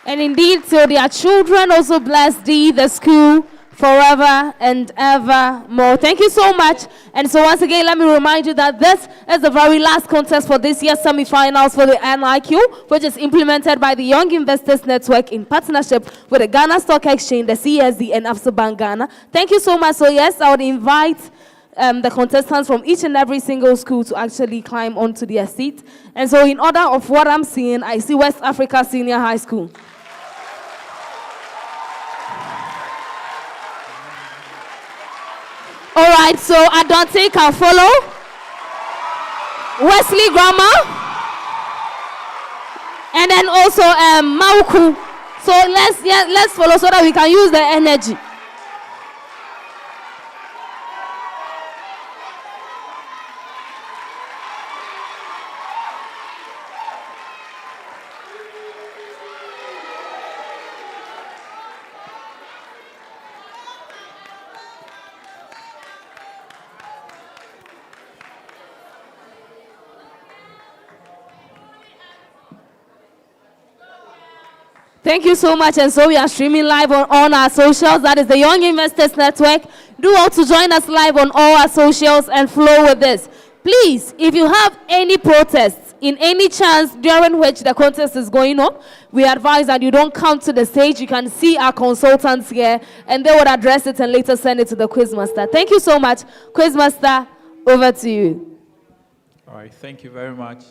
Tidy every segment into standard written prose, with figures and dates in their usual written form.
And indeed, so their children also bless thee, the school, forever and ever more. Thank you so much. And so once again, let me remind you that this is the very last contest for this year's semi-finals for the NIQ, which is implemented by the Young Investors Network in partnership with the Ghana Stock Exchange, the CSD, and Absa Bank Ghana. Thank you so much. So yes, I would invite the contestants from each and every single school to actually climb onto their seat. And so in order of what I'm seeing, I see West Africa Senior High School. All right, so Adonten can follow. Wesley Grammar. And then also Mawuko. So let's follow so that we can use the energy. Thank you so much. And so we are streaming live on our socials. That is the Young Investors Network. Do all to join us live on all our socials and flow with this. Please, if you have any protests in any chance during which the contest is going on, we advise that you don't come to the stage. You can see our consultants here and they will address it and later send it to the Quizmaster. Thank you so much. Quizmaster, over to you. All right, thank you very much.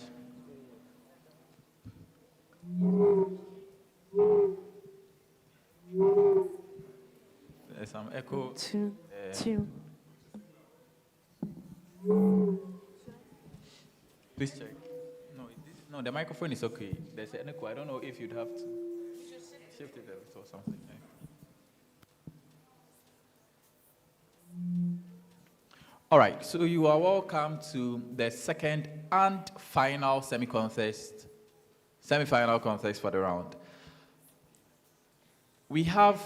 There's some echo. Two. Please check. No, the microphone is okay. There's an echo. I don't know if you'd have to shift it or something. All right, so you are welcome to the second and final semi-final contest for the round. We have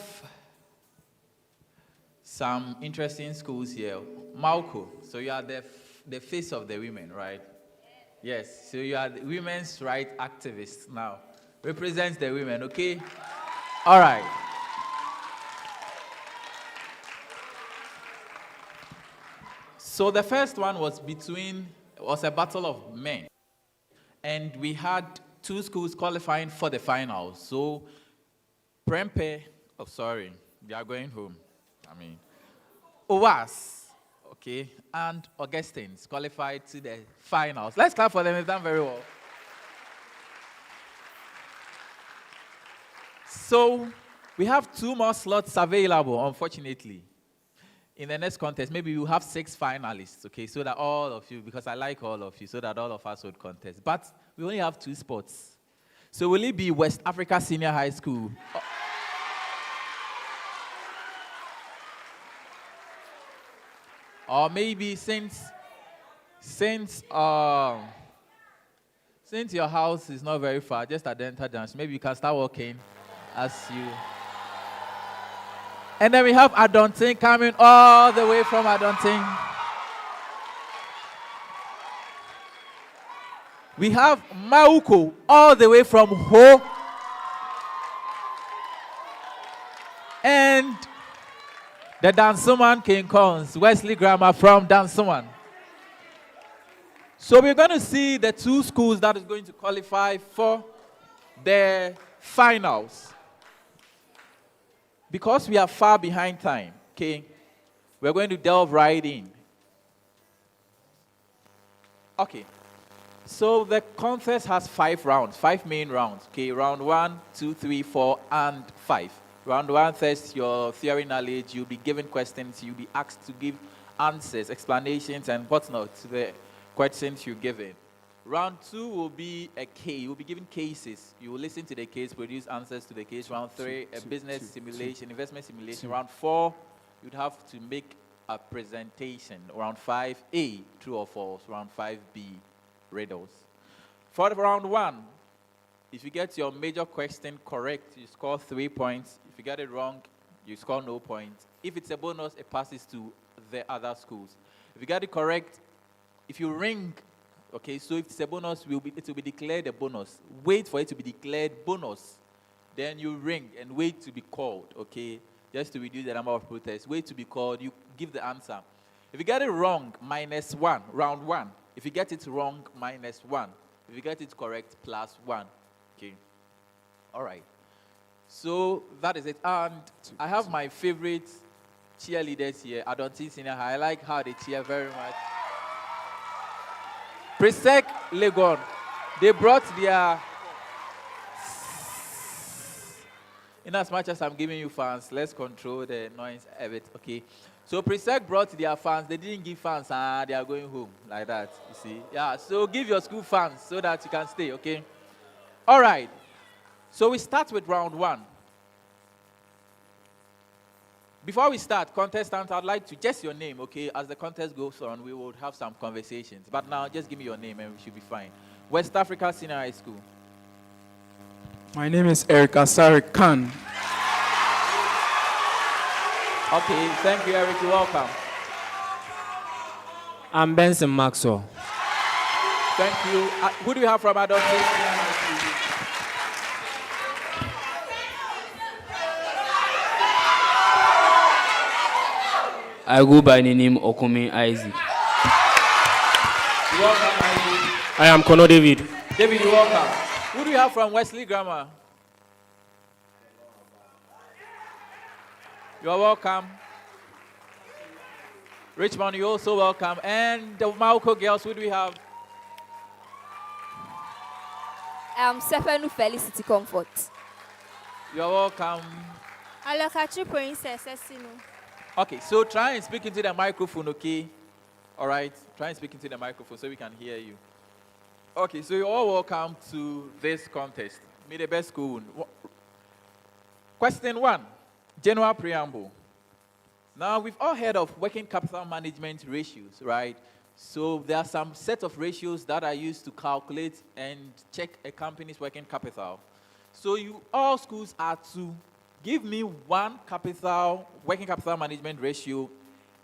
some interesting schools here. Mawuko, so you are the face of the women, right? Yes, so you are the women's rights activists now. Represents the women, okay? All right. So the first one was a battle of men. And we had two schools qualifying for the finals. So Prempe, they are going home. OAS, okay, and Augustine's qualified to the finals. Let's clap for them, they've done very well. So we have 2 more slots available, unfortunately. In the next contest, maybe we'll have 6 finalists, okay, so that all of you, because I like all of you, so that all of us would contest. But we only have 2 spots. So will it be West Africa Senior High School? Or maybe since your house is not very far, just at the Adonten Junction, maybe you can start walking as you. And then we have Adonten coming all the way from Adonten. We have Mawuko all the way from Ho. And the Dansuman King Kong's Wesley Grammar from Dansuman. So we're going to see the 2 schools that is going to qualify for the finals. Because we are far behind time, okay, we're going to delve right in. Okay, so the contest has 5 rounds, 5 main rounds, okay, round 1, 2, 3, 4, and 5. Round 1 tests your theory knowledge. You'll be given questions. You'll be asked to give answers, explanations, and whatnot to the questions you're given. Round 2 will be a case. You'll be given cases. You will listen to the case, produce answers to the case. Round 3, a business simulation, investment simulation. Round 4, you'd have to make a presentation. Round 5, A, true or false. Round 5, B, riddles. For round 1, if you get your major question correct, you score 3 points. If you get it wrong, you score no points. If it's a bonus, it passes to the other schools. If you get it correct, if you ring, okay, so if it's a bonus, it will be declared a bonus. Wait for it to be declared bonus. Then you ring and wait to be called, okay? Just to reduce the number of protests. Wait to be called, you give the answer. If you get it wrong, -1, round 1. If you get it wrong, -1. If you get it correct, +1. Okay. All right. So that is it. And I have my favorite cheerleaders here, Adonten Senior High. I like how they cheer very much. Presec Legon. They brought their... In as much as I'm giving you fans, let's control the noise of it, okay? So Presec brought their fans. They didn't give fans, they are going home, like that, you see? Yeah, so give your school fans so that you can stay, okay? All right. So we start with round 1. Before we start, contestant, I'd like to, just your name, okay? As the contest goes on, we will have some conversations. But now, just give me your name and we should be fine. West Africa Senior High School. My name is Eric Asari Khan. Okay, thank you, Eric. You're welcome. I'm Benson Maxwell. Thank you. Who do you have from Adonten? I go by the name Okumi Isaac. You're welcome, Isaac. I am Kono David. David, you're welcome. Who do you have from Wesley Grammar? You're welcome. Richmond, you're also welcome. And the Mawuko girls, who do we have? Sefenu Felicity Comfort. You're welcome. Alokachi Princess Esinu. Okay, so try and speak into the microphone, okay? All right, try and speak into the microphone so we can hear you. Okay, so you're all welcome to this contest. May the best school win. Question 1, general preamble. Now, we've all heard of working capital management ratios, right? So there are some set of ratios that are used to calculate and check a company's working capital. So all schools are to give me one working capital management ratio,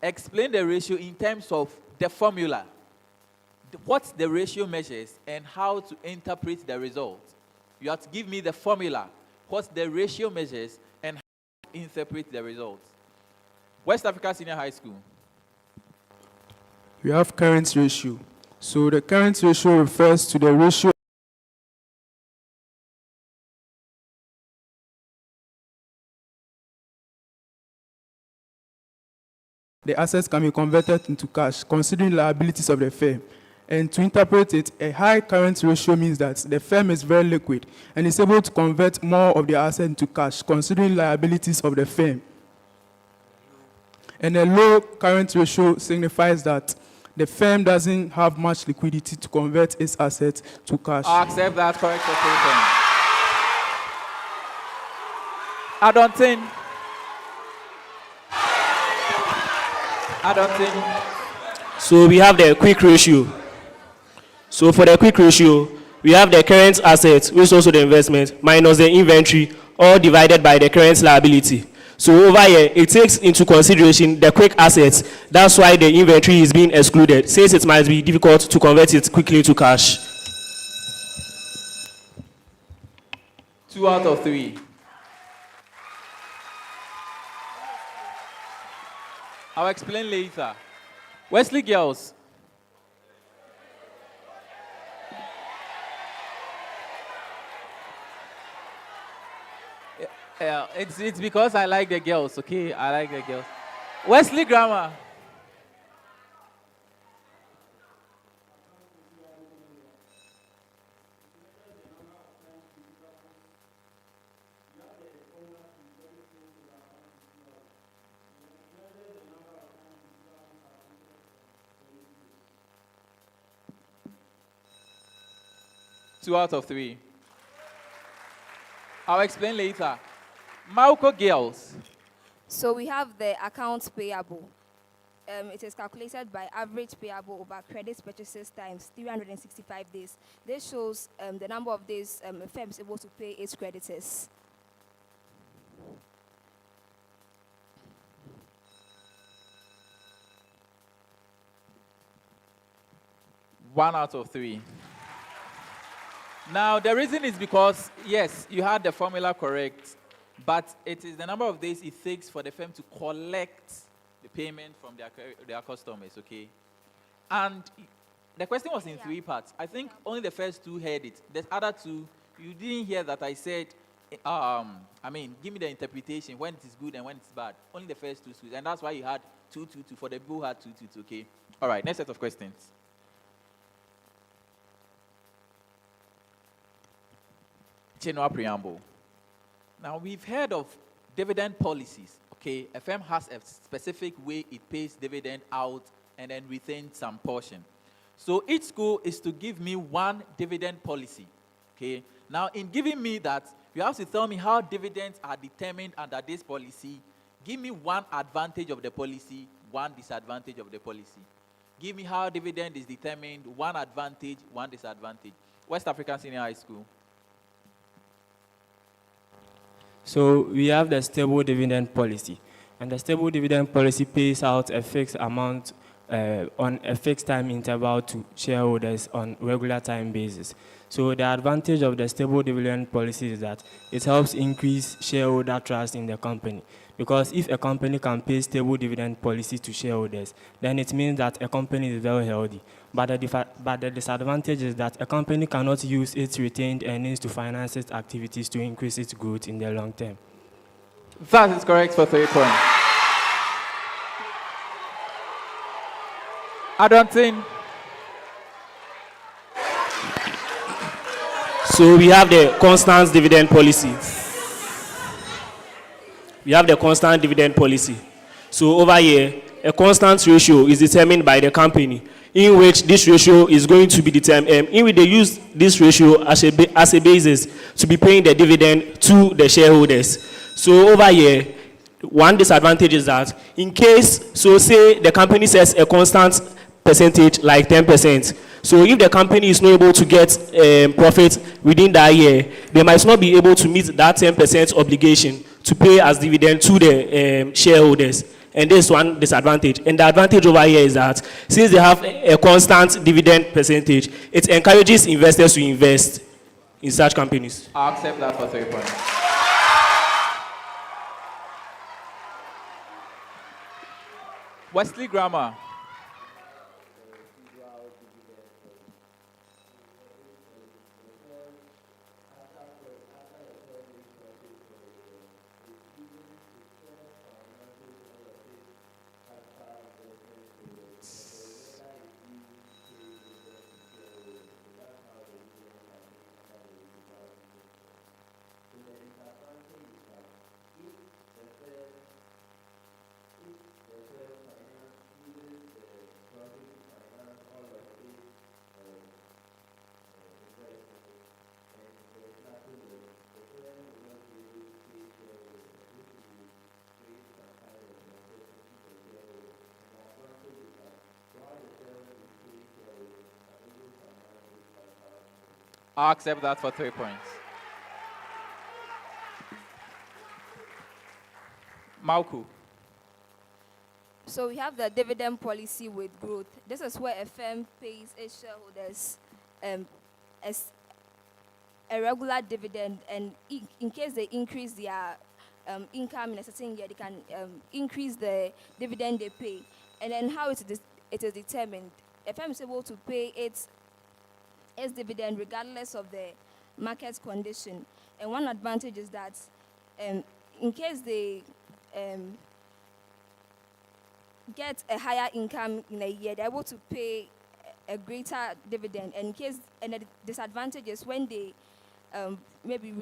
explain the ratio in terms of the formula, what the ratio measures, and how to interpret the result. You have to give me the formula, what the ratio measures, and how to interpret the results. West Africa Senior High School. We have current ratio. So the current ratio refers to the ratio the assets can be converted into cash, considering liabilities of the firm. And to interpret it, a high current ratio means that the firm is very liquid and is able to convert more of the assets into cash, considering liabilities of the firm. And a low current ratio signifies that the firm doesn't have much liquidity to convert its assets to cash. I accept that correct statement. Adonten. So we have the quick ratio. So for the quick ratio, we have the current asset, which is also the investment, minus the inventory, all divided by the current liability. So over here, it takes into consideration the quick assets. That's why the inventory is being excluded, since it might be difficult to convert it quickly to cash. 2 out of 3. I'll explain later. Wesley girls. Yeah, it's because I like the girls, okay? I like the girls. Wesley Grammar. Two out of 3. I'll explain later. Mawuko girls. So we have the accounts payable. It is calculated by average payable over credit purchases times 365 days. This shows the number of days a firm is able to pay its creditors. One out of 3. Now, the reason is because, yes, you had the formula correct, but it is the number of days it takes for the firm to collect the payment from their customers, okay? And the question was in three parts. I think only the first two heard it. The other two, you didn't hear that I said, give me the interpretation, when it is good and when it's bad. Only the first two. And that's why you had 2, 2, 2. For the people who had 2, 2, 2, okay? All right, next set of questions. General preamble. Now, we've heard of dividend policies, okay? A firm has a specific way it pays dividend out and then retains some portion. So each school is to give me one dividend policy, okay? Now, in giving me that, you have to tell me how dividends are determined under this policy. Give me one advantage of the policy, one disadvantage of the policy. Give me how dividend is determined, one advantage, one disadvantage. West African Senior High School. So we have the stable dividend policy. And the stable dividend policy pays out a fixed amount on a fixed time interval to shareholders on regular time basis. So the advantage of the stable dividend policy is that it helps increase shareholder trust in the company. Because if a company can pay stable dividend policy to shareholders, then it means that a company is very healthy. But the disadvantage is that a company cannot use its retained earnings to finance its activities to increase its growth in the long term. That is correct for 3 points. Adonten. So we have the constant dividend policy. We have the constant dividend policy. So over here, a constant ratio is determined by the company, in which this ratio is going to be determined, in which they use this ratio as a basis to be paying the dividend to the shareholders. So over here, one disadvantage is that in case, so say the company sets a constant percentage like 10%. So if the company is not able to get profit within that year, they might not be able to meet that 10% obligation to pay as dividend to the shareholders. And this is one disadvantage. And the advantage over here is that since they have a constant dividend percentage, it encourages investors to invest in such companies. I'll accept that for 3 points. Wesley Grammar. I'll accept that for 3 points. Mawuko. So we have the dividend policy with growth. This is where a firm pays its shareholders as a regular dividend, and in case they increase their income in a certain year, they can increase the dividend they pay. And then how it is determined. A firm is able to pay its dividend regardless of the market condition. And one advantage is that in case they get a higher income in a year, they're able to pay a greater dividend. And the disadvantage is when they maybe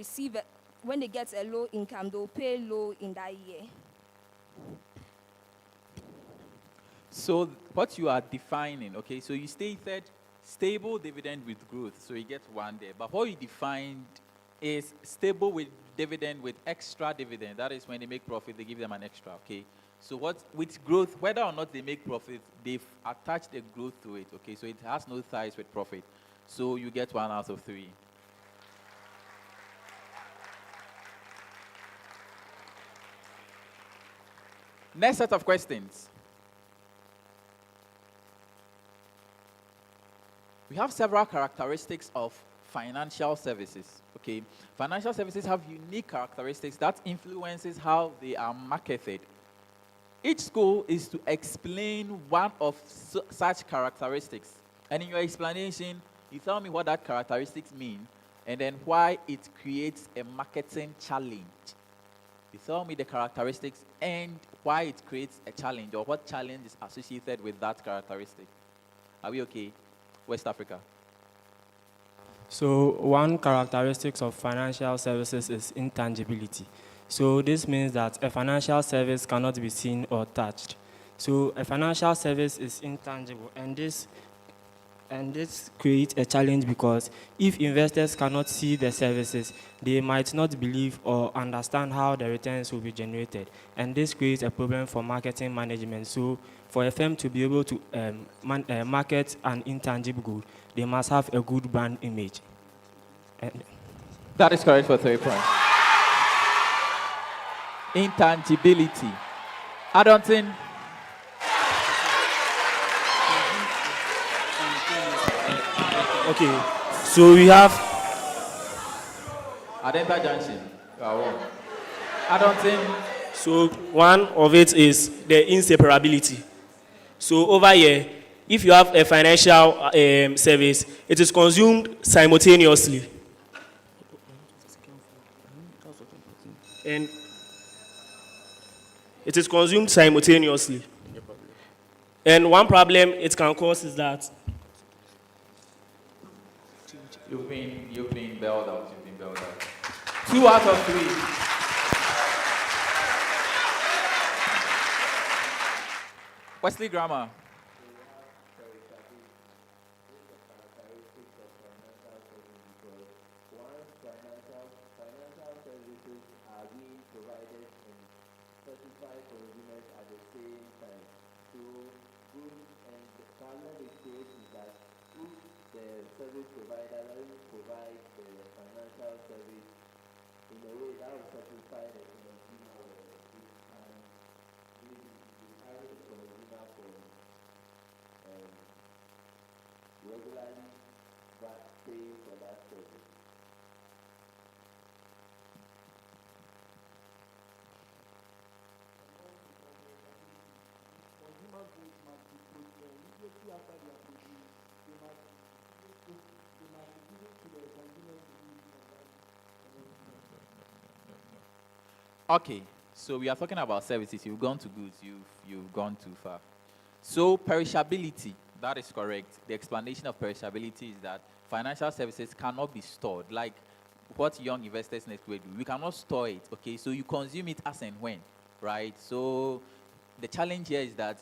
when they get a low income, they'll pay low in that year. So what you are defining, okay, so you stated stable dividend with growth, so you get one there. But what you defined is stable with dividend with extra dividend. That is when they make profit, they give them an extra, okay? So what with growth, whether or not they make profit, they've attached a growth to it, okay? So it has no ties with profit. So you get 1 out of 3. Next set of questions. We have several characteristics of financial services. Okay, financial services have unique characteristics that influences how they are marketed. Each school is to explain one of such characteristics. And in your explanation, you tell me what that characteristics mean and then why it creates a marketing challenge. You tell me the characteristics and why it creates a challenge or what challenge is associated with that characteristic. Are we okay? West Africa. So one characteristic of financial services is intangibility. So this means that a financial service cannot be seen or touched. So a financial service is intangible, and this creates a challenge because if investors cannot see the services, they might not believe or understand how the returns will be generated. And this creates a problem for marketing management. So for a firm to be able to market an intangible good, they must have a good brand image. That is correct for 3 points. Intangibility. Adonten. Okay, so we have Adenta Junction. Adonten. So one of it is the inseparability. So over here, if you have a financial service, it is consumed simultaneously. And it is consumed simultaneously. And one problem it can cause is that You've been bailed out. 2 out of 3. Wesley Grammar. Okay, so we are talking about services. You've gone to goods. You've gone too far. So perishability, that is correct. The explanation of perishability is that financial services cannot be stored. Like what young investors next will do. We cannot store it. Okay, so you consume it as and when, right? So the challenge here is that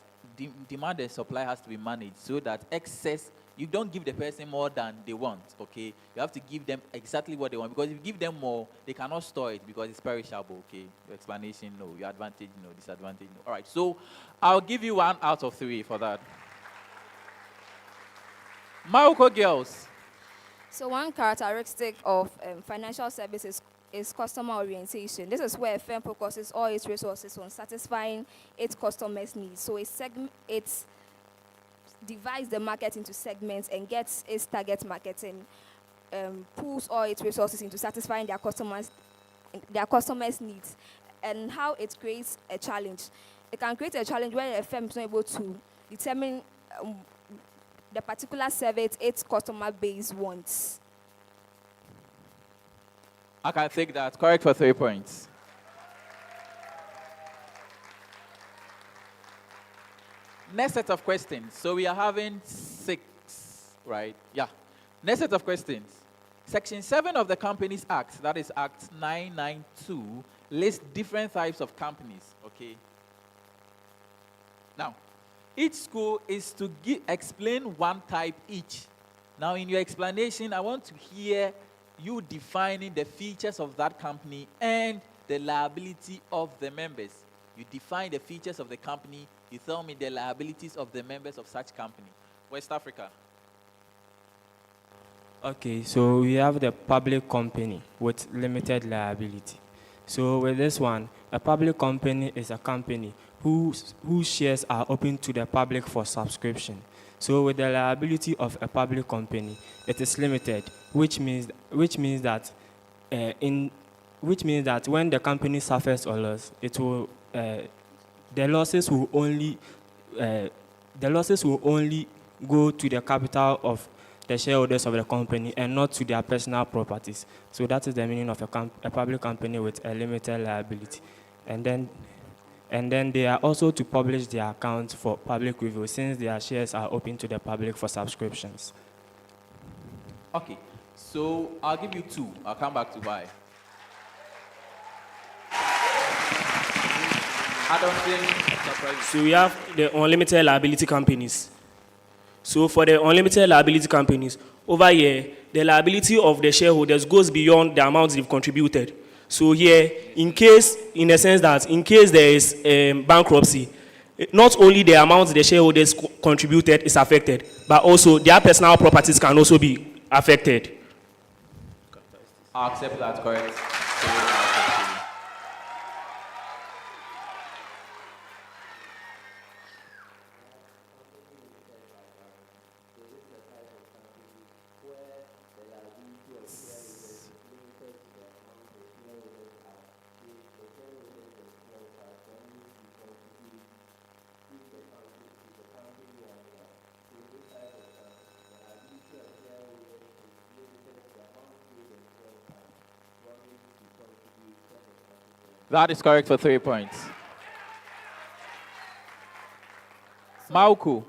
demand and supply has to be managed so that excess. You don't give the person more than they want, okay? You have to give them exactly what they want, because if you give them more, they cannot store it because it's perishable, okay? Your explanation, no. Your advantage, no. Disadvantage, no. All right, so I'll give you 1 out of 3 for that. Mawuko girls. So one characteristic of financial services is customer orientation. This is where a firm focuses all its resources on satisfying its customers' needs. So it divides the market into segments and gets its target marketing, pulls all its resources into satisfying their customers' needs. And how it creates a challenge. It can create a challenge where a firm is not able to determine the particular service its customer base wants. I can take that. Correct for 3 points. Next set of questions. So we are having 6, right? Yeah. Next set of questions. Section 7 of the Companies Act, that is Act 992, lists different types of companies, okay? Now, each school is to explain one type each. Now, in your explanation, I want to hear you defining the features of that company and the liability of the members. You define the features of the company, you tell me the liabilities of the members of such company. West Africa. Okay, so we have the public company with limited liability. So with this one, a public company is a company whose shares are open to the public for subscription. So with the liability of a public company, it is limited, which means that when the company suffers a loss, it will the losses will only go to the capital of the shareholders of the company and not to their personal properties. So that is the meaning of a public company with a limited liability. And then they are also to publish their accounts for public review since their shares are open to the public for subscriptions. Okay, so I'll give you two. I'll come back to why. Adonten. So we have the unlimited liability companies. So for the unlimited liability companies, over here, the liability of the shareholders goes beyond the amount they've contributed. So here, in case there is bankruptcy, not only the amount the shareholders contributed is affected, but also their personal properties can also be affected. I'll accept that, correct. That is correct for 3 points. Mawuko.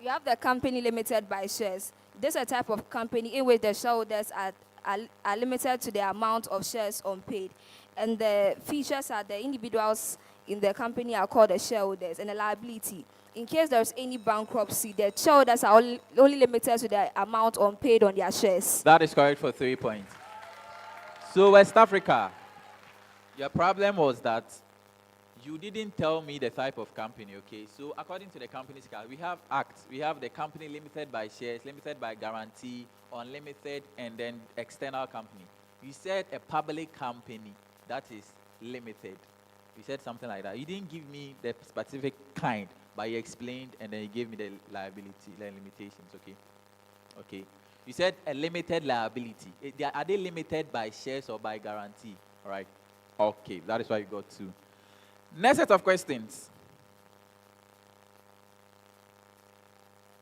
You have the company limited by shares. This is a type of company in which the shareholders are limited to the amount of shares unpaid. And the features are the individuals in the company are called the shareholders, and the liability. In case there's any bankruptcy, the shareholders are only limited to the amount unpaid on their shares. That is correct for 3 points. So West Africa, your problem was that you didn't tell me the type of company, okay? So according to the company's card, we have acts. We have the company limited by shares, limited by guarantee, unlimited, and then external company. You said a public company that is limited. You said something like that. You didn't give me the specific kind, but you explained, and then you gave me the liability, the limitations, okay? Okay. You said a limited liability. Are they limited by shares or by guarantee? All right. Okay, that is why you got two. Next set of questions.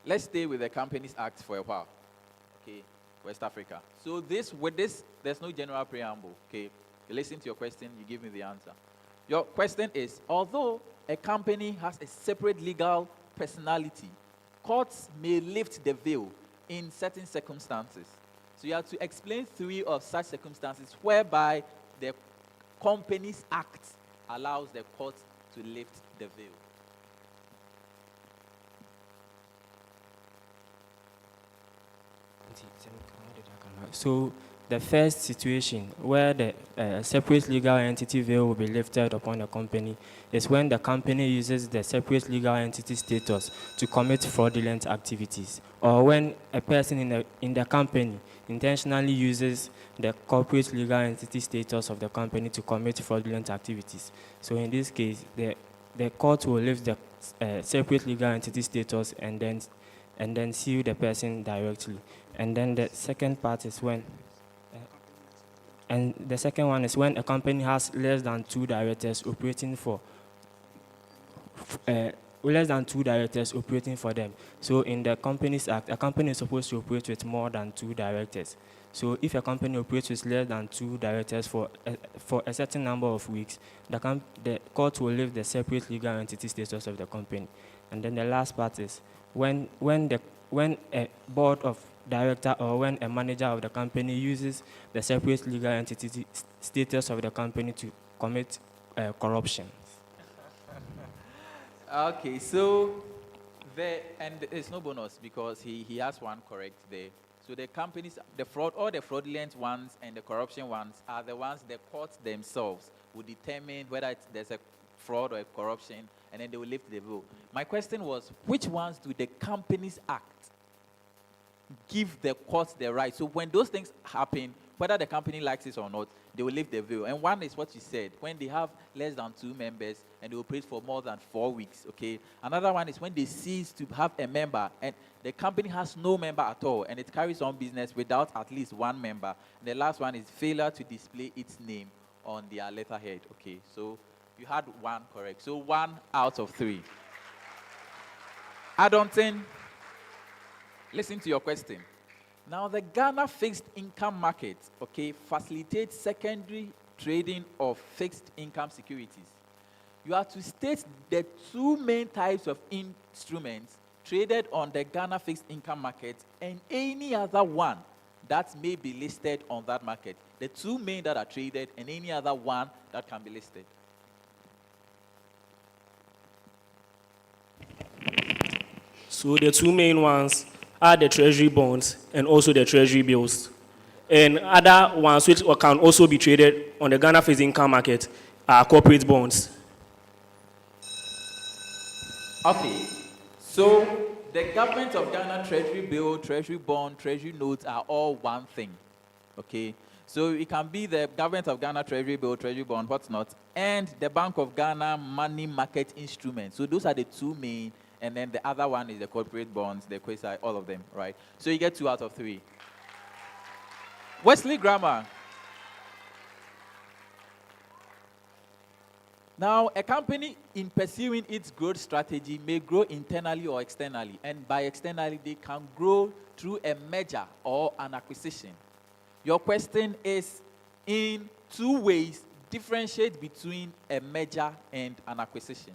Let's stay with the Companies Act for a while. Okay, West Africa. So with this, there's no general preamble. Okay, you listen to your question, you give me the answer. Your question is, although a company has a separate legal personality, courts may lift the veil in certain circumstances. So you have to explain 3 of such circumstances whereby the Companies Act allows the court to lift the veil. So the first situation where the separate legal entity veil will be lifted upon a company is when the company uses the separate legal entity status to commit fraudulent activities, or when a person in the company intentionally uses the corporate legal entity status of the company to commit fraudulent activities. So in this case, the court will lift the separate legal entity status and then sue the person directly. And then the second part is when and the second one is when a company has less than 2 directors operating for them. So in the Companies Act, a company is supposed to operate with more than 2 directors. So if a company operates with less than 2 directors for a certain number of weeks, the court will lift the separate legal entity status of the company. And then the last part is when a board of director or when a manager of the company uses the separate legal entity status of the company to commit corruption. Okay, so and there's no bonus because he has one correct there. So the companies, all the fraudulent ones and the corruption ones are the ones the courts themselves will determine whether there's a fraud or a corruption, and then they will lift the veil. My question was, which ones do the Companies Act give the courts the right? So when those things happen, whether the company likes it or not, they will lift the veil. And one is what you said, when they have less than 2 members and they operate for more than 4 weeks, okay? Another one is when they cease to have a member and the company has no member at all and it carries on business without at least 1 member. And the last one is failure to display its name on their letterhead, okay? So you had 1 correct. So 1 out of 3. Adonten, listen to your question. Now, the Ghana fixed income market, okay, facilitates secondary trading of fixed income securities. You have to state the 2 main types of instruments traded on the Ghana fixed income market and any other one that may be listed on that market. The 2 main that are traded and any other one that can be listed. So the 2 main ones are the treasury bonds and also the treasury bills. And other ones which can also be traded on the Ghana fixed income market are corporate bonds. Okay, so the government of Ghana treasury bill, treasury bond, treasury notes are all one thing, okay? So it can be the government of Ghana treasury bill, treasury bond, what's not, and the Bank of Ghana money market instrument. So those are the 2 main, and then the other one is the corporate bonds, the quasi, all of them, right? So you get 2 out of 3. Wesley Grammar. Now, a company in pursuing its growth strategy may grow internally or externally. And by externally, they can grow through a merger or an acquisition. Your question is, in 2 ways, differentiate between a merger and an acquisition.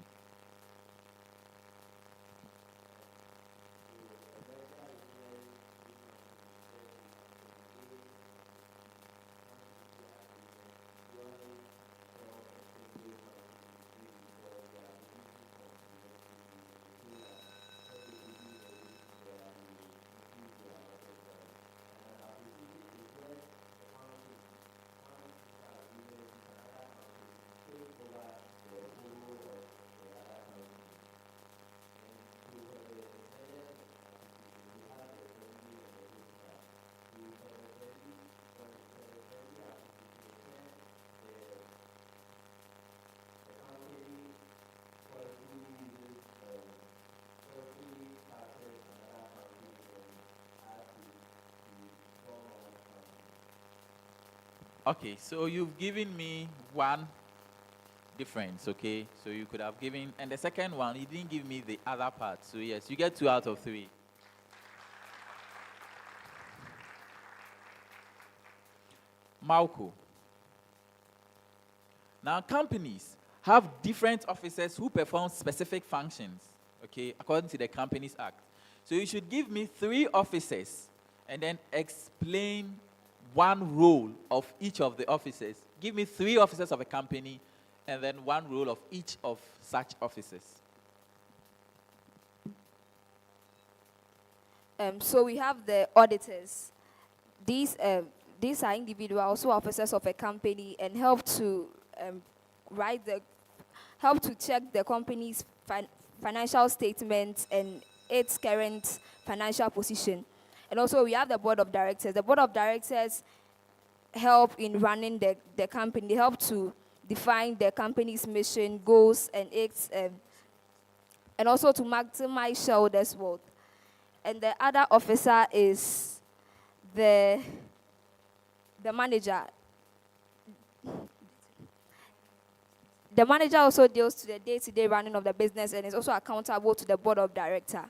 Okay, so you've given me 1 difference, okay? So you could have given, and the second one, you didn't give me the other part. So yes, you get 2 out of 3. Mawuko. Now, companies have different officers who perform specific functions, okay, according to the Companies Act. So you should give me 3 officers and then explain 1 role of each of the officers. Give me 3 officers of a company and then 1 role of each of such officers. So we have the auditors. These are individuals who are officers of a company and help to check the company's financial statements and its current financial position. And also we have the board of directors. The board of directors help in running the company. They help to define the company's mission, goals, and its, and also to maximize shareholders' wealth. And the other officer is the manager. The manager also deals to the day-to-day running of the business and is also accountable to the board of directors.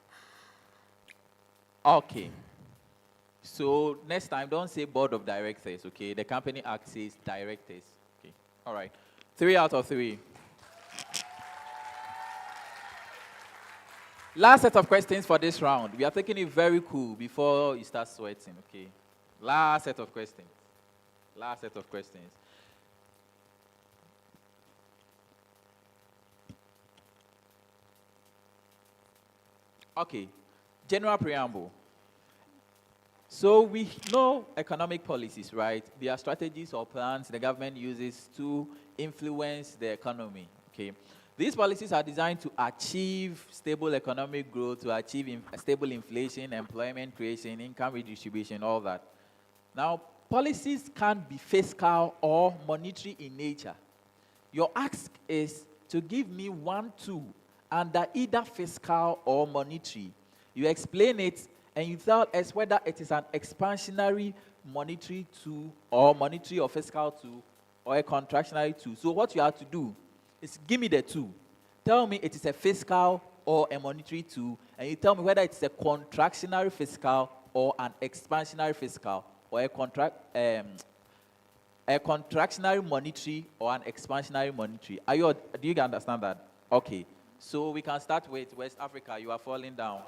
Okay. So next time, don't say board of directors, okay? The Company Act says directors. Okay. All right. 3 out of 3. Last set of questions for this round. We are taking it very cool before you start sweating, okay? Last set of questions. Last set of questions. Okay. General preamble. So we know economic policies, right? There are strategies or plans the government uses to influence the economy, okay? These policies are designed to achieve stable economic growth, to achieve stable inflation, employment creation, income redistribution, all that. Now, policies can be fiscal or monetary in nature. Your ask is to give me 1, 2 under either fiscal or monetary. You explain it and you tell us whether it is an expansionary monetary tool or monetary or fiscal tool or a contractionary tool. So what you have to do is give me the two. Tell me it is a fiscal or a monetary tool, and you tell me whether it's a contractionary fiscal or an expansionary fiscal or a contractionary monetary or an expansionary monetary. Do you understand that? Okay. So we can start with West Africa. You are falling down.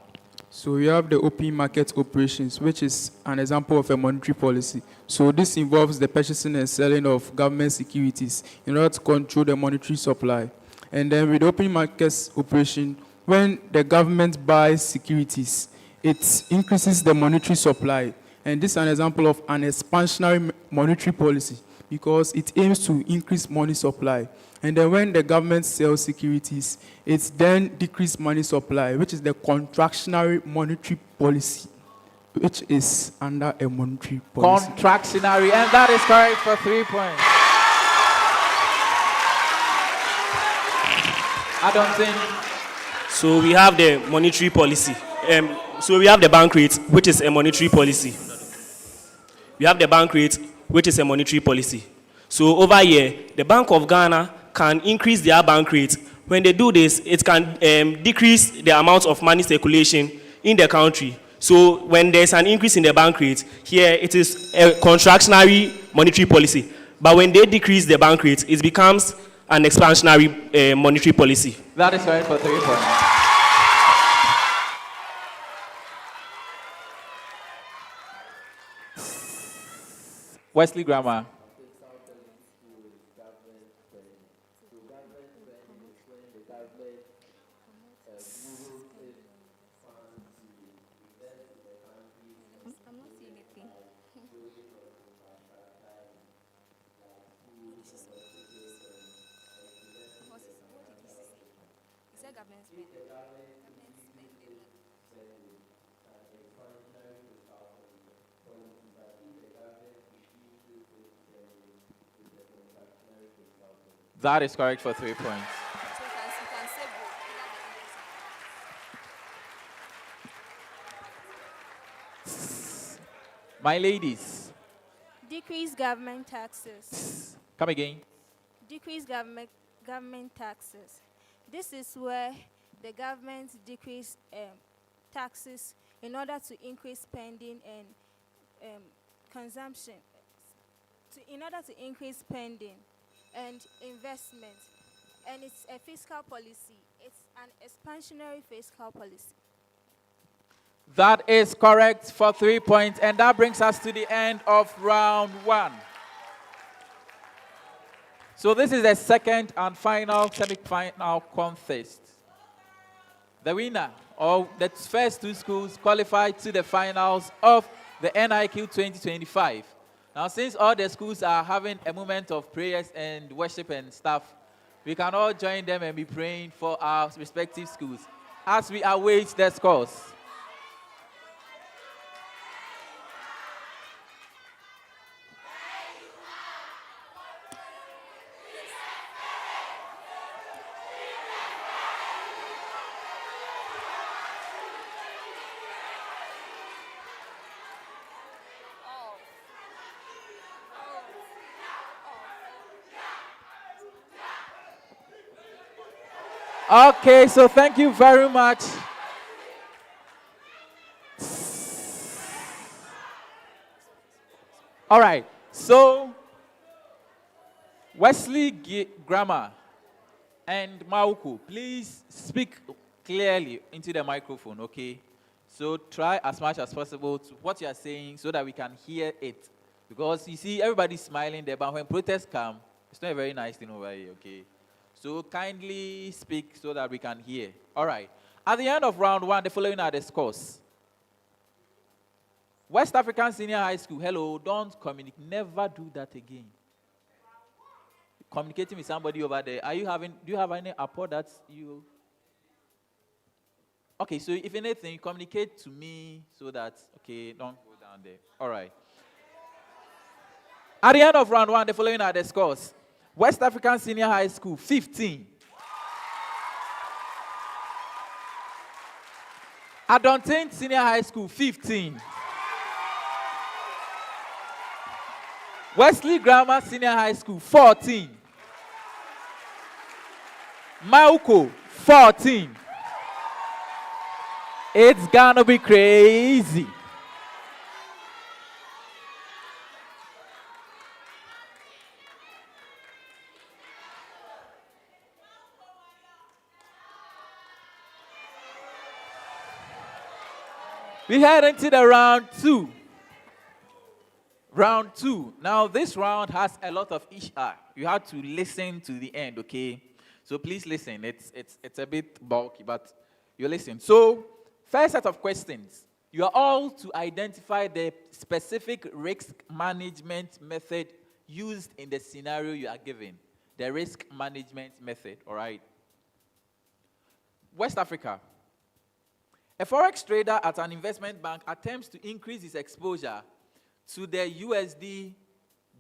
So we have the open market operations, which is an example of a monetary policy. So this involves the purchasing and selling of government securities in order to control the monetary supply. And then with open markets operation, when the government buys securities, it increases the monetary supply. And this is an example of an expansionary monetary policy because it aims to increase money supply. And then when the government sells securities, it then decreases money supply, which is the contractionary monetary policy, which is under a monetary policy. Contractionary, and that is correct for 3 points. Adonten. So we have the monetary policy. So we have the bank rate, which is a monetary policy. We have the bank rate, which is a monetary policy. So over here, the Bank of Ghana can increase their bank rate. When they do this, it can decrease the amount of money circulation in the country. So when there's an increase in the bank rate, here it is a contractionary monetary policy. But when they decrease the bank rate, it becomes an expansionary monetary policy. That is right for 3 points. Wesley Grammar. That is correct for 3 points. My ladies. Decrease government taxes. Come again. Decrease government taxes. This is where the government decrease taxes in order to increase spending and consumption. In order to increase spending and investment. And it's a fiscal policy. It's an expansionary fiscal policy. That is correct for 3 points, and that brings us to the end of round 1. So this is the second and final semi-final contest. The winner of the first 2 schools qualified to the finals of the NIQ 2025. Now, since all the schools are having a moment of prayers and worship and stuff, we can all join them and be praying for our respective schools as we await the scores. Okay, so thank you very much. All right, so Wesley Grammar and Mawuko, please speak clearly into the microphone, okay? So try as much as possible to what you are saying so that we can hear it. Because you see, everybody's smiling there, but when protests come, it's not a very nice thing over here, okay? So kindly speak so that we can hear. All right. At the end of round 1, the following are the scores. West African Senior High School, hello, don't communicate. Never do that again. Communicating with somebody over there. Do you have any apport that you... Okay, so if anything, communicate to me so that, okay, don't go down there. All right. At the end of round one, the following are the scores. West African Senior High School, 15. Adonten Senior High School, 15. Wesley Grammar Senior High School, 14. Mawuko, 14. It's gonna be crazy. We head into the round two. Round two. Now, this round has a lot of you have to listen to the end, okay? So please listen. It's a bit bulky, but you listen. So, first set of questions. You are all to identify the specific risk management method used in the scenario you are given. The risk management method, all right? West Africa. A forex trader at an investment bank attempts to increase his exposure to the USD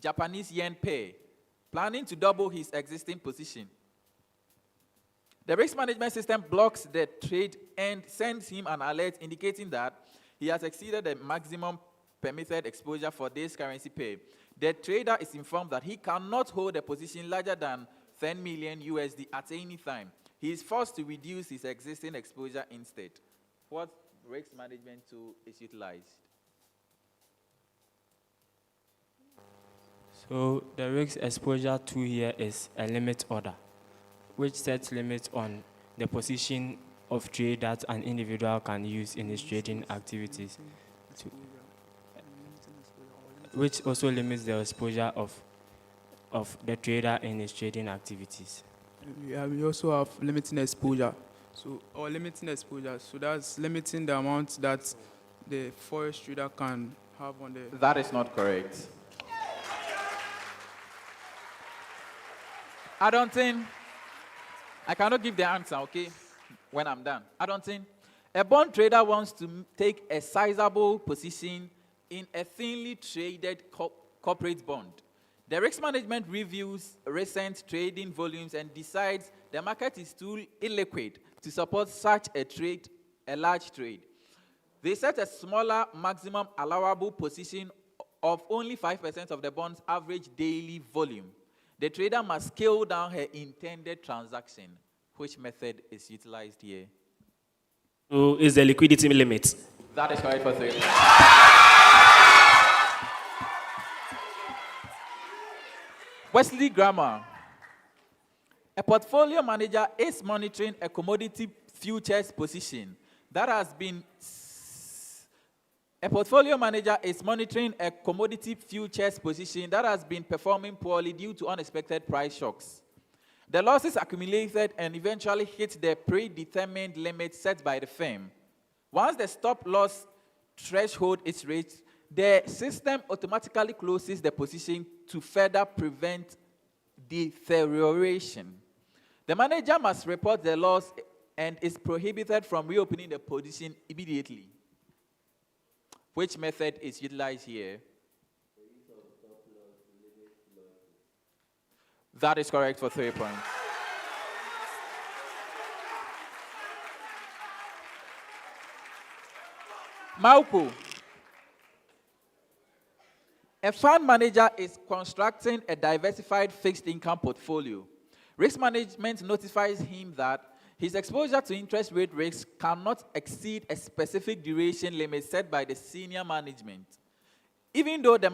Japanese yen pair, planning to double his existing position. The risk management system blocks the trade and sends him an alert indicating that he has exceeded the maximum permitted exposure for this currency pair. The trader is informed that he cannot hold a position larger than 10 million USD at any time. He is forced to reduce his existing exposure instead. What risk management tool is utilized? So the risk exposure tool here is a limit order, which sets limits on the position of trade that an individual can use in his trading activities, which also limits the exposure of the trader in his trading activities. Yeah, we also have limiting exposure. So that's limiting the amount that the forex trader can have on the... That is not correct. Adonten, I cannot give the answer, okay, when I'm done. Adonten, a bond trader wants to take a sizable position in a thinly traded corporate bond. The risk management reviews recent trading volumes and decides the market is too illiquid to support such a large trade. They set a smaller maximum allowable position of only 5% of the bond's average daily volume. The trader must scale down her intended transaction. Which method is utilized here? So is the liquidity limit. That is correct for 3. Wesley Grammar. A portfolio manager is monitoring a commodity futures position that has been... A portfolio manager is monitoring a commodity futures position that has been performing poorly due to unexpected price shocks. The losses accumulated and eventually hit the predetermined limit set by the firm. Once the stop loss threshold is reached, the system automatically closes the position to further prevent deterioration. The manager must report the loss and is prohibited from reopening the position immediately. Which method is utilized here? That is correct for 3 points. Mawuko. A fund manager is constructing a diversified fixed income portfolio. Risk management notifies him that his exposure to interest rate risk cannot exceed a specific duration limit set by the senior management. Even though the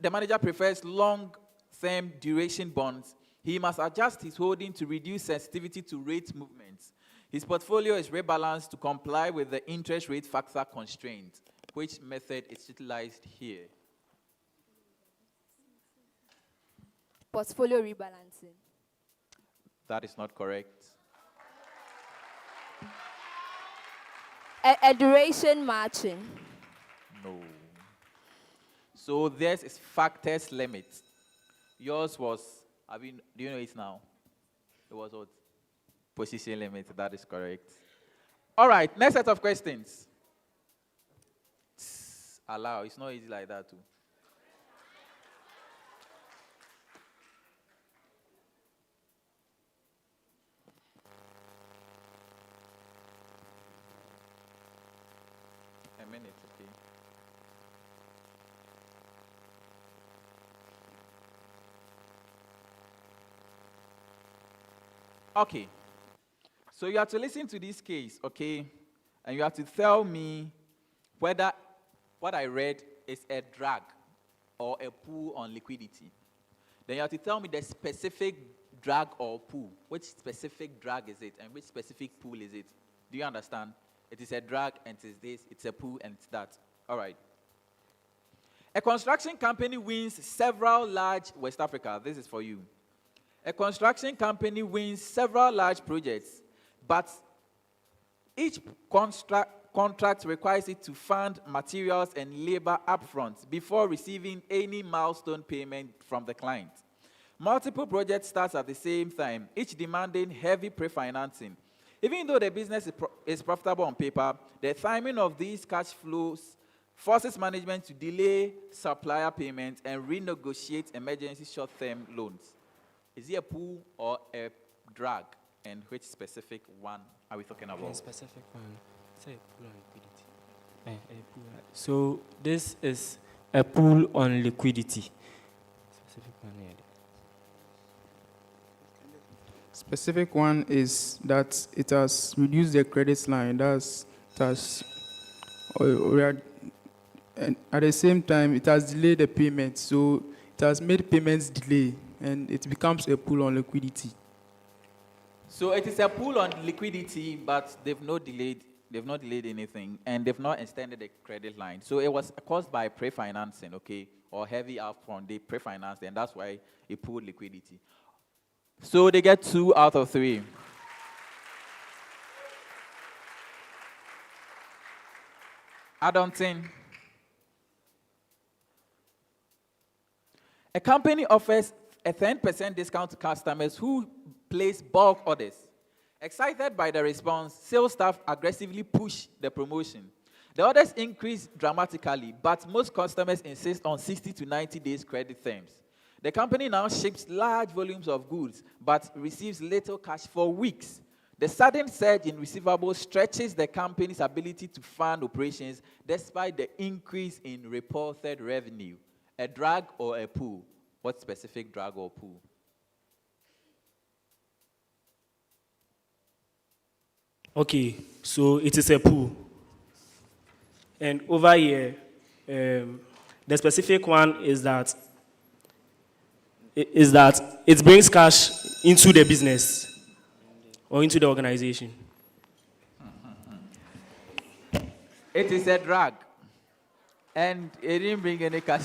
manager prefers long-term duration bonds, he must adjust his holding to reduce sensitivity to rate movements. His portfolio is rebalanced to comply with the interest rate factor constraint. Which method is utilized here? Portfolio rebalancing. That is not correct. A duration matching. No. So this is factors limit. Yours was, do you know it now? It was what? Position limit. That is correct. All right, next set of questions. Allow. It's not easy like that too. minute, okay? Okay. So you have to listen to this case, okay? And you have to tell me whether what I read is a drag or a pull on liquidity. Then you have to tell me the specific drag or pull. Which specific drag is it and which specific pull is it? Do you understand? It is a drag and it is this, it's a pull and it's that. All right. A construction company wins several large, West Africa, this is for you. A construction company wins several large projects, but each contract requires it to fund materials and labor upfront before receiving any milestone payment from the client. Multiple projects start at the same time, each demanding heavy pre-financing. Even though the business is profitable on paper, the timing of these cash flows forces management to delay supplier payments and renegotiate emergency short-term loans. Is it a pull or a drag? And which specific one are we talking about? A specific one. Say pool on liquidity. So this is a pool on liquidity. Specific one here. Specific one is that it has reduced the credit line. And at the same time, it has delayed the payment. So it has made payments delay, and it becomes a pull on liquidity. So it is a pull on liquidity, but they've not delayed anything, and they've not extended the credit line. So it was caused by pre-financing, okay, or heavy upfront. They pre-financed, and that's why it pulled liquidity. So they get 2 out of 3. Adonten. A company offers a 10% discount to customers who place bulk orders. Excited by the response, sales staff aggressively push the promotion. The orders increase dramatically, but most customers insist on 60 to 90 days credit terms. The company now ships large volumes of goods, but receives little cash for weeks. The sudden surge in receivables stretches the company's ability to fund operations despite the increase in reported revenue. A drag or a pull? What specific drag or pull? Okay, so it is a pull. And over here, the specific one is that it brings cash into the business or into the organization. It is a drag, and it didn't bring any cash.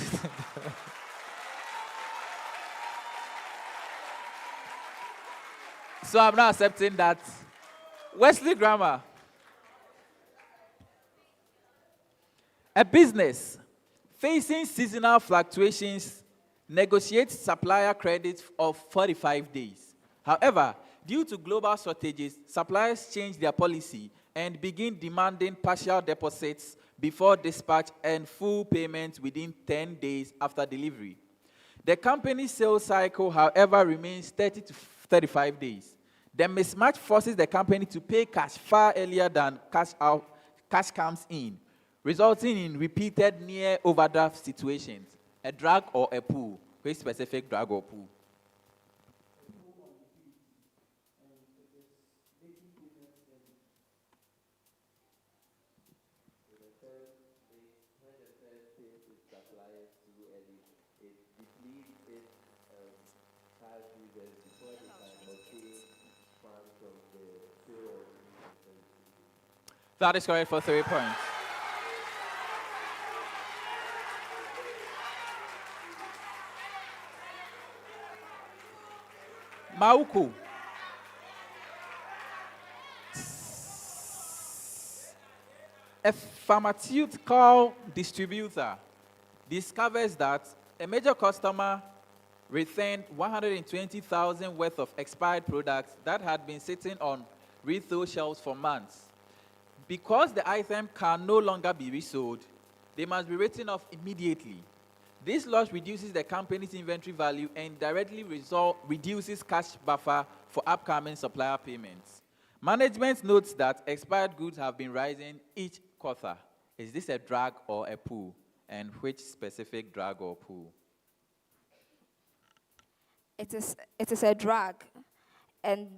So I'm not accepting that. Wesley Grammar. A business facing seasonal fluctuations negotiates supplier credit of 45 days. However, due to global shortages, suppliers change their policy and begin demanding partial deposits before dispatch and full payment within 10 days after delivery. The company's sales cycle, however, remains 30 to 35 days. The mismatch forces the company to pay cash far earlier than cash comes in, resulting in repeated near overdraft situations. A drag or a pull? Which specific drag or pull? That is correct for 3 points. Mawuko. A pharmaceutical distributor discovers that a major customer returned 120,000 worth of expired products that had been sitting on retail shelves for months. Because the item can no longer be resold, they must be written off immediately. This loss reduces the company's inventory value and directly reduces cash buffer for upcoming supplier payments. Management notes that expired goods have been rising each quarter. Is this a drug or a pool? And which specific drug or pool? It is a drug, and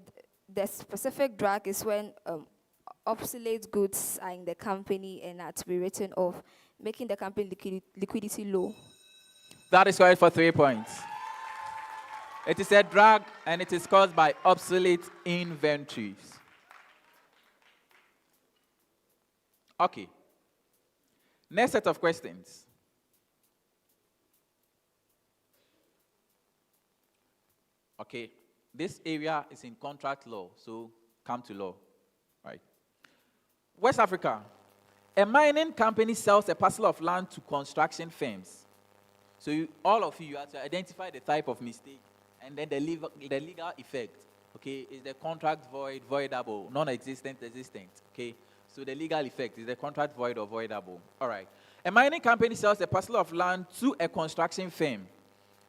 the specific drug is when obsolete goods are in the company and are to be written off, making the company liquidity low. That is correct for 3 points. It is a drug and it is caused by obsolete inventories. Okay. Next set of questions. Okay. This area is in contract law, so come to law. Right. West Africa. A mining company sells a parcel of land to construction firms. So all of you have to identify the type of mistake and then the legal effect. Okay, is the contract void, voidable, non-existent, existent. Okay, so the legal effect is the contract void or voidable. All right. A mining company sells a parcel of land to a construction firm.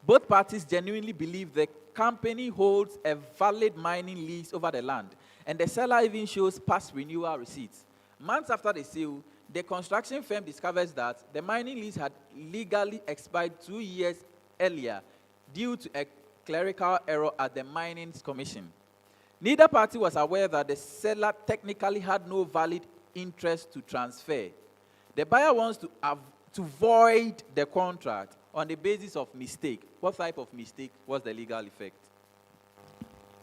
Both parties genuinely believe the company holds a valid mining lease over the land, and the seller even shows past renewal receipts. Months after the sale, the construction firm discovers that the mining lease had legally expired 2 years earlier due to a clerical error at the Mining Commission. Neither party was aware that the seller technically had no valid interest to transfer. The buyer wants to void the contract on the basis of mistake. What type of mistake was the legal effect?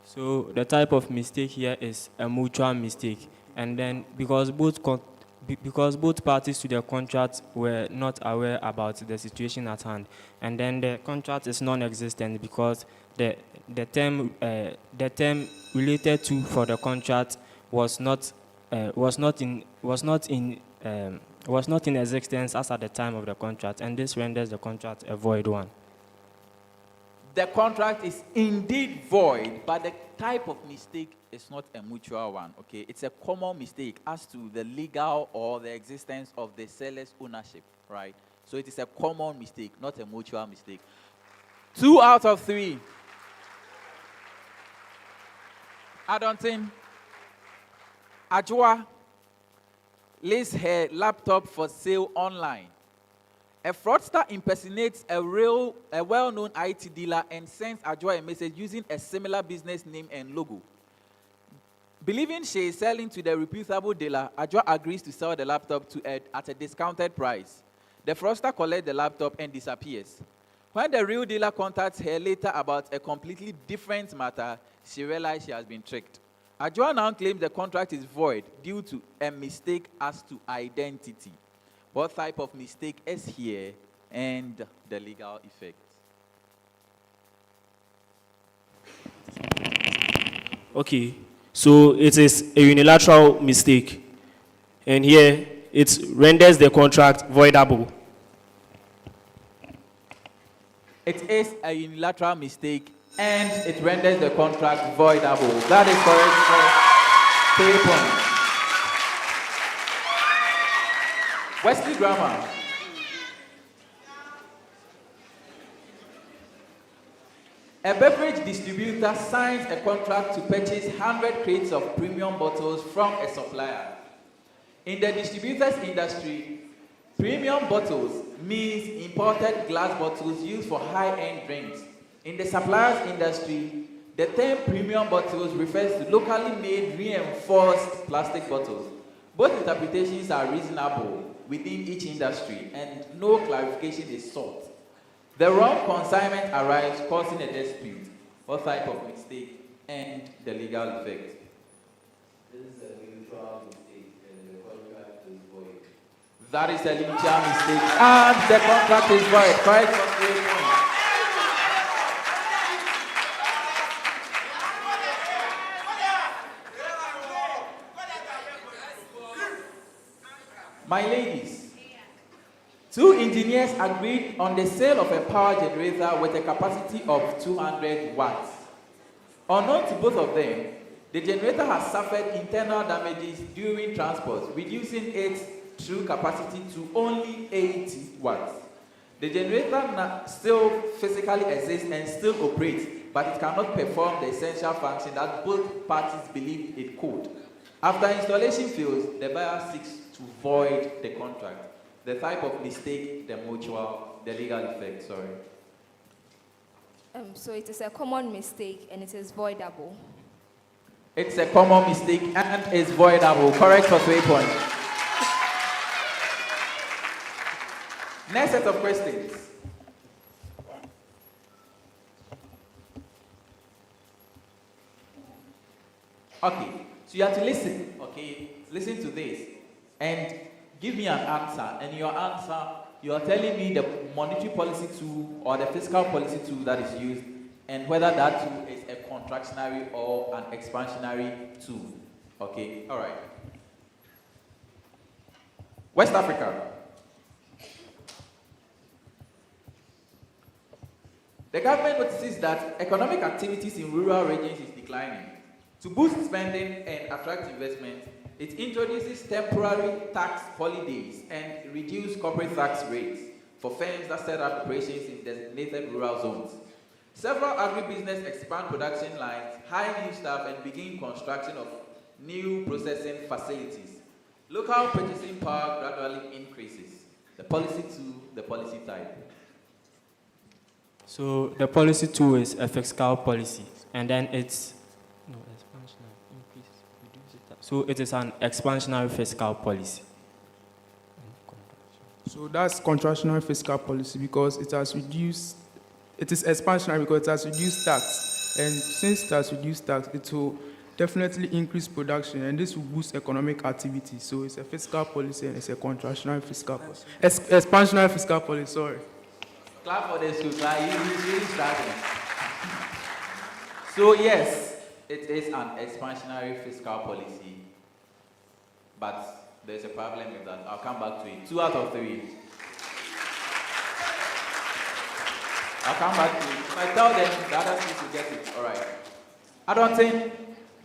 So the type of mistake here is a mutual mistake, and then because both parties to the contract were not aware about the situation at hand, and then the contract is non-existent because the term related to for the contract was not in existence as at the time of the contract, and this renders the contract a void one. The contract is indeed void, but the type of mistake is not a mutual one, okay? It's a common mistake as to the legal or the existence of the seller's ownership, right? So it is a common mistake, not a mutual mistake. 2 out of 3. Adonten. Ajua lists her laptop for sale online. A fraudster impersonates a well-known IT dealer and sends Ajua a message using a similar business name and logo. Believing she is selling to the reputable dealer, Ajua agrees to sell the laptop at a discounted price. The fraudster collects the laptop and disappears. When the real dealer contacts her later about a completely different matter, she realizes she has been tricked. Ajua now claims the contract is void due to a mistake as to identity. What type of mistake is here and the legal effect? Okay, so it is a unilateral mistake, and here it renders the contract voidable. It is a unilateral mistake and it renders the contract voidable. That is correct for 3 points. Wesley Grammar. A beverage distributor signs a contract to purchase 100 crates of premium bottles from a supplier. In the distributor's industry, premium bottles means imported glass bottles used for high-end drinks. In the supplier's industry, the term premium bottles refers to locally made reinforced plastic bottles. Both interpretations are reasonable within each industry, and no clarification is sought. The wrong consignment arrives, causing a dispute. What type of mistake and the legal effect? This is a mutual mistake, and the contract is void. That is a mutual mistake, and the contract is void. Correct for 3 points. My ladies, 2 engineers agreed on the sale of a power generator with a capacity of 200 watts. Unknown to both of them, the generator has suffered internal damages during transport, reducing its true capacity to only 80 watts. The generator still physically exists and still operates, but it cannot perform the essential function that both parties believed it could. After installation fails, the buyer seeks to to void the contract. The type of mistake, the mutual, the legal effect, sorry. So it is a common mistake and it is voidable. It's a common mistake and is voidable. Correct for 3 points. Next set of questions. Okay, so you have to listen, okay? Listen to this and give me an answer. And your answer, you are telling me the monetary policy tool or the fiscal policy tool that is used and whether that tool is a contractionary or an expansionary tool. Okay, all right. West Africa. The government notices that economic activities in rural regions is declining. To boost spending and attract investment, it introduces temporary tax holidays and reduced corporate tax rates for firms that set up operations in designated rural zones. Several agribusiness expand production lines, hire new staff, and begin construction of new processing facilities. Local purchasing power gradually increases. The policy tool, the policy type. So the policy two is a fiscal policy, and then it's no expansionary increase, reduce it. So it is an expansionary fiscal policy. So that's contractionary fiscal policy because it has reduced, it is expansionary because it has reduced tax. And since it has reduced tax, it will definitely increase production and this will boost economic activity. So it's a fiscal policy and it's a contractionary fiscal policy. Expansionary fiscal policy, sorry. Clap for the school, he's really starting. So yes, it is an expansionary fiscal policy, but there's a problem with that. I'll come back to it. 2 out of 3. I'll come back to it. If I tell them, the other people will get it. All right. Adonten,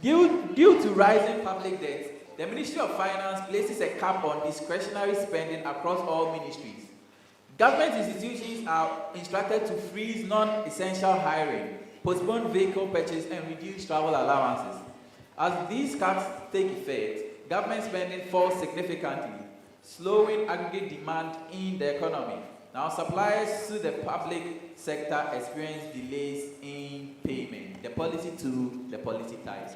due to rising public debt, the Ministry of Finance places a cap on discretionary spending across all ministries. Government institutions are instructed to freeze non-essential hiring, postpone vehicle purchase, and reduce travel allowances. As these cuts take effect, government spending falls significantly, slowing aggregate demand in the economy. Now, suppliers to the public sector experience delays in payment. The policy tool, the policy type.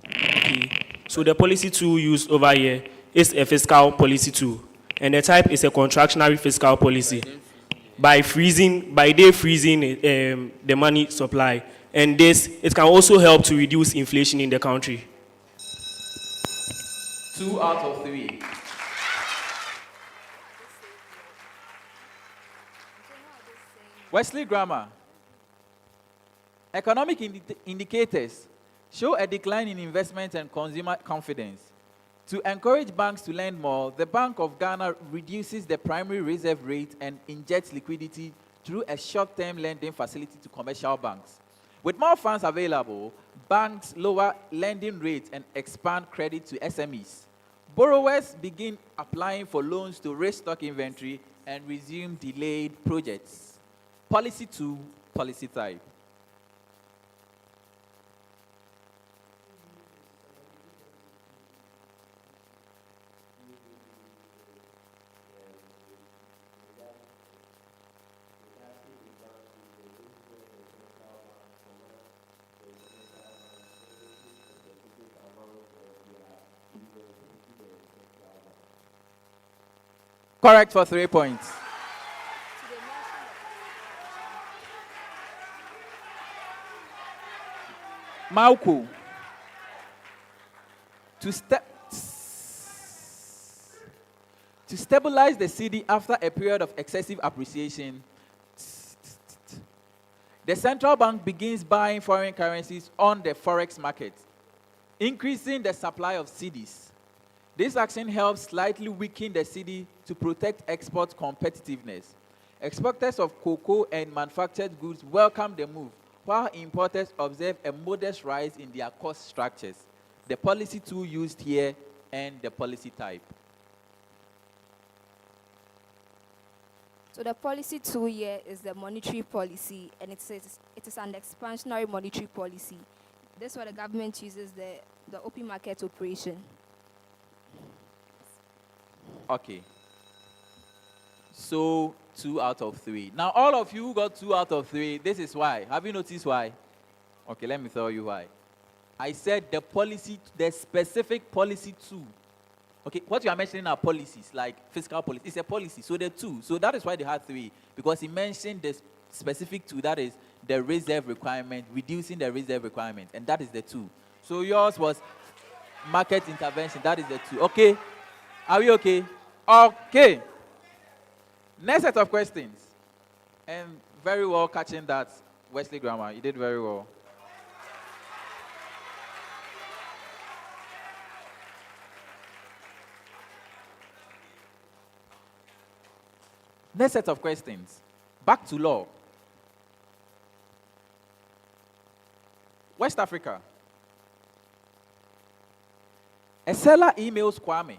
Okay. So the policy tool used over here is a fiscal policy tool, and the type is a contractionary fiscal policy. By freezing the money supply, and this it can also help to reduce inflation in the country. 2 out of 3. Wesley Grammar. Economic indicators show a decline in investment and consumer confidence. To encourage banks to lend more, the Bank of Ghana reduces the primary reserve rate and injects liquidity through a short-term lending facility to commercial banks. With more funds available, banks lower lending rates and expand credit to SMEs. Borrowers begin applying for loans to restock inventory and resume delayed projects. Policy 2, policy type. Correct for 3 points. Mawuko. To stabilize the cedi after a period of excessive appreciation, the central bank begins buying foreign currencies on the forex market, increasing the supply of cedis. This action helps slightly weaken the cedi to protect export competitiveness. Exporters of cocoa and manufactured goods welcome the move, while importers observe a modest rise in their cost structures. The policy tool used here and the policy type. So the policy tool here is the monetary policy, and it is an expansionary monetary policy. This is what the government uses the open market operation. Okay. So 2 out of 3. Now, all of you who got 2 out of 3, this is why. Have you noticed why? Okay, let me tell you why. I said the policy, the specific policy 2. Okay, what you are mentioning are policies, like fiscal policy. It's a policy, so there are 2. So that is why they had 3, because he mentioned the specific 2, that is the reserve requirement, reducing the reserve requirement, and that is the 2. So yours was market intervention, that is the 2. Okay, are we okay? Okay. Next set of questions. And very well catching that, Wesley Grammar. You did very well. Next set of questions. Back to law. West Africa. A seller emails Kwame.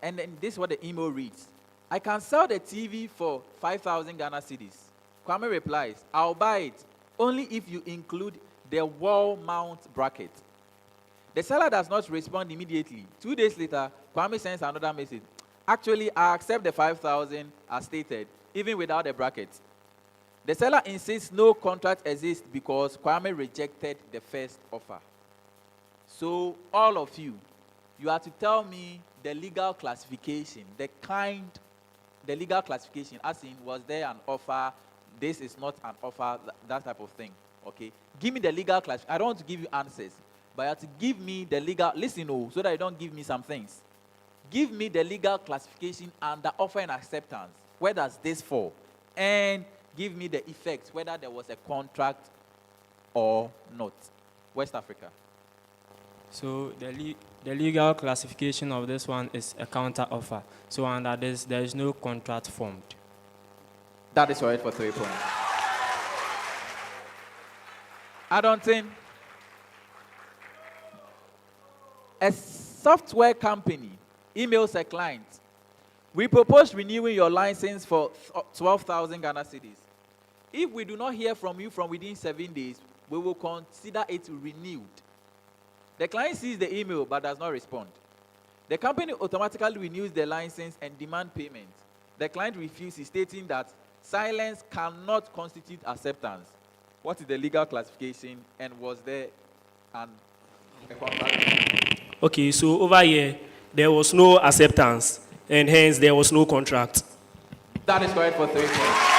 And then this is what the email reads. I can sell the TV for 5,000 Ghana cedis. Kwame replies, I'll buy it only if you include the wall mount bracket. The seller does not respond immediately. 2 days later, Kwame sends another message. Actually, I accept the 5,000 as stated, even without the bracket. The seller insists no contract exists because Kwame rejected the first offer. So, all of you, you have to tell me the legal classification, the legal classification, as in, was there an offer, this is not an offer, that type of thing, okay? Give me the legal classification. I don't want to give you answers, but you have to give me the legal, listen, so that you don't give me some things. Give me the legal classification and the offer and acceptance. Where does this fall? And give me the effects, whether there was a contract or not. West Africa. So the legal classification of this one is a counter offer. So under this, there is no contract formed. That is correct for 3 points. Adonten. A software company emails a client. We propose renewing your license for 12,000 Ghana cedis. If we do not hear from you from within 7 days, we will consider it renewed. The client sees the email but does not respond. The company automatically renews the license and demands payment. The client refuses, stating that silence cannot constitute acceptance. What is the legal classification, and was there a contract? Okay, so over here, there was no acceptance, and hence there was no contract. That is correct for 3 points.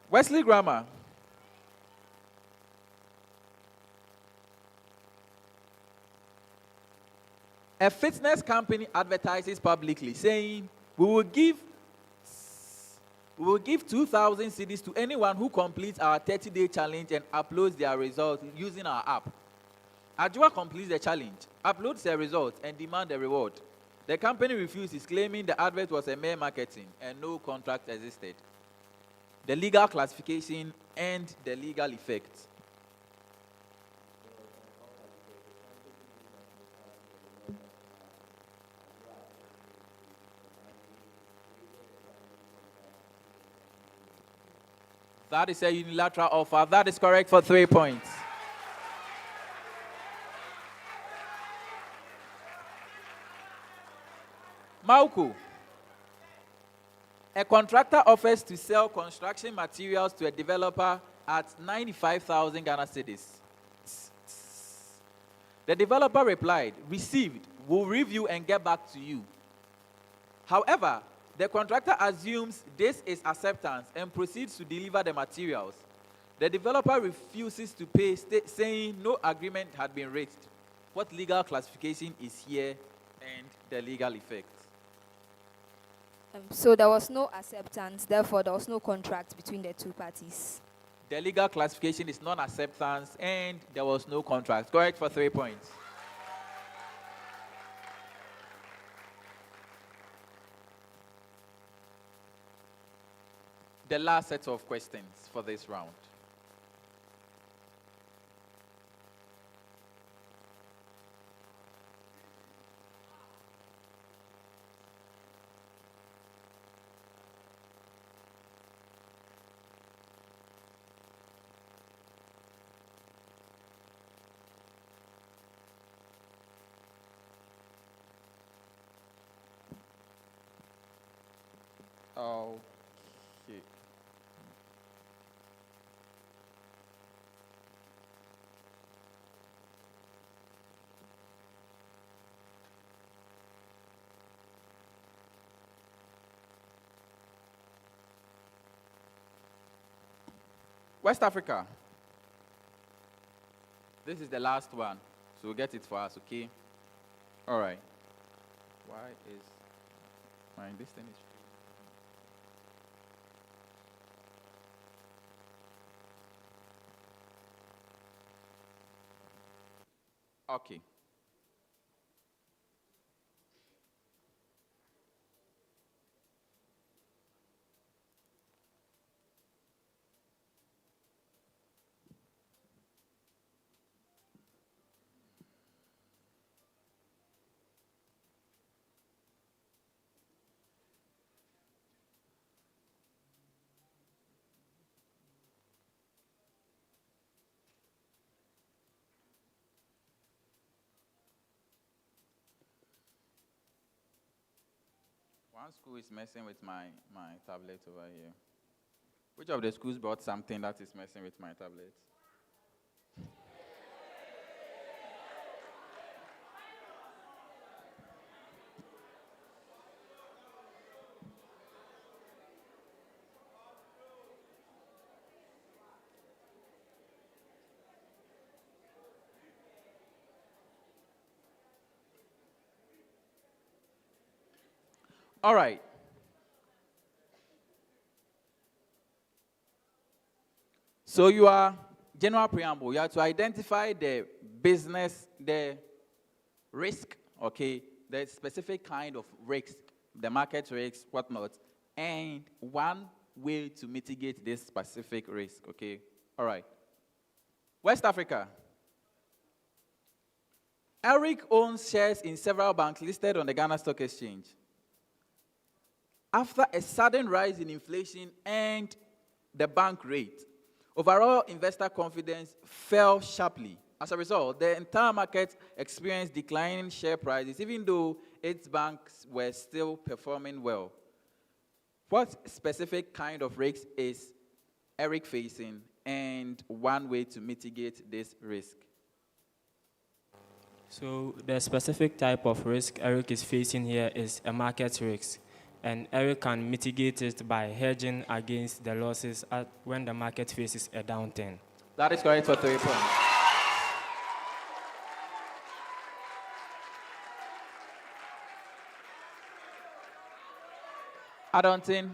Wesley Grammar. A fitness company advertises publicly saying, we will give 2,000 cedis to anyone who completes our 30-day challenge and uploads their results using our app. Ajua completes the challenge, uploads their results, and demands a reward. The company refuses, claiming the advert was a mere marketing and no contract existed. The legal classification and the legal effect. That is a unilateral offer. That is correct for 3 points. Mawuko. A contractor offers to sell construction materials to a developer at 95,000 Ghana cedis. The developer replied, received, will review and get back to you. However, the contractor assumes this is acceptance and proceeds to deliver the materials. The developer refuses to pay, saying no agreement had been reached. What legal classification is here and the legal effect? So there was no acceptance, therefore there was no contract between the two parties. The legal classification is non-acceptance and there was no contract. Correct for 3 points. The last set of questions for this round. Okay. West Africa. This is the last one. So get it for us, okay? All right. Why is my this thing is okay. One school is messing with my tablet over here. Which of the schools brought something that is messing with my tablet? All right. So you are general preamble. You have to identify the business, the risk, okay, the specific kind of risk, the market risk, whatnot, and one way to mitigate this specific risk, okay? All right. West Africa. Eric owns shares in several banks listed on the Ghana Stock Exchange. After a sudden rise in inflation and the bank rate, overall investor confidence fell sharply. As a result, the entire market experienced declining share prices, even though its banks were still performing well. What specific kind of risk is Eric facing, and one way to mitigate this risk? So the specific type of risk Eric is facing here is a market risk. And Eric can mitigate it by hedging against the losses when the market faces a downturn. That is correct for 3 points. Adonten.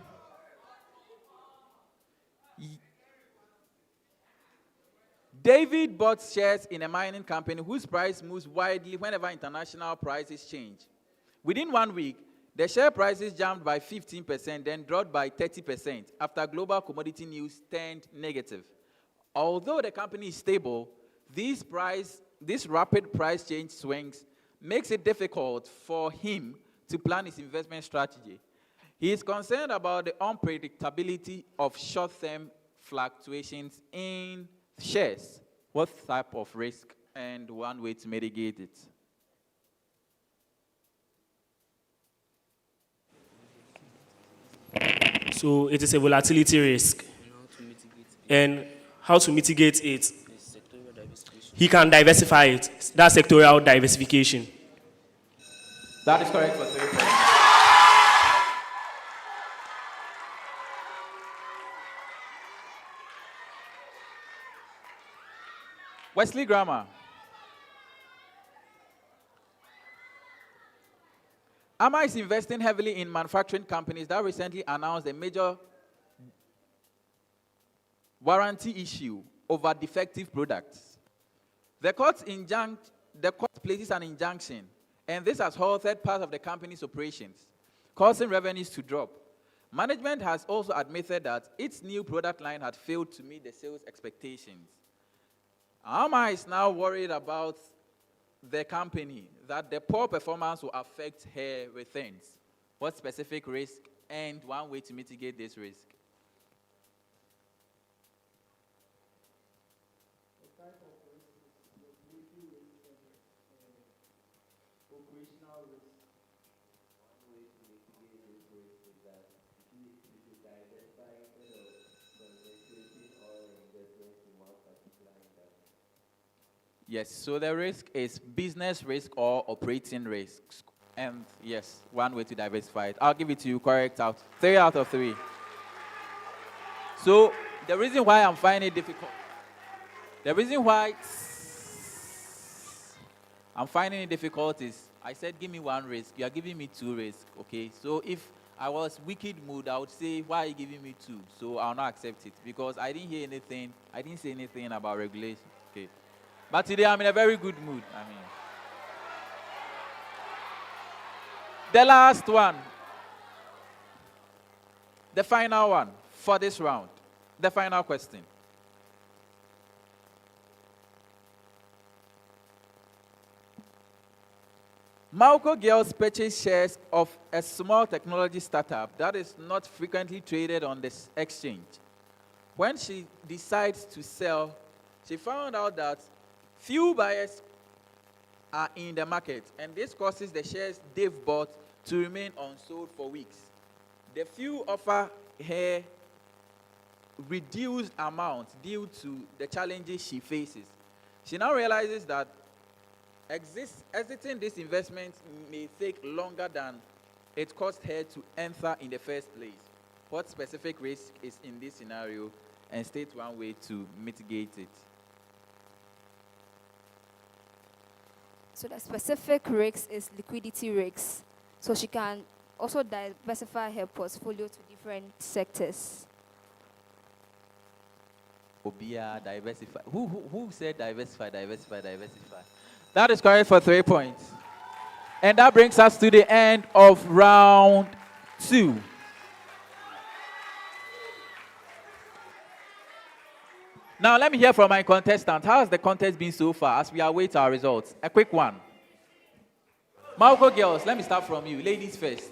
David bought shares in a mining company whose price moves widely whenever international prices change. Within 1 week, the share prices jumped by 15%, then dropped by 30% after global commodity news turned negative. Although the company is stable, these rapid price change swings makes it difficult for him to plan his investment strategy. He is concerned about the unpredictability of short-term fluctuations in shares. What type of risk and one way to mitigate it? So it is a volatility risk. And how to mitigate it? He can diversify it. That's sectorial diversification. That is correct for 3 points. Wesley Grammar. AMA is investing heavily in manufacturing companies that recently announced a major warranty issue over defective products. The court places an injunction, and this has halted part of the company's operations, causing revenues to drop. Management has also admitted that its new product line had failed to meet the sales expectations. AMA is now worried about the company, that the poor performance will affect her returns. What specific risk and one way to mitigate this risk? Operational risk. One way to mitigate this risk is that you Yes, so the risk is business risk or operating risk. And yes, one way to diversify it. I'll give it to you correct out. 3 out of 3. So the reason why I'm finding it difficult, the reason why I'm finding it difficult is I said give me one risk. You are giving me 2 risks. Okay. So if I was wicked mood, I would say why are you giving me 2? So I'll not accept it because I didn't hear anything. I didn't say anything about regulation. Okay. But today I'm in a very good mood. I mean, the last one, the final one for this round, the final question. Mawuko girls purchase shares of a small technology startup that is not frequently traded on this exchange. When she decides to sell, she found out that few buyers are in the market, and this causes the shares they've bought to remain unsold for weeks. The few offer her reduced amount due to the challenges she faces. She now realizes that exiting this investment may take longer than it cost her to enter in the first place. What specific risk is in this scenario, and state one way to mitigate it? So the specific risk is liquidity risks. So she can also diversify her portfolio to different sectors. Obia, diversify. Who said diversify? That is correct for 3 points. And that brings us to the end of round 2. Now, let me hear from my contestant. How has the contest been so far as we await our results? A quick one. Mawuko girls, let me start from you. Ladies first.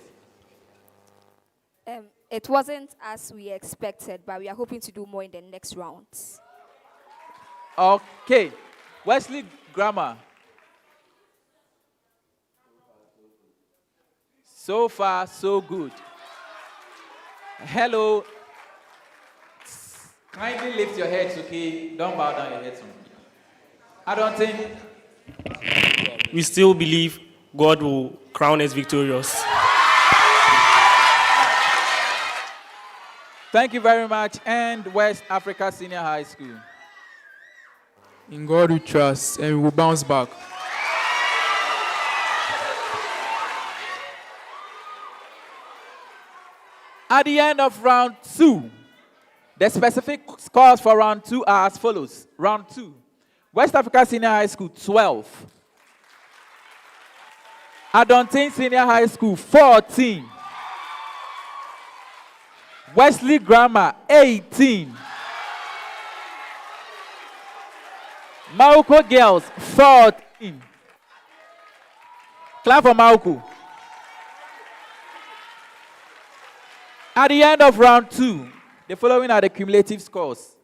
It wasn't as we expected, but we are hoping to do more in the next rounds. Okay. Wesley Grammar. So far, so good. Hello. Kindly lift your heads, okay? Don't bow down your heads. Adonten. We still believe God will crown us victorious. Thank you very much. And West Africa Senior High School. In God we trust, and we will bounce back. At the end of round 2, the specific scores for round 2 are as follows. Round 2, West Africa Senior High School 12. Adonten Senior High School 14. Wesley Grammar 18. Mawuko Girls 14. Clap for Mawuko. At the end of round 2, the following are the cumulative scores.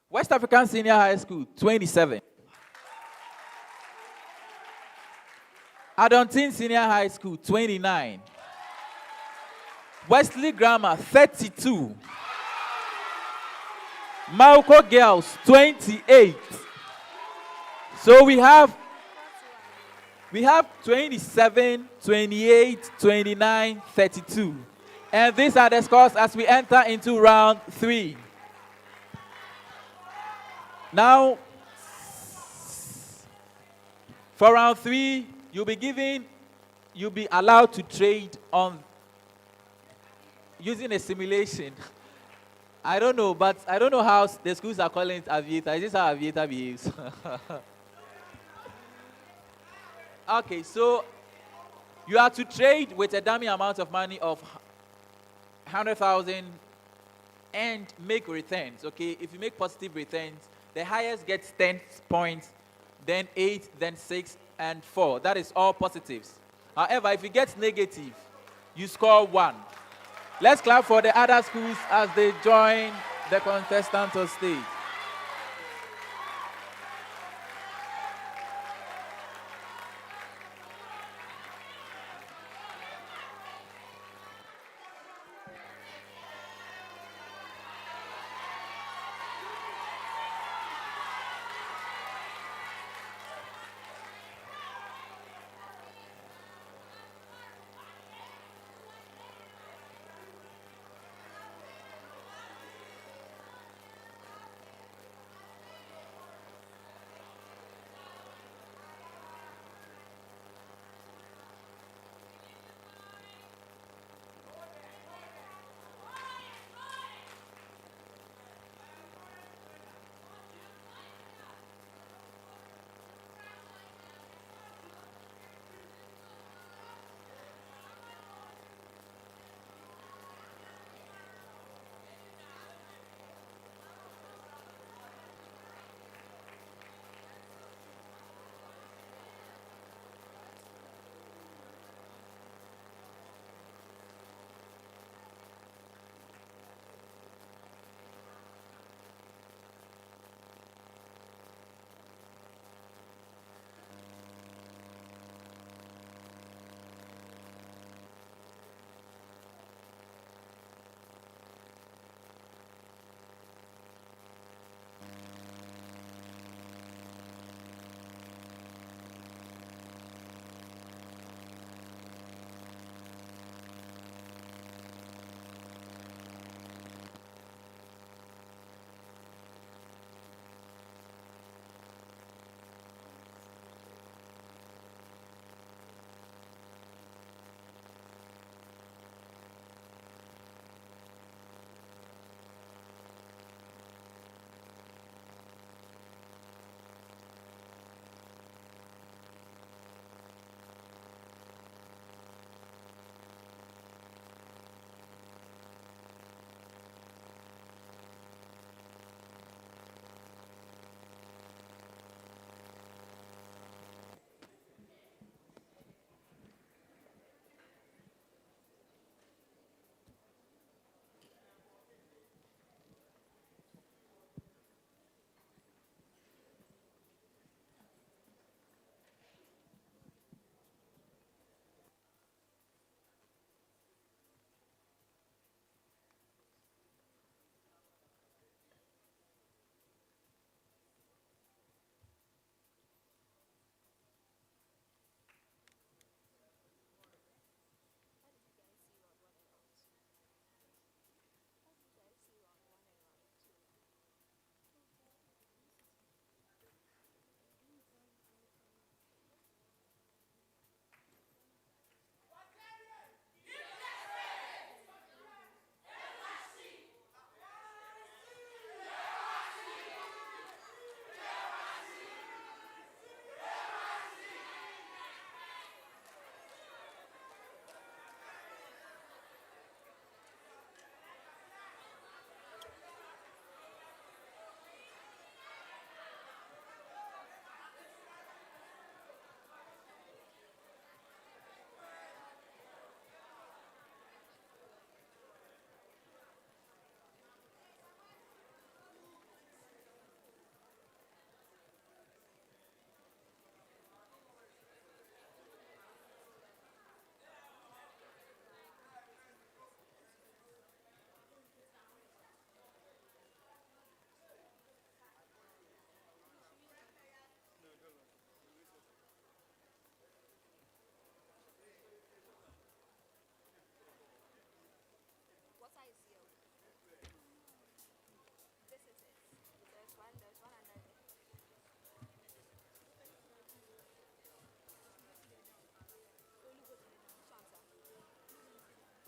West African Senior High School 27. Adonten Senior High School 29. Wesley Grammar 32. Mawuko Girls 28. So we have 27, 28, 29, 32. And these are the scores as we enter into round 3. Now, for round 3, you'll be allowed to trade on using a simulation. I don't know, but I don't know how the schools are calling it aviator. Is this how aviator behaves? Okay, so you have to trade with a dummy amount of money of 100,000 and make returns. Okay, if you make positive returns, the highest gets 10 points, then 8, then 6, and 4. That is all positives. However, if you get negative, you score 1. Let's clap for the other schools as they join the contestants on stage.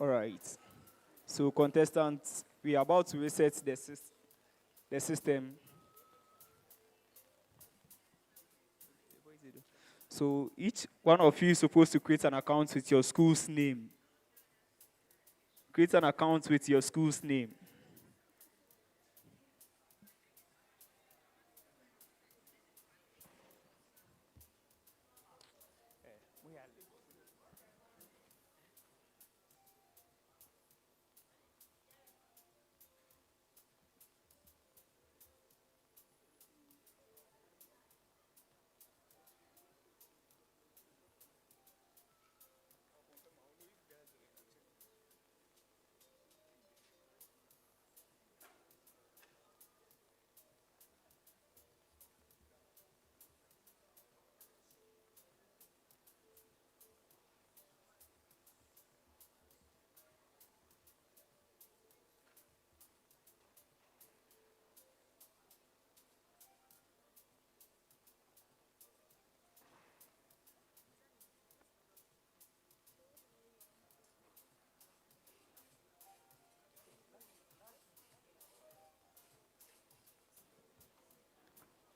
All right. So contestants, we are about to reset the system. So each one of you is supposed to create an account with your school's name. Create an account with your school's name.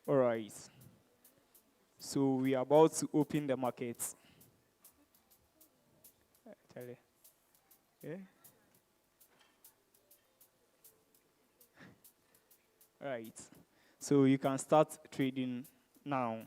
All right. So we are about to open the market. Charlie. Yeah. All right. So you can start trading now.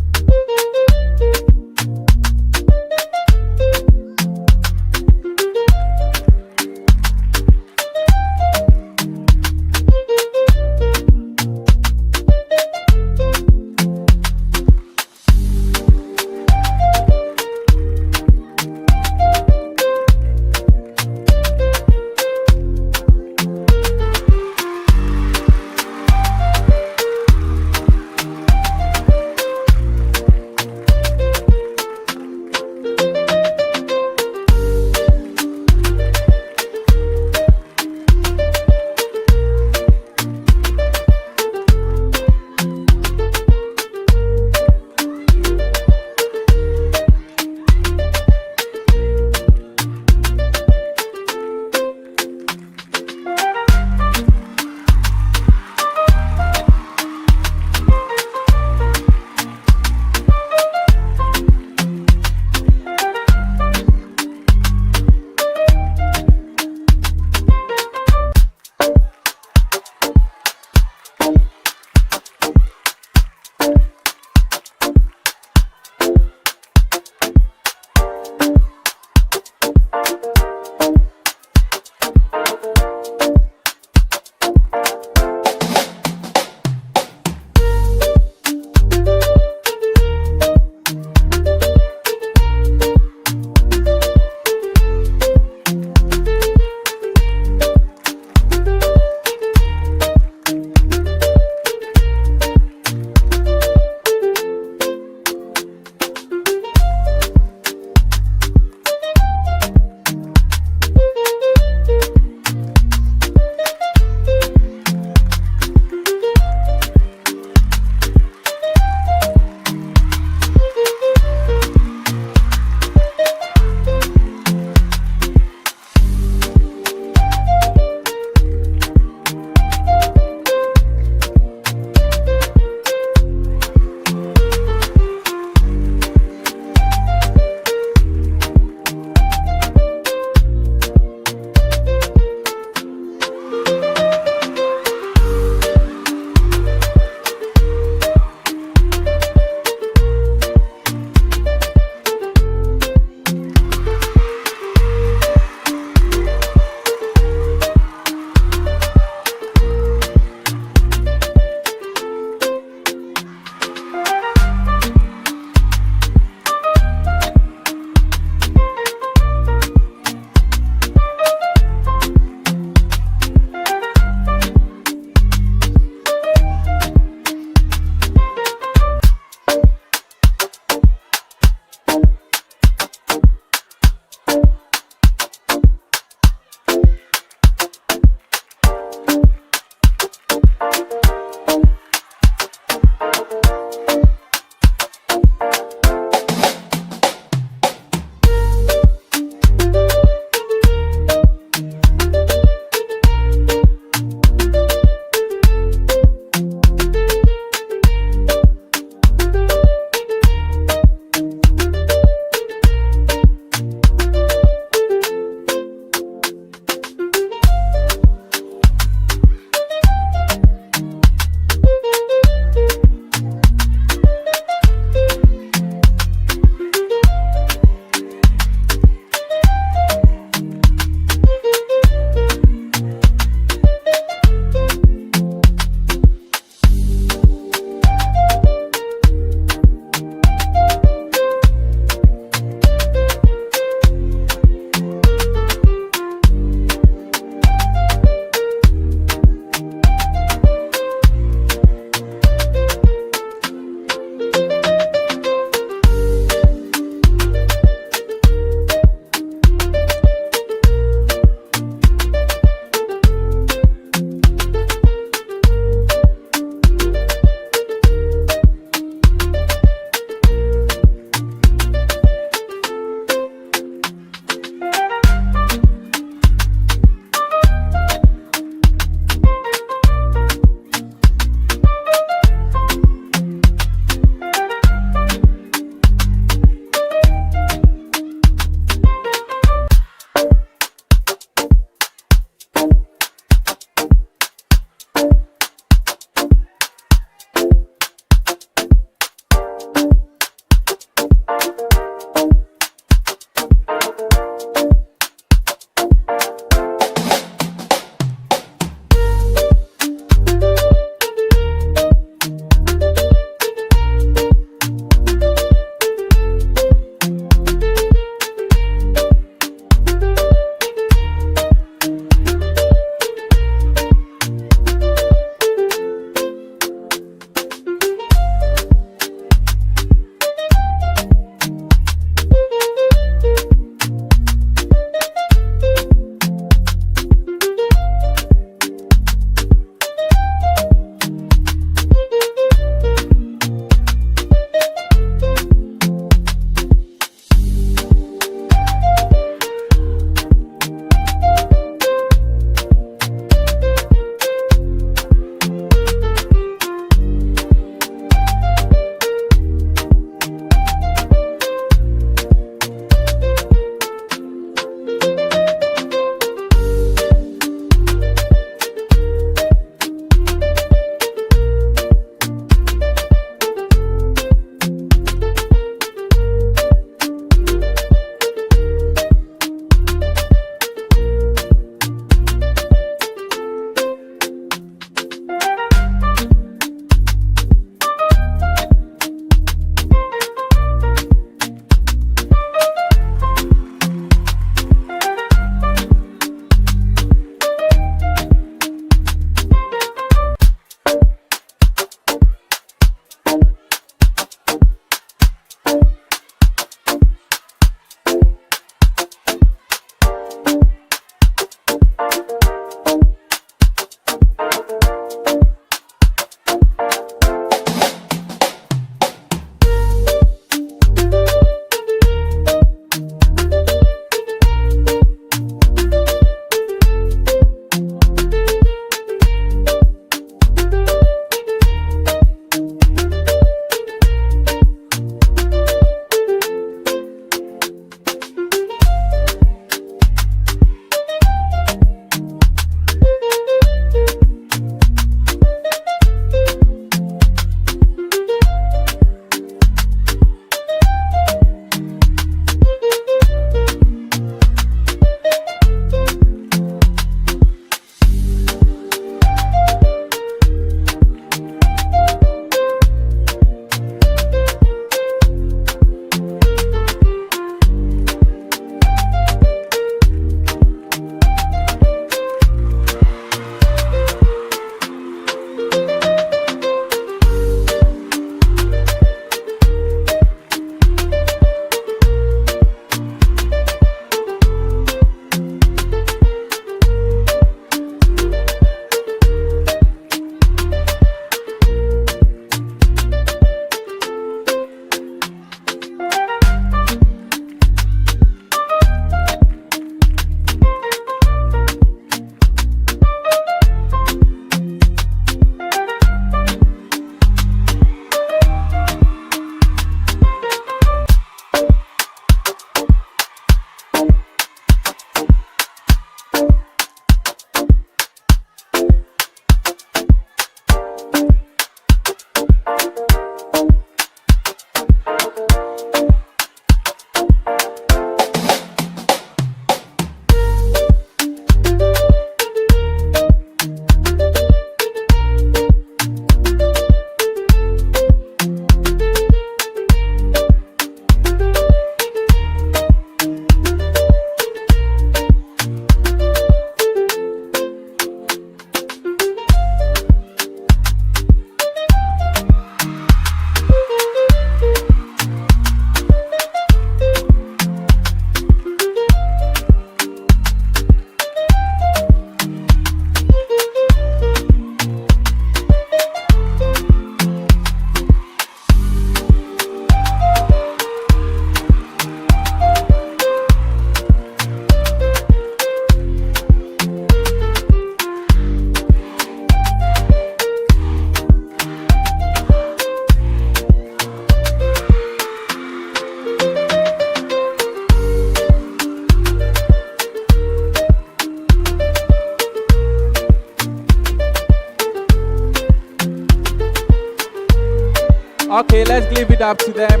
Okay, let's give it up to them.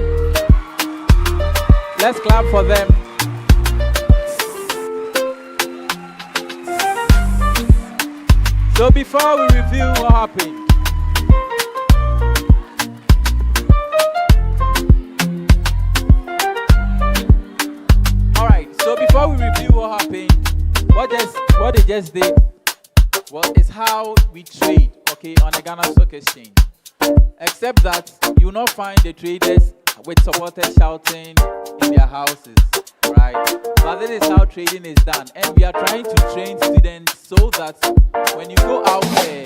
Let's clap for them. So before we review what happened, all right. So before we review what happened, what they just did is how we trade, okay, on the Ghana Stock Exchange. Except that you will not find the traders with supporters shouting in their houses, right? But this is how trading is done, and we are trying to train students so that when you go out there,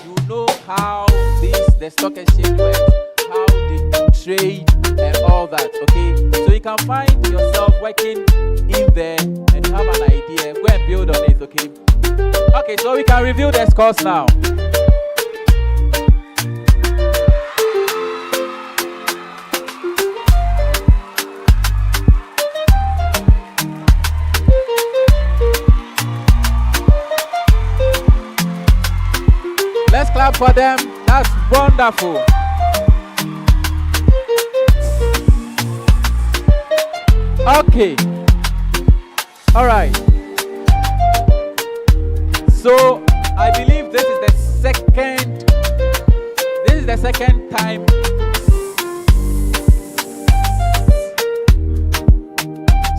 you know how the stock exchange works, how they trade and all that, okay? So you can find yourself working in there and have an idea. Go and build on it, okay? Okay, so we can review the scores now. Let's clap for them. That's wonderful. Okay. All right. So I believe this is the second time.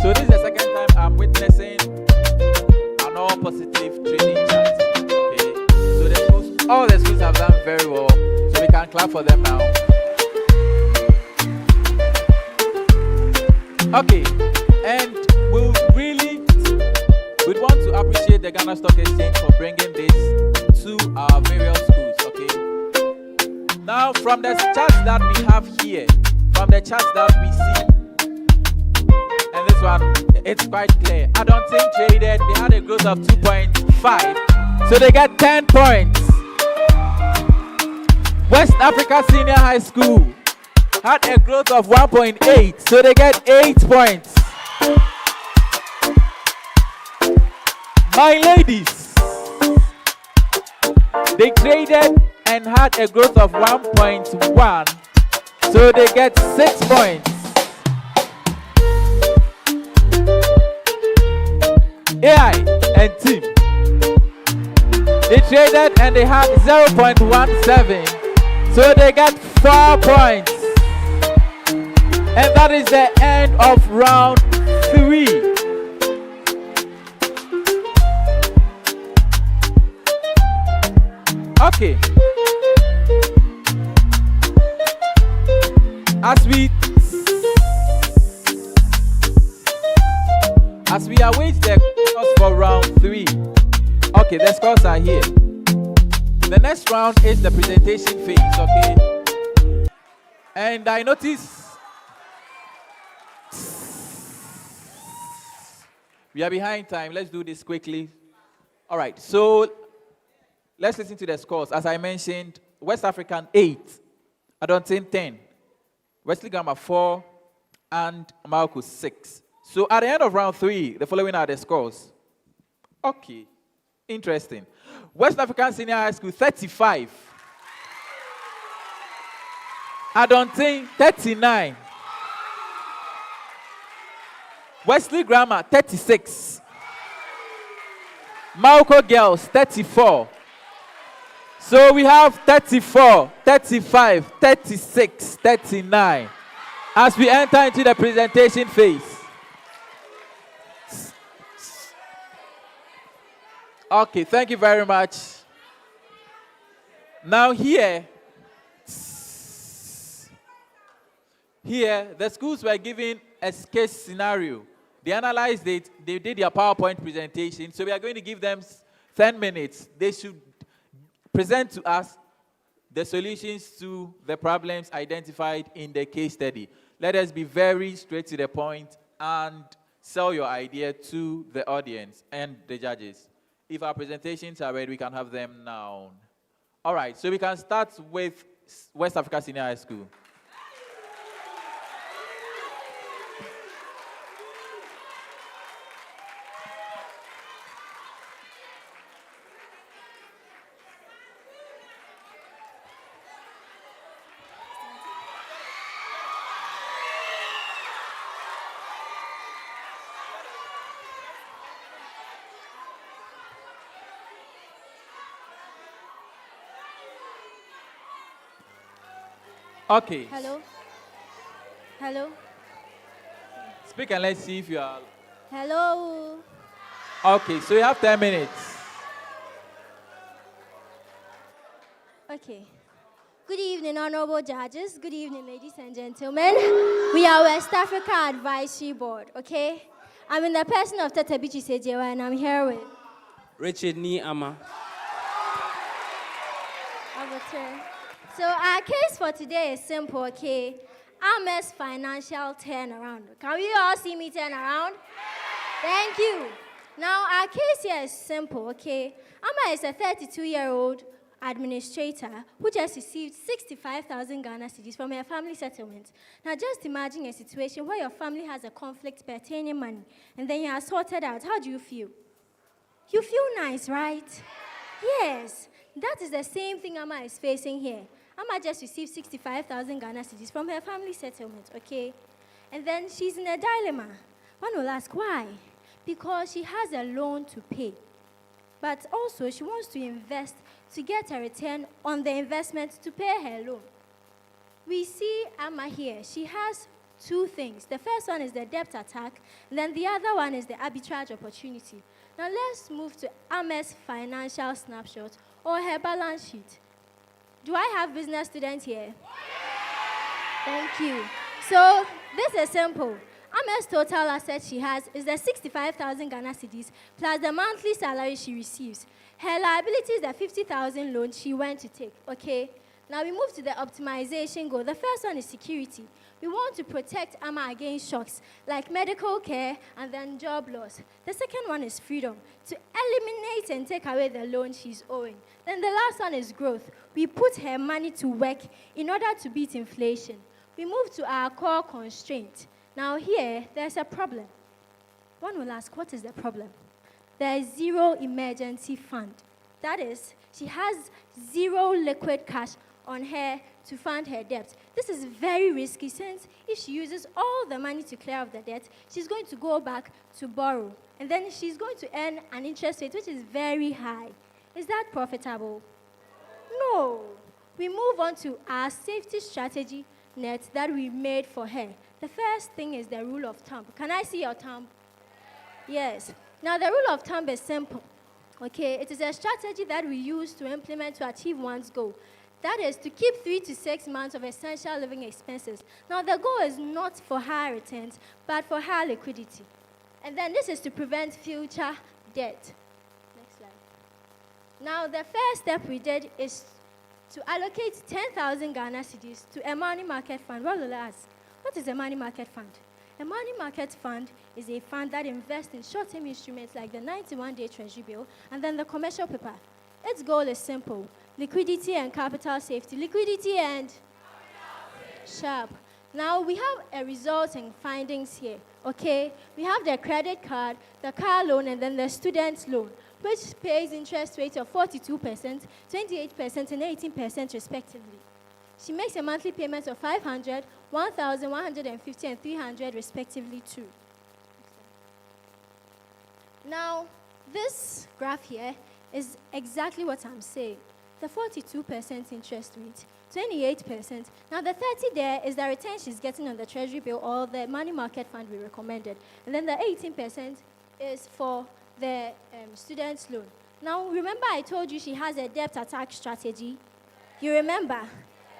So this is the second time I'm witnessing an all positive trading chart. Okay. So all the schools have done very well. So we can clap for them now. Okay. And we'd want to appreciate the Ghana Stock Exchange for bringing this to our various schools, okay? Now, from the charts that we have here, from the charts that we see, and this one, it's quite clear. Adonten traded, they had a growth of 2.5, so they get 10 points. West Africa Senior High School had a growth of 1.8, so they get 8 points. My ladies, they traded and had a growth of 1.1, so they get 6 points. AI and team, they traded and they had 0.17, so they get 4 points. And that is the end of round 3. Okay. As we await the scores for round 3. Okay, the scores are here. The next round is the presentation phase, okay? And I notice we are behind time. Let's do this quickly. All right, so let's listen to the scores. As I mentioned, West African 8, Adonten 10, Wesley Grammar 4, and Mawuko 6. So at the end of round 3, the following are the scores. Okay, interesting. West African Senior High School 35, Adonten 39, Wesley Grammar 36, Mawuko Girls 34. So we have 34, 35, 36, 39 as we enter into the presentation phase. Okay, thank you very much. Now here, the schools were given a case scenario. They analyzed it, they did their PowerPoint presentation, so we are going to give them 10 minutes. They should present to us the solutions to the problems identified in the case study. Let us be very straight to the point and sell your idea to the audience and the judges. If our presentations are ready, we can have them now. All right, so we can start with West Africa Senior High School. Okay. Hello? Hello? Speak and let's see if you are. Hello? Okay, so you have 10 minutes. Okay. Good evening, honorable judges. Good evening, ladies and gentlemen. We are West Africa Advisory Board, okay? I'm in the person of Tata Bichi Sejewa, and I'm here with Richard Ni Ama. Adonten. So our case for today is simple, okay? Ama's financial turnaround. Can we all see me turn around? Thank you. Now, our case here is simple, okay? Ama is a 32-year-old administrator who just received 65,000 Ghana cedis from her family settlement. Now, just imagine a situation where your family has a conflict pertaining money, and then you are sorted out. How do you feel? You feel nice, right? Yes. That is the same thing Ama is facing here. Ama just received 65,000 Ghana cedis from her family settlement, okay? And then she's in a dilemma. One will ask, why? Because she has a loan to pay. But also, she wants to invest to get a return on the investment to pay her loan. We see Ama here. She has two things. The first one is the debt attack, and then the other one is the arbitrage opportunity. Now, let's move to Ama's financial snapshot or her balance sheet. Do I have business students here? Thank you. So, this is simple. Ama's total assets she has is the 65,000 Ghana cedis plus the monthly salary she receives. Her liability is the 50,000 loan she went to take, okay? Now we move to the optimization goal. The first one is security. We want to protect Ama against shocks like medical care and then job loss. The second one is freedom, to eliminate and take away the loan she's owing. Then the last one is growth. We put her money to work in order to beat inflation. We move to our core constraint. Now here, there's a problem. One will ask, what is the problem? There is zero emergency fund. That is, she has zero liquid cash on her to fund her debt. This is very risky since if she uses all the money to clear off the debt, she's going to go back to borrow. And then she's going to earn an interest rate which is very high. Is that profitable? No. We move on to our safety strategy net that we made for her. The first thing is the rule of thumb. Can I see your thumb? Yes. Now, the rule of thumb is simple. Okay, it is a strategy that we use to implement to achieve one's goal. That is to keep 3 to 6 months of essential living expenses. Now, the goal is not for high returns, but for high liquidity. And then this is to prevent future debt. Next slide. Now, the first step we did is to allocate 10,000 Ghana cedis to a money market fund. What will I ask? What is a money market fund? A money market fund is a fund that invests in short-term instruments like the 91-day treasury bill and then the commercial paper. Its goal is simple: liquidity and capital safety. Liquidity and sharp. Now, we have a resulting findings here, okay? We have the credit card, the car loan, and then the student loan, which pays interest rates of 42%, 28%, and 18% respectively. She makes a monthly payment of 500, 1,150, and 300 respectively too. Now, this graph here is exactly what I'm saying. The 42% interest rate, 28%. Now, the 30 there is the return she's getting on the treasury bill or the money market fund we recommended. And then the 18% is for the student's loan. Now, remember I told you she has a debt attack strategy? You remember?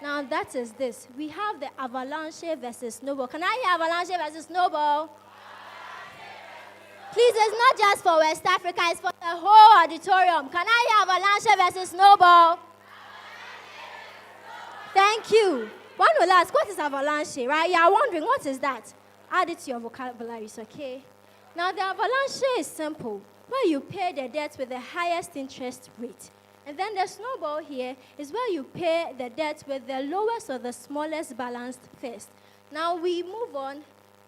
Now, that is this. We have the avalanche versus snowball. Can I hear avalanche versus snowball? Please, it's not just for West Africa, it's for the whole auditorium. Can I hear avalanche versus snowball? Thank you. One will ask, what is avalanche, right? You are wondering, what is that? Add it to your vocabularies, okay? Now, the avalanche is simple, where you pay the debt with the highest interest rate. And then the snowball here is where you pay the debt with the lowest or the smallest balance first. Now we move on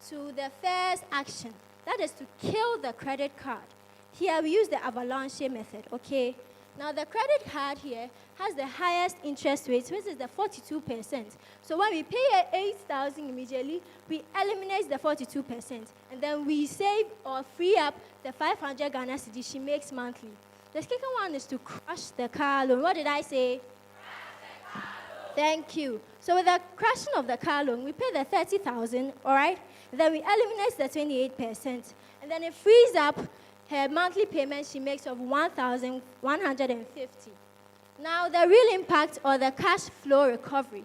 to the first action. That is to kill the credit card. Here we use the avalanche method, okay? Now the credit card here has the highest interest rate, which is the 42%. So when we pay 8,000 immediately, we eliminate the 42%. And then we save or free up the 500 Ghana cedis she makes monthly. The second one is to crush the car loan. What did I say? Thank you. So So with the crashing of the car loan, we pay the 30,000, all right? Then we eliminate the 28%, and then it frees up her monthly payment she makes of 1,150. Now, the real impact or the cash flow recovery.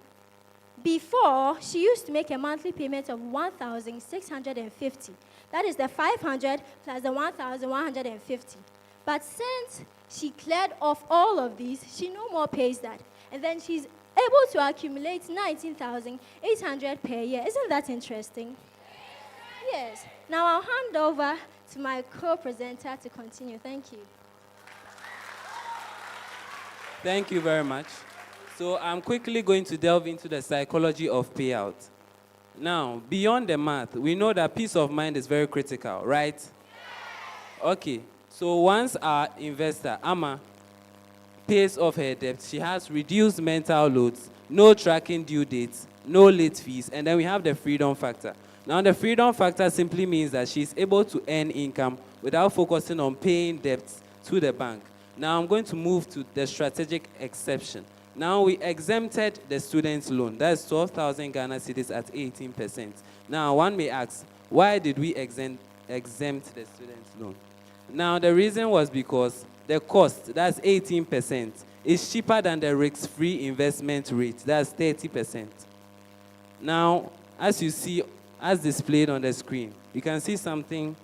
Before, she used to make a monthly payment of 1,650. That is the 500 plus the 1,150. But since she cleared off all of these, she no more pays that. And then she's able to accumulate 19,800 per year. Isn't that interesting? Yes. Now I'll hand over to my co-presenter to continue. Thank you. Thank you very much. So I'm quickly going to delve into the psychology of payout. Now, beyond the math, we know that peace of mind is very critical, right? Okay. So once our investor, Amma, pays off her debt, she has reduced mental loads, no tracking due dates, no late fees, and then we have the freedom factor. Now, the freedom factor simply means that she's able to earn income without focusing on paying debts to the bank. Now, I'm going to move to the strategic exception. Now, we exempted the student's loan. That's 12,000 Ghana cedis at 18%. Now, one may ask, why did we exempt the student's loan? Now, the reason was because the cost, that's 18%, is cheaper than the risk-free investment rate, that's 30%. Now, as you see, as displayed on the screen, you can see something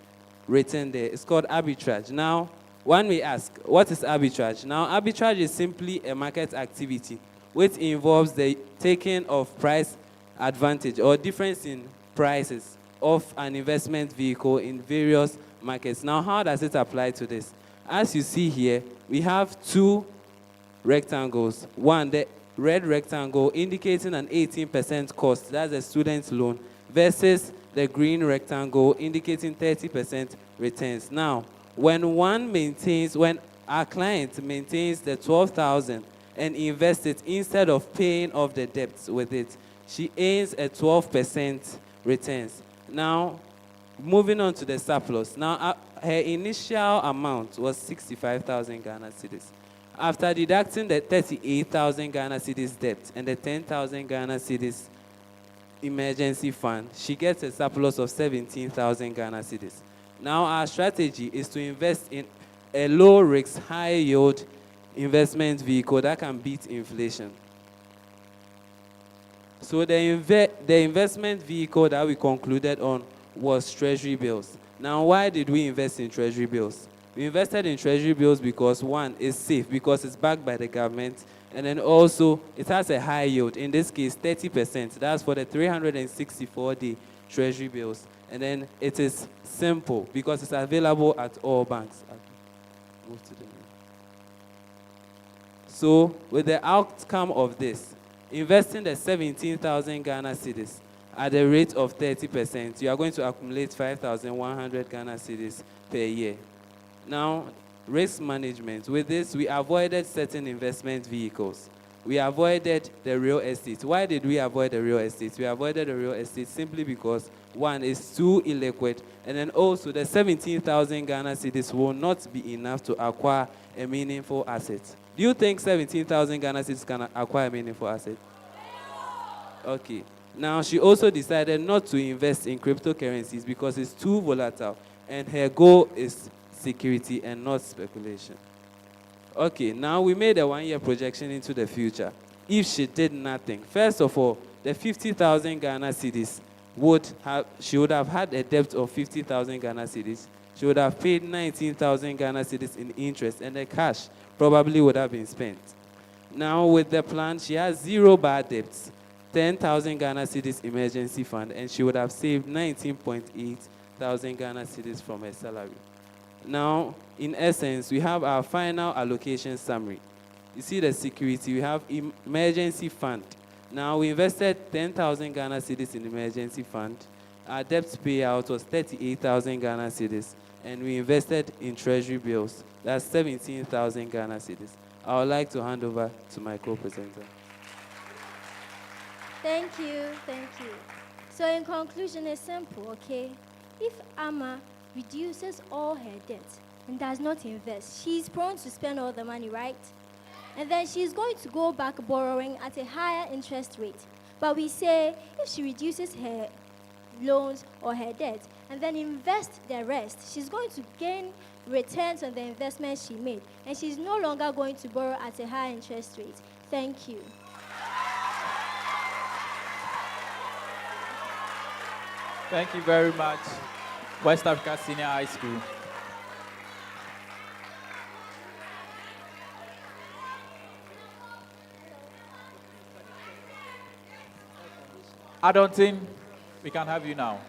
written there. It's called arbitrage. Now, one may ask, what is arbitrage? Now, arbitrage is simply a market activity which involves the taking of price advantage or difference in prices of an investment vehicle in various markets. Now, how does it apply to this? As you see here, we have two rectangles. One, the red rectangle indicating an 18% cost, that's a student's loan, versus the green rectangle indicating 30% returns. Now, when our client maintains the 12,000 and invests it instead of paying off the debts with it, she earns a 12% returns. Now, moving on to the surplus. Now, her initial amount was 65,000 Ghana cedis. After deducting the 38,000 Ghana cedis debt and the 10,000 Ghana cedis emergency fund, she gets a surplus of 17,000 Ghana cedis. Now, our strategy is to invest in a low-risk, high-yield investment vehicle that can beat inflation. So the investment vehicle that we concluded on was Treasury bills. Now, why did we invest in Treasury bills? We invested in Treasury bills because, one, it's safe because it's backed by the government, and then also it has a high yield, in this case 30%. That's for the 364-day Treasury bills. And then it is simple because it's available at all banks. Move to the next. So with the outcome of this, investing the 17,000 Ghana cedis at the rate of 30%, you are going to accumulate 5,100 Ghana cedis per year. Now, risk management. With this, we avoided certain investment vehicles. We avoided the real estate. Why did we avoid the real estate? We avoided the real estate simply because, one, it's too illiquid, and then also the 17,000 Ghana cedis will not be enough to acquire a meaningful asset. Do you think 17,000 Ghana cedis can acquire a meaningful asset? Okay. Now, she also decided not to invest in cryptocurrencies because it's too volatile, and her goal is security and not speculation. Okay, now we made a one-year projection into the future. If she did nothing, first of all, the 50,000 Ghana cedis she would have had a debt of 50,000 Ghana cedis. She would have paid 19,000 Ghana cedis in interest, and the cash probably would have been spent. Now, with the plan, she has 0 bad debts, 10,000 Ghana cedis emergency fund, and she would have saved 19.8 thousand Ghana cedis from her salary. Now, in essence, we have our final allocation summary. You see the security, we have emergency fund. Now, we invested 10,000 Ghana cedis in emergency fund. Our debt payout was 38,000 Ghana cedis, and we invested in treasury bills. That's 17,000 Ghana cedis. I would like to hand over to my co-presenter. Thank you. So in conclusion, it's simple, okay? If Amma reduces all her debt and does not invest, she's prone to spend all the money, right? And then she's going to go back borrowing at a higher interest rate. But we say if she reduces her loans or her debt and then invest the rest, she's going to gain returns on the investment she made, and she's no longer going to borrow at a high interest rate. Thank you. Thank you very much, West Africa Senior High School. Adonten, we can have you now.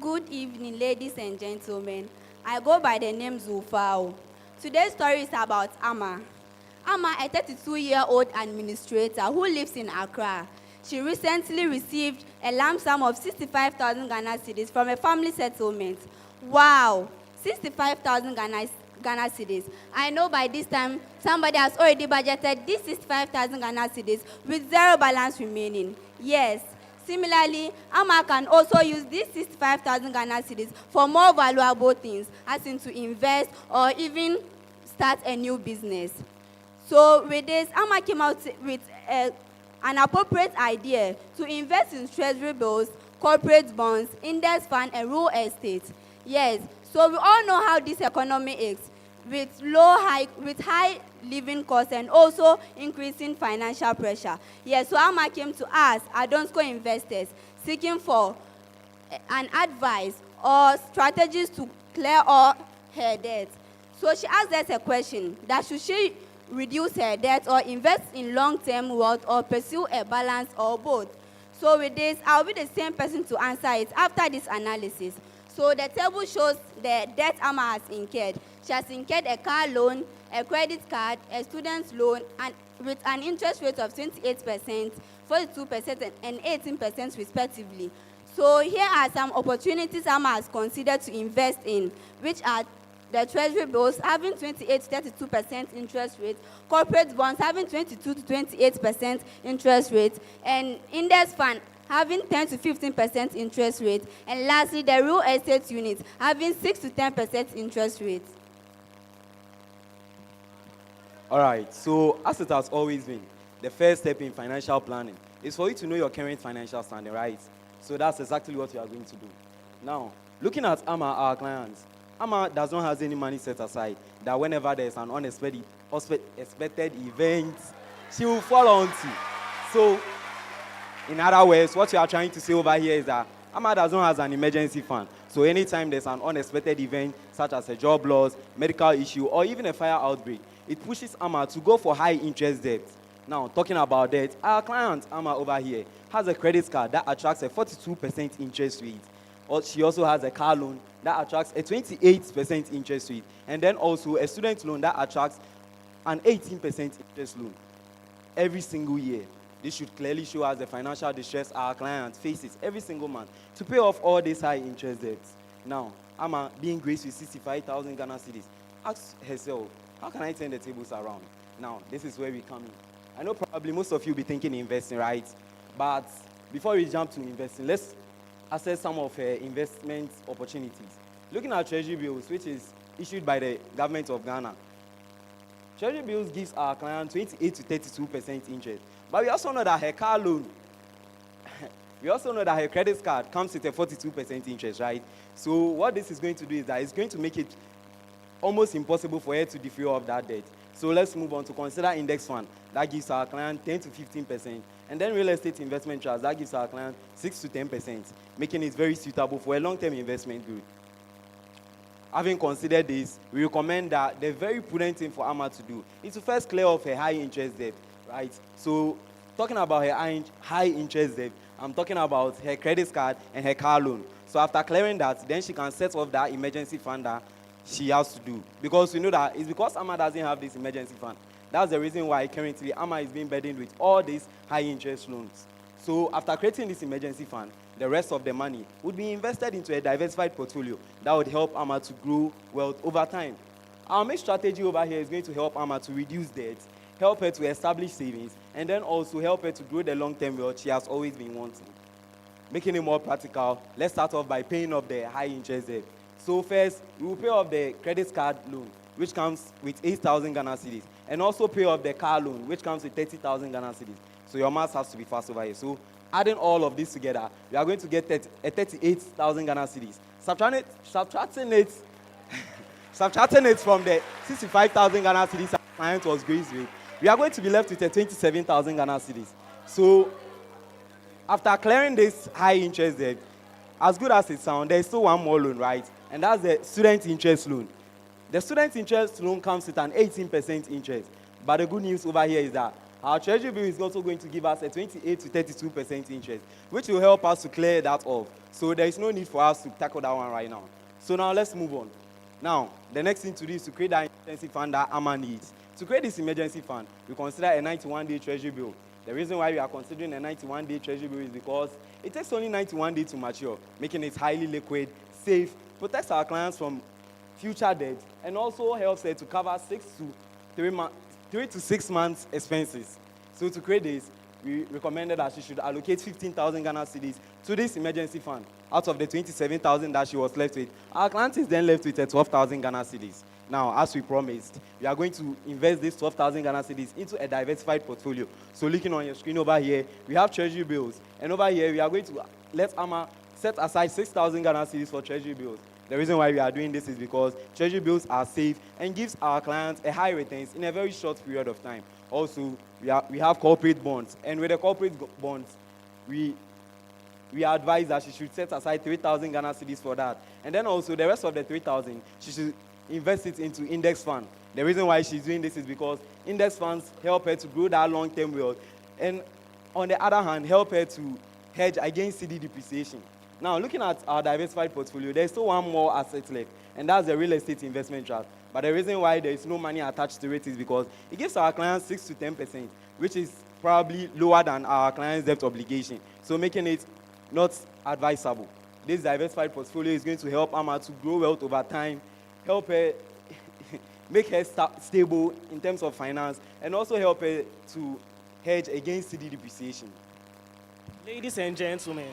Good evening, ladies and gentlemen. I go by the name Zulfao. Today's story is about Amma. Amma, a 32-year-old administrator who lives in Accra. She recently received a lump sum of 65,000 Ghana cedis from a family settlement. Wow, 65,000 Ghana cedis. I know by this time somebody has already budgeted these 65,000 Ghana cedis with zero balance remaining. Yes. Similarly, Amma can also use these 65,000 Ghana cedis for more valuable things, as in to invest or even start a new business. So with this, Amma came out with an appropriate idea to invest in treasury bills, corporate bonds, index fund, and real estate. Yes, so we all know how this economy is, with high living costs and also increasing financial pressure. Yes, so Amma came to us, Adonten investors, seeking for an advice or strategies to clear all her debt. So she asked us a question, that should she reduce her debt or invest in long-term wealth or pursue a balance or both? So with this, I'll be the same person to answer it after this analysis. So the table shows the debt Amma has incurred. She has incurred a car loan, a credit card, a student's loan, and with an interest rate of 28%, 42%, and 18% respectively. So here are some opportunities Amma has considered to invest in, which are the treasury bills having 28 to 32% interest rate, corporate bonds having 22 to 28% interest rate, and index fund having 10 to 15% interest rate, and lastly, the real estate unit having 6 to 10% interest rate. All right, so as it has always been, the first step in financial planning is for you to know your current financial standing, right? So that's exactly what we are going to do. Now, looking at Amma, our clients, Amma does not have any money set aside that whenever there's an unexpected event, she will fall onto. So, in other words, what you are trying to say over here is that Amma does not have an emergency fund. So anytime there's an unexpected event, such as a job loss, medical issue, or even a fire outbreak, it pushes Amma to go for high interest debt. Now, talking about debt, our client, Amma over here, has a credit card that attracts a 42% interest rate. Or she also has a car loan that attracts a 28% interest rate. And then also a student loan that attracts an 18% interest loan every single year. This should clearly show us the financial distress our client faces every single month to pay off all these high interest debts. Now, Amma, being graced with 65,000 Ghana cedis, asks herself, how can I turn the tables around? Now, this is where we come in. I know probably most of you will be thinking investing, right? But before we jump to investing, let's assess some of her investment opportunities. Looking at treasury bills, which is issued by the government of Ghana, treasury bills gives our client 28 to 32% interest. But we also know that her car loan, we also know that her credit card comes with a 42% interest, right? So what this is going to do is that it's going to make it almost impossible for her to defray off that debt. So let's move on to consider index fund. That gives our client 10 to 15%. And then real estate investment trust, that gives our client 6 to 10%, making it very suitable for a long-term investment good. Having considered this, we recommend that the very prudent thing for Amma to do is to first clear off her high interest debt, right? So talking about her high interest debt, I'm talking about her credit card and her car loan. So after clearing that, then she can set off that emergency fund that she has to do. Because we know that it's because Amma doesn't have this emergency fund. That's the reason why currently Amma is being burdened with all these high interest loans. So after creating this emergency fund, the rest of the money would be invested into a diversified portfolio that would help Amma to grow wealth over time. Our main strategy over here is going to help Amma to reduce debt, help her to establish savings, and then also help her to grow the long-term wealth she has always been wanting. Making it more practical, let's start off by paying off the high interest debt. So first, we will pay off the credit card loan, which comes with 8,000 Ghana cedis, and also pay off the car loan, which comes with 30,000 Ghana cedis. So your math has to be fast over here. So adding all of this together, we are going to get 38,000 Ghana cedis. Subtracting it from the 65,000 Ghana cedis our client was graced with, we are going to be left with 27,000 Ghana cedis. So after clearing this high interest debt, as good as it sounds, there's still one more loan, right? And that's the student interest loan. The student interest loan comes with an 18% interest. But the good news over here is that our treasury bill is also going to give us a 28 to 32% interest, which will help us to clear that off. So there is no need for us to tackle that one right now. So now let's move on. Now, the next thing to do is to create that emergency fund that Amma needs. To create this emergency fund, we consider a 91-day treasury bill. The reason why we are considering a 91-day treasury bill is because it takes only 91 days to mature, making it highly liquid, safe, protects our clients from future debt, and also helps her to cover 3 to 6 months expenses. So to create this, we recommended that she should allocate 15,000 Ghana cedis to this emergency fund out of the 27,000 that she was left with. Our client is then left with 12,000 Ghana cedis. Now, as we promised, we are going to invest these 12,000 Ghana cedis into a diversified portfolio. So looking on your screen over here, we have treasury bills. And over here, we are going to let Amma set aside 6,000 Ghana cedis for treasury bills. The reason why we are doing this is because treasury bills are safe and gives our clients a high returns in a very short period of time. Also, we have corporate bonds. And with the corporate bonds, we advise that she should set aside 3,000 Ghana cedis for that. And then also, the rest of the 3,000, she should invest it into index fund. The reason why she's doing this is because index funds help her to grow that long-term wealth. And on the other hand, help her to hedge against CD depreciation. Now, looking at our diversified portfolio, there's still one more asset left, and that's the real estate investment trust. But the reason why there is no money attached to it is because it gives our clients 6 to 10%, which is probably lower than our client's debt obligation, so making it not advisable. This diversified portfolio is going to help Amma to grow wealth over time, help her make her stable in terms of finance, and also help her to hedge against CD depreciation. Ladies and gentlemen,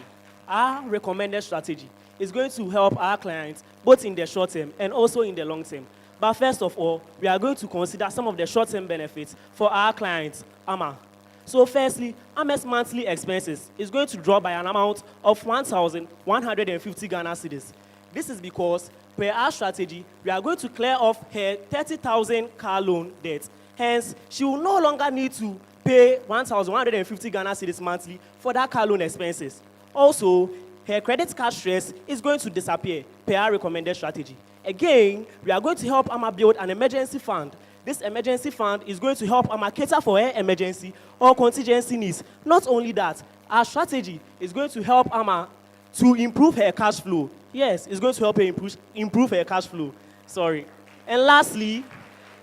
our recommended strategy is going to help our clients both in the short term and also in the long term. But first of all, we are going to consider some of the short-term benefits for our clients, Amma. So firstly, Amma's monthly expenses is going to drop by an amount of 1,150 Ghana cedis. This is because, per our strategy, we are going to clear off her 30,000 car loan debt. Hence, she will no longer need to pay 1,150 Ghana cedis monthly for that car loan expenses. Also, her credit card stress is going to disappear, per our recommended strategy. Again, we are going to help Amma build an emergency fund. This emergency fund is going to help Amma cater for her emergency or contingency needs. Not only that, our strategy is going to help Amma to improve her cash flow. Yes, it's going to help her improve her cash flow. Sorry. And lastly,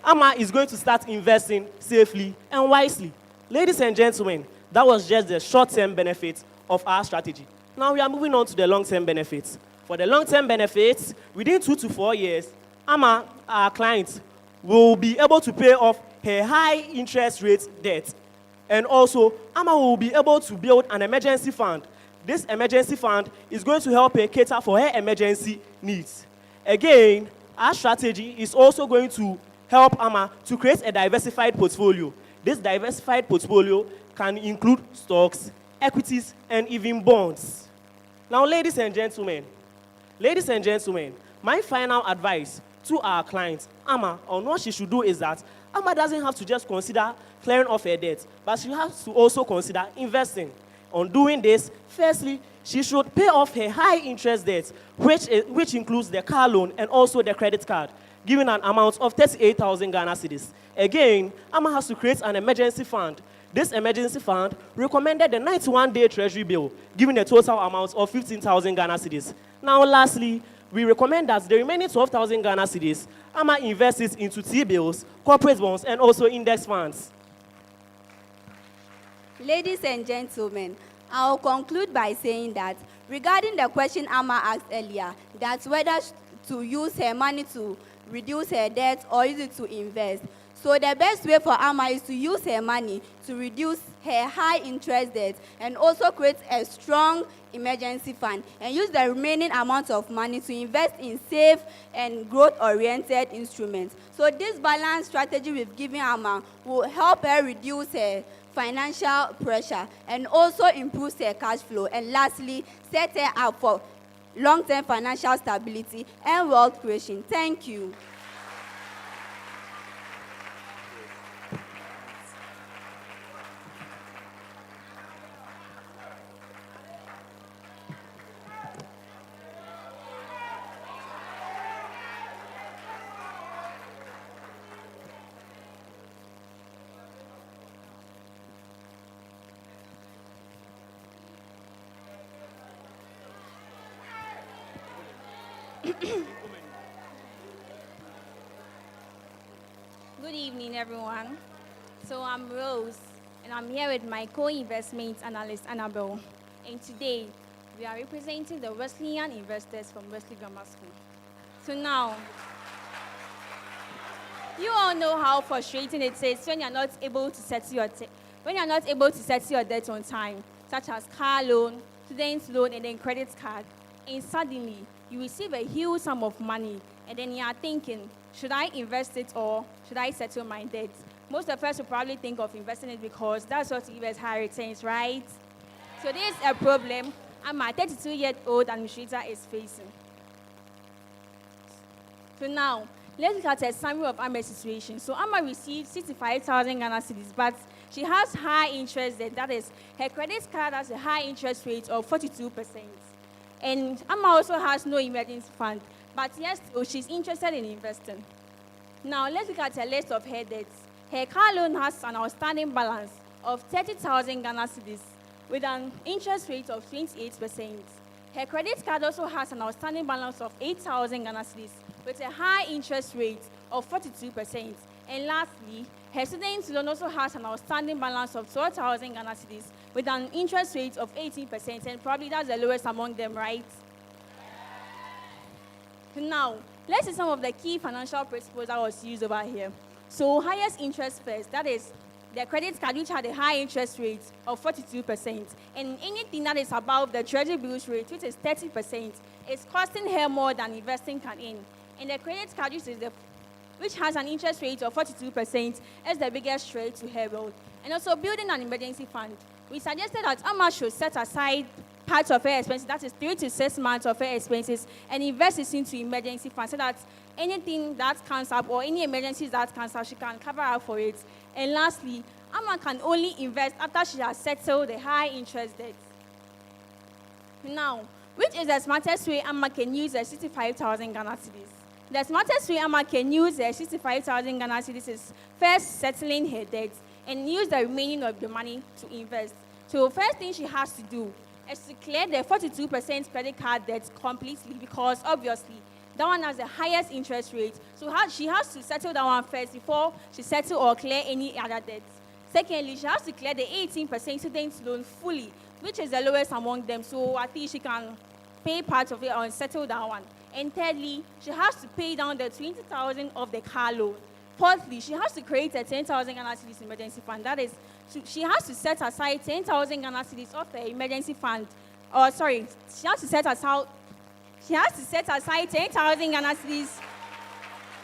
Amma is going to start investing safely and wisely. Ladies and gentlemen, that was just the short-term benefits of our strategy. Now we are moving on to the long-term benefits. For the long-term benefits, within 2 to 4 years, Amma, our client, will be able to pay off her high interest rate debt. And also, Amma will be able to build an emergency fund. This emergency fund is going to help her cater for her emergency needs. Again, our strategy is also going to help Amma to create a diversified portfolio. This diversified portfolio can include stocks, equities, and even bonds. Now, ladies and gentlemen, my final advice to our clients, Amma, on what she should do is that Amma doesn't have to just consider clearing off her debt, but she has to also consider investing. On doing this, firstly, she should pay off her high interest debt, which includes the car loan and also the credit card, giving an amount of 38,000 Ghana cedis. Again, Amma has to create an emergency fund. This emergency fund recommended the 91-day treasury bill, giving a total amount of 15,000 Ghana cedis. Now, lastly, we recommend that the remaining 12,000 Ghana cedis, Amma invests it into T-bills, corporate bonds, and also index funds. Ladies and gentlemen, I'll conclude by saying that regarding the question Amma asked earlier, that whether to use her money to reduce her debt or use it to invest. So the best way for Amma is to use her money to reduce her high interest debt and also create a strong emergency fund and use the remaining amount of money to invest in safe and growth-oriented instruments. So this balanced strategy we've given Amma will help her reduce her financial pressure and also improve her cash flow, and lastly, set her up for long-term financial stability and wealth creation. Thank you. Good evening, everyone. So I'm Rose, and I'm here with my co-investment analyst, Annabelle. And today, we are representing the Wesleyan investors from Wesley Grammar School. So now, you all know how frustrating it is when you're not able to settle your debt on time, such as car loan, student loan, and then credit card. And suddenly, you receive a huge sum of money, and then you are thinking, should I invest it or should I settle my debt? Most of us will probably think of investing it because that's what gives us high returns, right? So this is a problem my 32-year-old administrator is facing. So now, let's look at a summary of Amma's situation. So Amma received 65,000 Ghana cedis, but she has high interest debt. That is, her credit card has a high interest rate of 42%. And Amma also has no emergency fund, but yes, she's interested in investing. Now, let's look at a list of her debts. Her car loan has an outstanding balance of 30,000 Ghana cedis with an interest rate of 28%. Her credit card also has an outstanding balance of 8,000 Ghana cedis with a high interest rate of 42%. And lastly, her student loan also has an outstanding balance of 12,000 Ghana cedis with an interest rate of 18%, and probably that's the lowest among them, right? Now, let's see some of the key financial principles that was used over here. So, highest interest first, that is the credit card, which had a high interest rate of 42%. And anything that is above the treasury bills rate, which is 30%, is costing her more than investing can earn. And the credit card, which has an interest rate of 42%, is the biggest threat to her wealth. And also building an emergency fund. We suggested that Amma should set aside part of her expenses, that is 3 to 6 months of her expenses, and invest it into emergency fund so that anything that comes up or any emergencies that comes up, she can cover up for it. And lastly, Amma can only invest after she has settled the high interest debt. Now, which is the smartest way Amma can use the 65,000 Ghana cedis? The smartest way Amma can use the 65,000 Ghana cedis is first settling her debt and use the remaining of the money to invest. So first thing she has to do is to clear the 42% credit card debt completely, because obviously that one has the highest interest rate. So she has to settle that one first before she settles or clear any other debts. Secondly, she has to clear the 18% student loan fully, which is the lowest among them. So I think she can pay part of it or settle that one. And thirdly, she has to pay down the 20,000 of the car loan. Fourthly, she has to create a 10,000 Ghana cedis emergency fund. That is, she has to set aside 10,000 Ghana cedis of the emergency fund. She has to set aside 10,000 Ghana cedis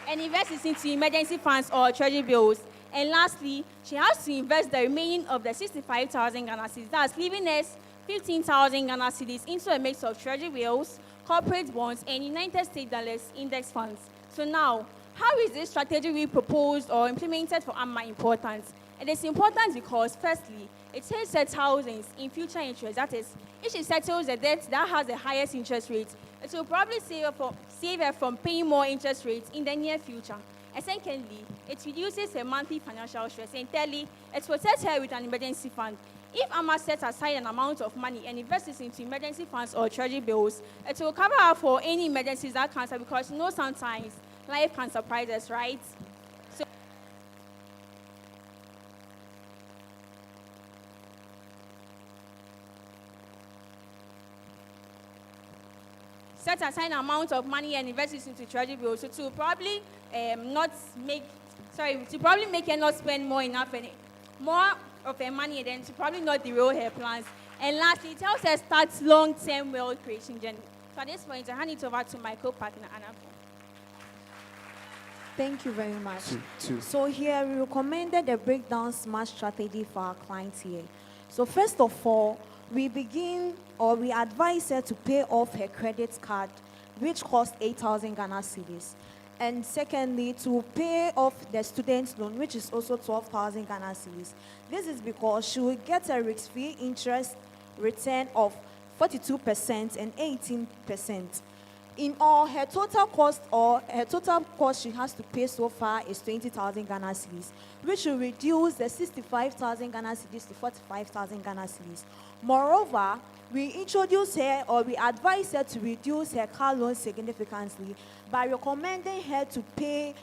and invest it into emergency funds or treasury bills. And lastly, she has to invest the remaining of the 65,000 Ghana cedis. That's leaving us 15,000 Ghana cedis into a mix of treasury bills, corporate bonds, and United States dollars index funds. So now, how is this strategy we proposed or implemented for Amma important? It is important because, firstly, it saves her thousands in future interest. That is, if she settles a debt that has the highest interest rate, it will probably save her from paying more interest rates in the near future. And secondly, it reduces her monthly financial stress. And thirdly, it protects her with an emergency fund. If Amma sets aside an amount of money and invests it into emergency funds or treasury bills, it will cover her for any emergencies that comes up, because sometimes life can surprise us, right? So set aside an amount of money and invest it into treasury bills, so to probably make her not spend more of her money, and then to probably not derail her plans. And lastly, it helps her start long-term wealth creation journey. So at this point, I hand it over to my co-partner, Anna. Thank you very much. Two. So here we recommended a breakdown smart strategy for our clients here. So first of all, we advise her to pay off her credit card, which costs 8,000 Ghana cedis. And secondly, to pay off the student loan, which is also 12,000 Ghana cedis. This is because she will get a risk-free interest return of 42% and 18%. In all, her total cost she has to pay so far is 20,000 Ghana cedis, which will reduce the 65,000 Ghana cedis to 45,000 Ghana cedis. Moreover, we advise her to reduce her car loan significantly by recommending her to pay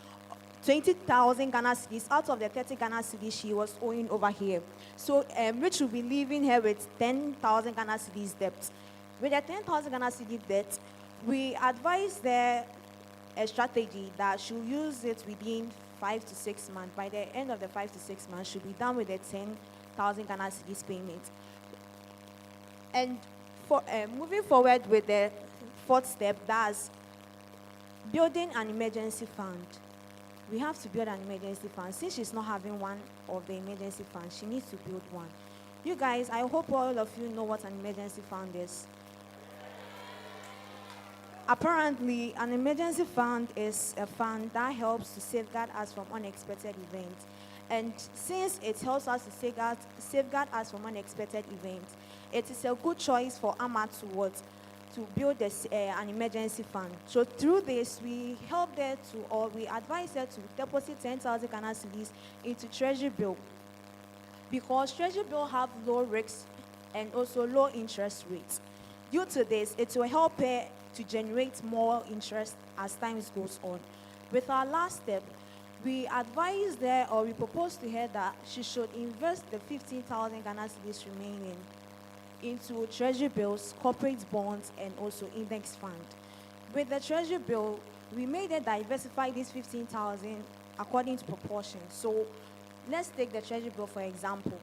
20,000 Ghana cedis out of the 30 Ghana cedis she was owing over here. So, which will be leaving her with 10,000 Ghana cedis debt. With the 10,000 Ghana cedis debt, we advise her a strategy that she'll use it within 5 to 6 months. By the end of the 5 to 6 months, she'll be done with the 10,000 Ghana cedis payment. And for moving forward with the fourth step, that's building an emergency fund. We have to build an emergency fund. Since she's not having one of the emergency funds, she needs to build one. You guys, I hope all of you know what an emergency fund is. Apparently, an emergency fund is a fund that helps to safeguard us from unexpected events. And since it helps us to safeguard us from unexpected events, it is a good choice for AMA to build an emergency fund. So through this, we advise her to deposit 10,000 Ghana cedis into treasury bill, because treasury bill have low risks and also low interest rates. Due to this, it will help her to generate more interest as time goes on. With our last step, we advised her, or we proposed to her, that she should invest the 15,000 Ghana cedis remaining into treasury bills, corporate bonds, and also index fund. With the treasury bill, we made her diversify these 15,000 according to proportion. So let's take the treasury bill for example.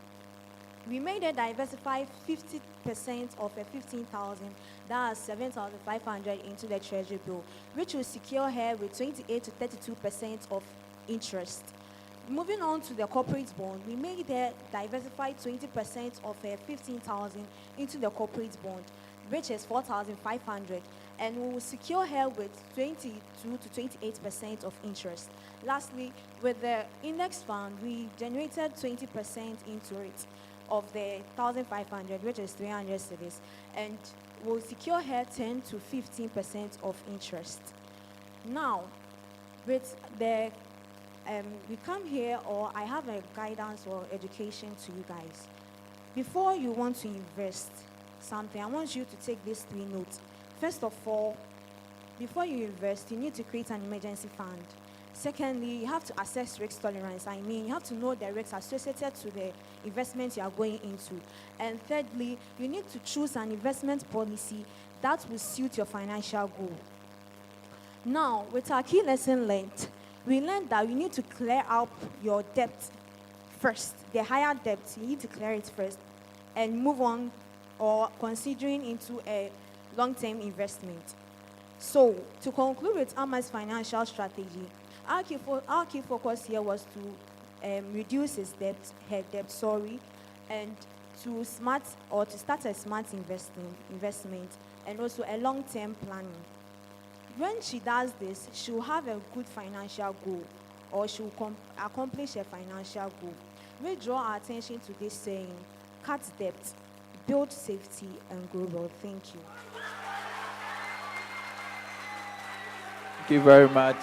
We made her diversify 50% of her 15,000, that's 7,500, into the treasury bill, which will secure her with 28 to 32% of interest. Moving on to the corporate bond, we made her diversify 20% of her 15,000 into the corporate bond, which is 4,500, and we will secure her with 22 to 28% of interest. Lastly, with the index fund, we generated 20% into it of the 1,500, which is 300 cedis, and will secure her 10 to 15% of interest. Now, with the we come here, or I have a guidance or education to you guys. Before you want to invest something, I want you to take these 3 notes. First of all, before you invest, you need to create an emergency fund. Secondly, you have to assess risk tolerance. I mean, you have to know the risks associated to the investment you are going into. And thirdly, you need to choose an investment policy that will suit your financial goal. Now, with our key lesson learned, we learned that you need to clear up your debt first. The higher debt, you need to clear it first and move on, or considering into a long-term investment. So, to conclude with AMA's financial strategy, our key focus here was to reduce her debt, and to start a smart investment, and also a long-term planning. When she does this, she will have a good financial goal, or she will accomplish a financial goal. We draw our attention to this saying: cut debt, build safety, and grow wealth. Thank you. Thank you very much.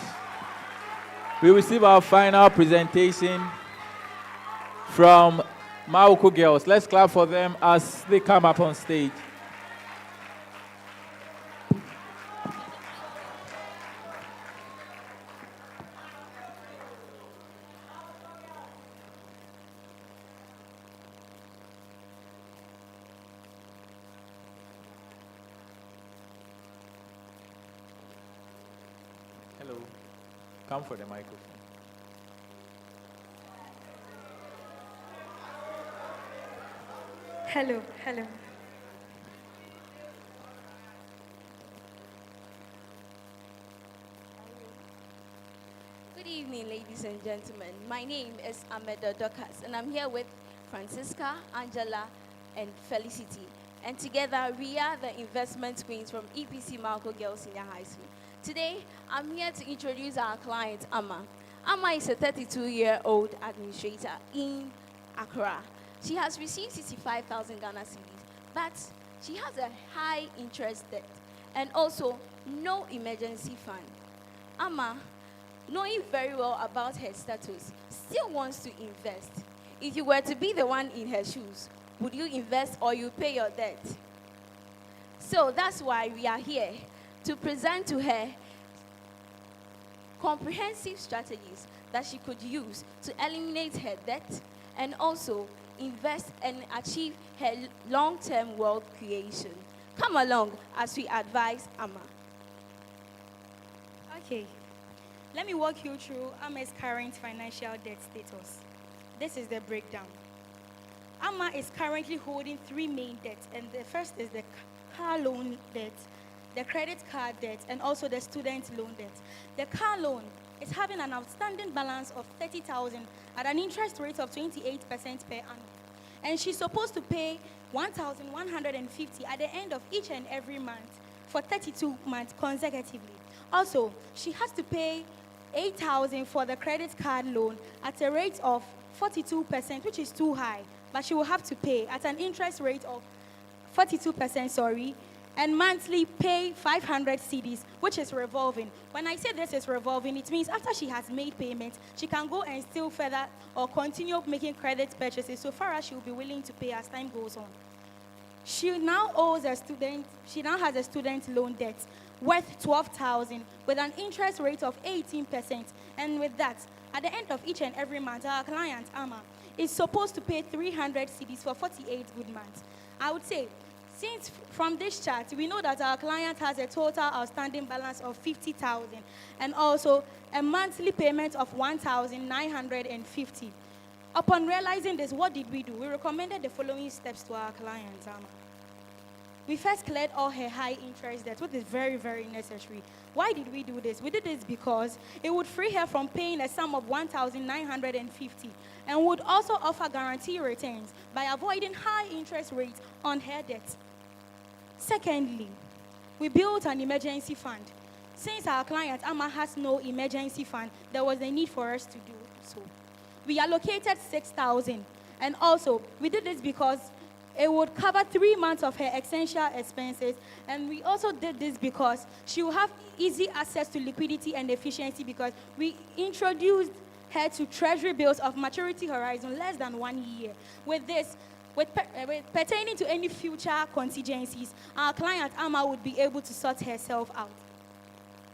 We receive our final presentation from Mawuko girls. Let's clap for them as they come up on stage. Hello. Come for the microphone. Hello, hello. Good evening, ladies and gentlemen. My name is Ameda Dokas, and I'm here with Francisca, Angela, and Felicity. And together, we are the investment queens from EPC Mawuko Girls Senior High School. Today, I'm here to introduce our client, Amma. Amma is a 32-year-old administrator in Accra. She has received 65,000 Ghana cedis, but she has a high interest debt and also no emergency fund. Amma, knowing very well about her status, still wants to invest. If you were to be the one in her shoes, would you invest or you pay your debt? So that's why we are here to present to her comprehensive strategies that she could use to eliminate her debt and also invest and achieve her long-term wealth creation. Come along as we advise Amma. Okay, let me walk you through Amma's current financial debt status. This is the breakdown. Amma is currently holding three main debts, and the first is the car loan debt, the credit card debt, and also the student loan debt. The car loan is having an outstanding balance of 30,000 at an interest rate of 28% per annum. And she's supposed to pay 1,150 at the end of each and every month for 32 months consecutively. Also, she has to pay 8,000 for the credit card loan at a rate of 42%, which is too high, but she will have to pay at an interest rate of 42%, and monthly pay 500 cedis, which is revolving. When I say this is revolving, it means after she has made payments, she can go and still further or continue making credit purchases so far as she will be willing to pay as time goes on. She now has a student loan debt worth 12,000 with an interest rate of 18%. And with that, at the end of each and every month, our client, Amma, is supposed to pay 300 cedis for 48 good months. I would say, since from this chart, we know that our client has a total outstanding balance of 50,000 and also a monthly payment of 1,950. Upon realizing this, what did we do? We recommended the following steps to our client, Amma. We first cleared all her high interest debt, which is very, very necessary. Why did we do this? We did this because it would free her from paying a sum of 1,950 and would also offer guarantee returns by avoiding high interest rates on her debt. Secondly, we built an emergency fund. Since our client, Amma, has no emergency fund, there was a need for us to do so. We allocated 6,000, and also we did this because it would cover 3 months of her essential expenses, and we also did this because she will have easy access to liquidity and efficiency because we introduced her to treasury bills of maturity horizon less than 1 year. With this, pertaining to any future contingencies, our client, Amma, would be able to sort herself out.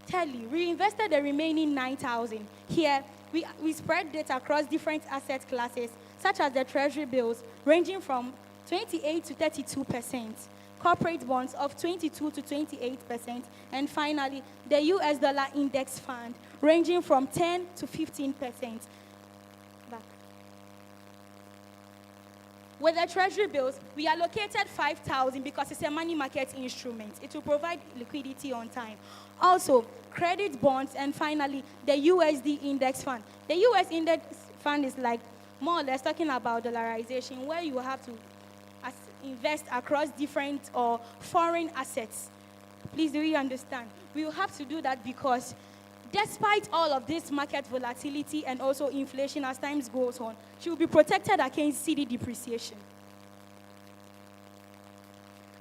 Thirdly, we invested the remaining 9,000. Here, we spread it across different asset classes, such as the treasury bills, ranging from 28 to 32%, corporate bonds of 22 to 28%, and finally, the US dollar index fund, ranging from 10 to 15%. Back. With the treasury bills, we allocated 5,000 because it's a money market instrument. It will provide liquidity on time. Also, credit bonds, and finally, the USD index fund. The US index fund is like more or less talking about dollarization, where you have to invest across different or foreign assets. Please, do you understand? We will have to do that because despite all of this market volatility and also inflation as time goes on, she will be protected against CD depreciation.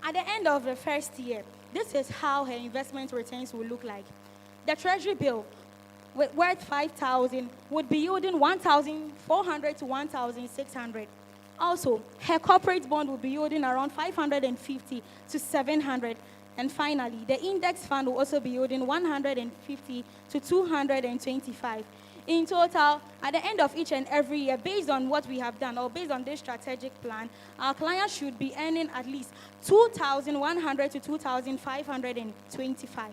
At the end of the first year, this is how her investment returns will look like. The treasury bill, worth 5,000, would be yielding 1,400 to 1,600. Also, her corporate bond will be yielding around 550 to 700. And finally, the index fund will also be yielding 150 to 225. In total, at the end of each and every year, based on what we have done or based on this strategic plan, our clients should be earning at least 2,100 to 2,525.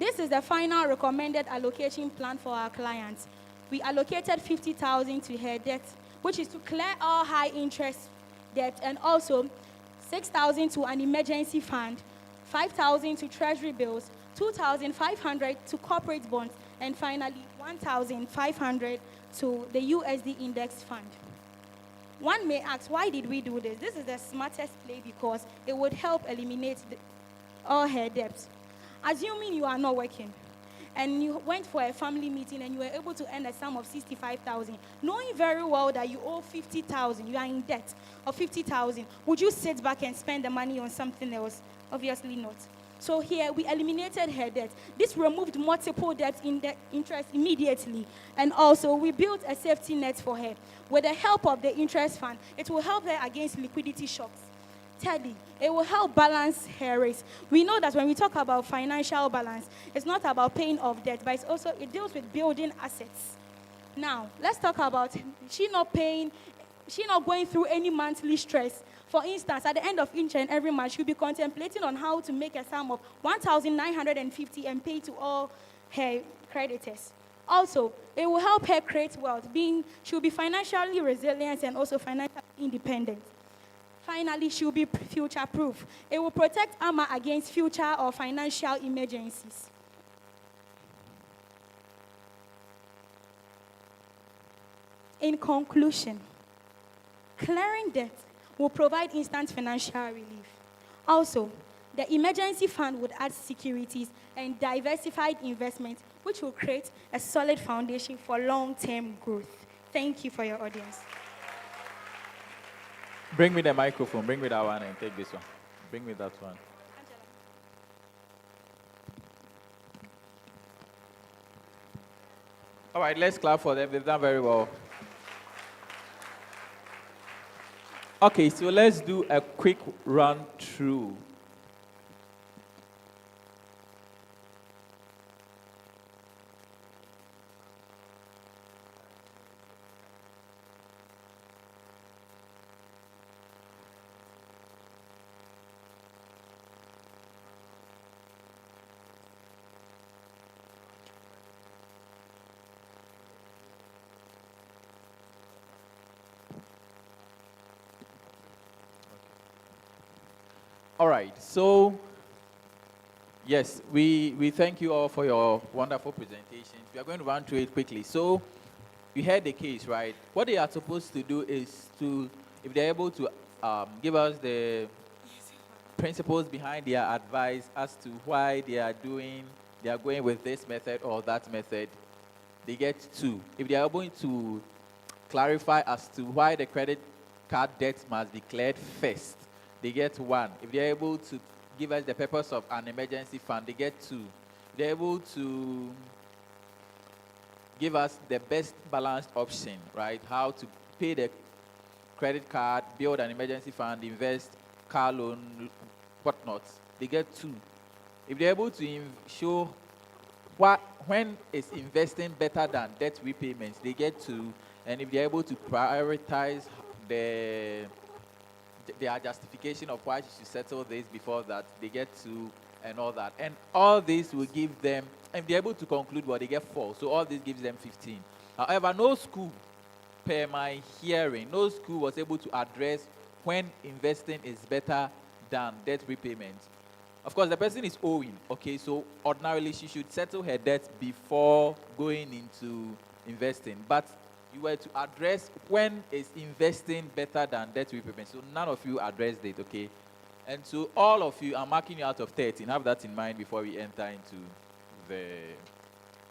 This is the final recommended allocation plan for our clients. We allocated 50,000 to her debt, which is to clear all high interest debt, and also 6,000 to an emergency fund, 5,000 to treasury bills, 2,500 to corporate bonds, and finally 1,500 to the USD index fund. One may ask, why did we do this? This is the smartest play because it would help eliminate all her debts. Assuming you are not working and you went for a family meeting and you were able to earn a sum of 65,000, knowing very well that you owe 50,000, you are in debt of 50,000, would you sit back and spend the money on something else? Obviously not. So here we eliminated her debt. This removed multiple debts in the interest immediately. And also we built a safety net for her. With the help of the interest fund, it will help her against liquidity shocks. Thirdly, it will help balance her risk. We know that when we talk about financial balance, it's not about paying off debt, but it deals with building assets. Now, let's talk about she not going through any monthly stress. For instance, at the end of each and every month, she'll be contemplating on how to make a sum of 1,950 and pay to all her creditors. Also, it will help her create wealth, she'll be financially resilient and also financially independent. Finally, she'll be future-proof. It will protect Amma against future or financial emergencies. In conclusion, clearing debt will provide instant financial relief. Also, the emergency fund would add securities and diversified investment, which will create a solid foundation for long-term growth. Thank you for your audience. Bring me the microphone. Bring me that one and take this one. Bring me that one. All right, let's clap for them. They've done very well. Okay, so let's do a quick run through. All right, so yes, we thank you all for your wonderful presentations. We are going to run through it quickly. So you heard the case, right? What they are supposed to do is if they're able to give us the principles behind their advice as to why they are going with this method or that method, they get 2. If they are able to clarify as to why the credit card debt must be cleared first, they get 1. If they're able to give us the purpose of an emergency fund, they get 2. If they're able to give us the best balanced option, right? How to pay the credit card, build an emergency fund, invest, car loan, whatnot, they get 2. If they're able to show when is investing better than debt repayments, they get 2. And if they're able to prioritize their justification of why you should settle this before that, they get 2 and all that. And all this will give them, if they're able to conclude what they get 4. So all this gives them 15. However, no school, per my hearing, no school was able to address when investing is better than debt repayment. Of course, the person is owing, okay, so ordinarily she should settle her debt before going into investing. But you were to address when is investing better than debt repayment. So none of you addressed it, okay? And so all of you, I'm marking you out of 13. Have that in mind before we enter into the...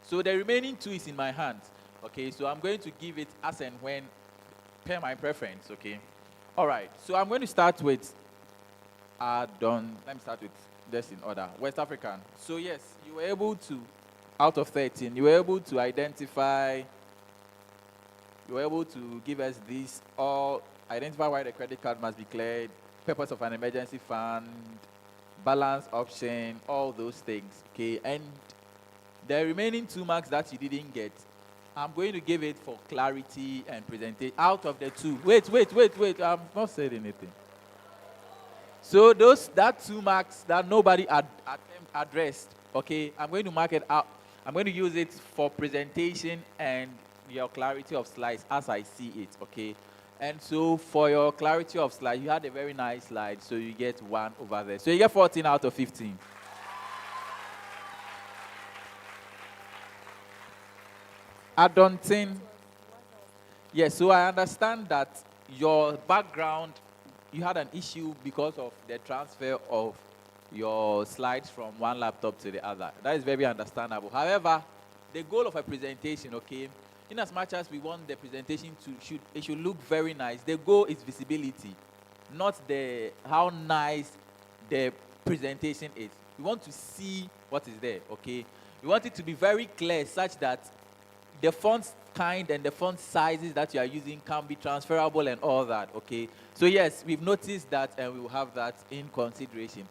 So the remaining 2 is in my hands, okay? So I'm going to give it as and when, per my preference, okay? All right, so I'm going to start with Adonten. Let me start with this in order. West African. So yes, you were able to, out of 13, you were able to identify... You were able to give us this, or identify why the credit card must be cleared, purpose of an emergency fund, balance option, all those things, okay? And the remaining 2 marks that you didn't get, I'm going to give it for clarity and presentation. Out of the 2, wait, I've not said anything. So that 2 marks that nobody addressed, okay, I'm going to mark it out. I'm going to use it for presentation and your clarity of slides as I see it, okay? And so for your clarity of slide, you had a very nice slide, so you get 1 over there. So you get 14 out of 15. Adonten. Yes, so I understand that your background, you had an issue because of the transfer of your slides from one laptop to the other. That is very understandable. However, the goal of a presentation, okay, in as much as we want the presentation it should look very nice, the goal is visibility, not how nice the presentation is. We want to see what is there, okay? We want it to be very clear such that the font kind and the font sizes that you are using can be transferable and all that, okay? So yes, we've noticed that and we will have that in consideration.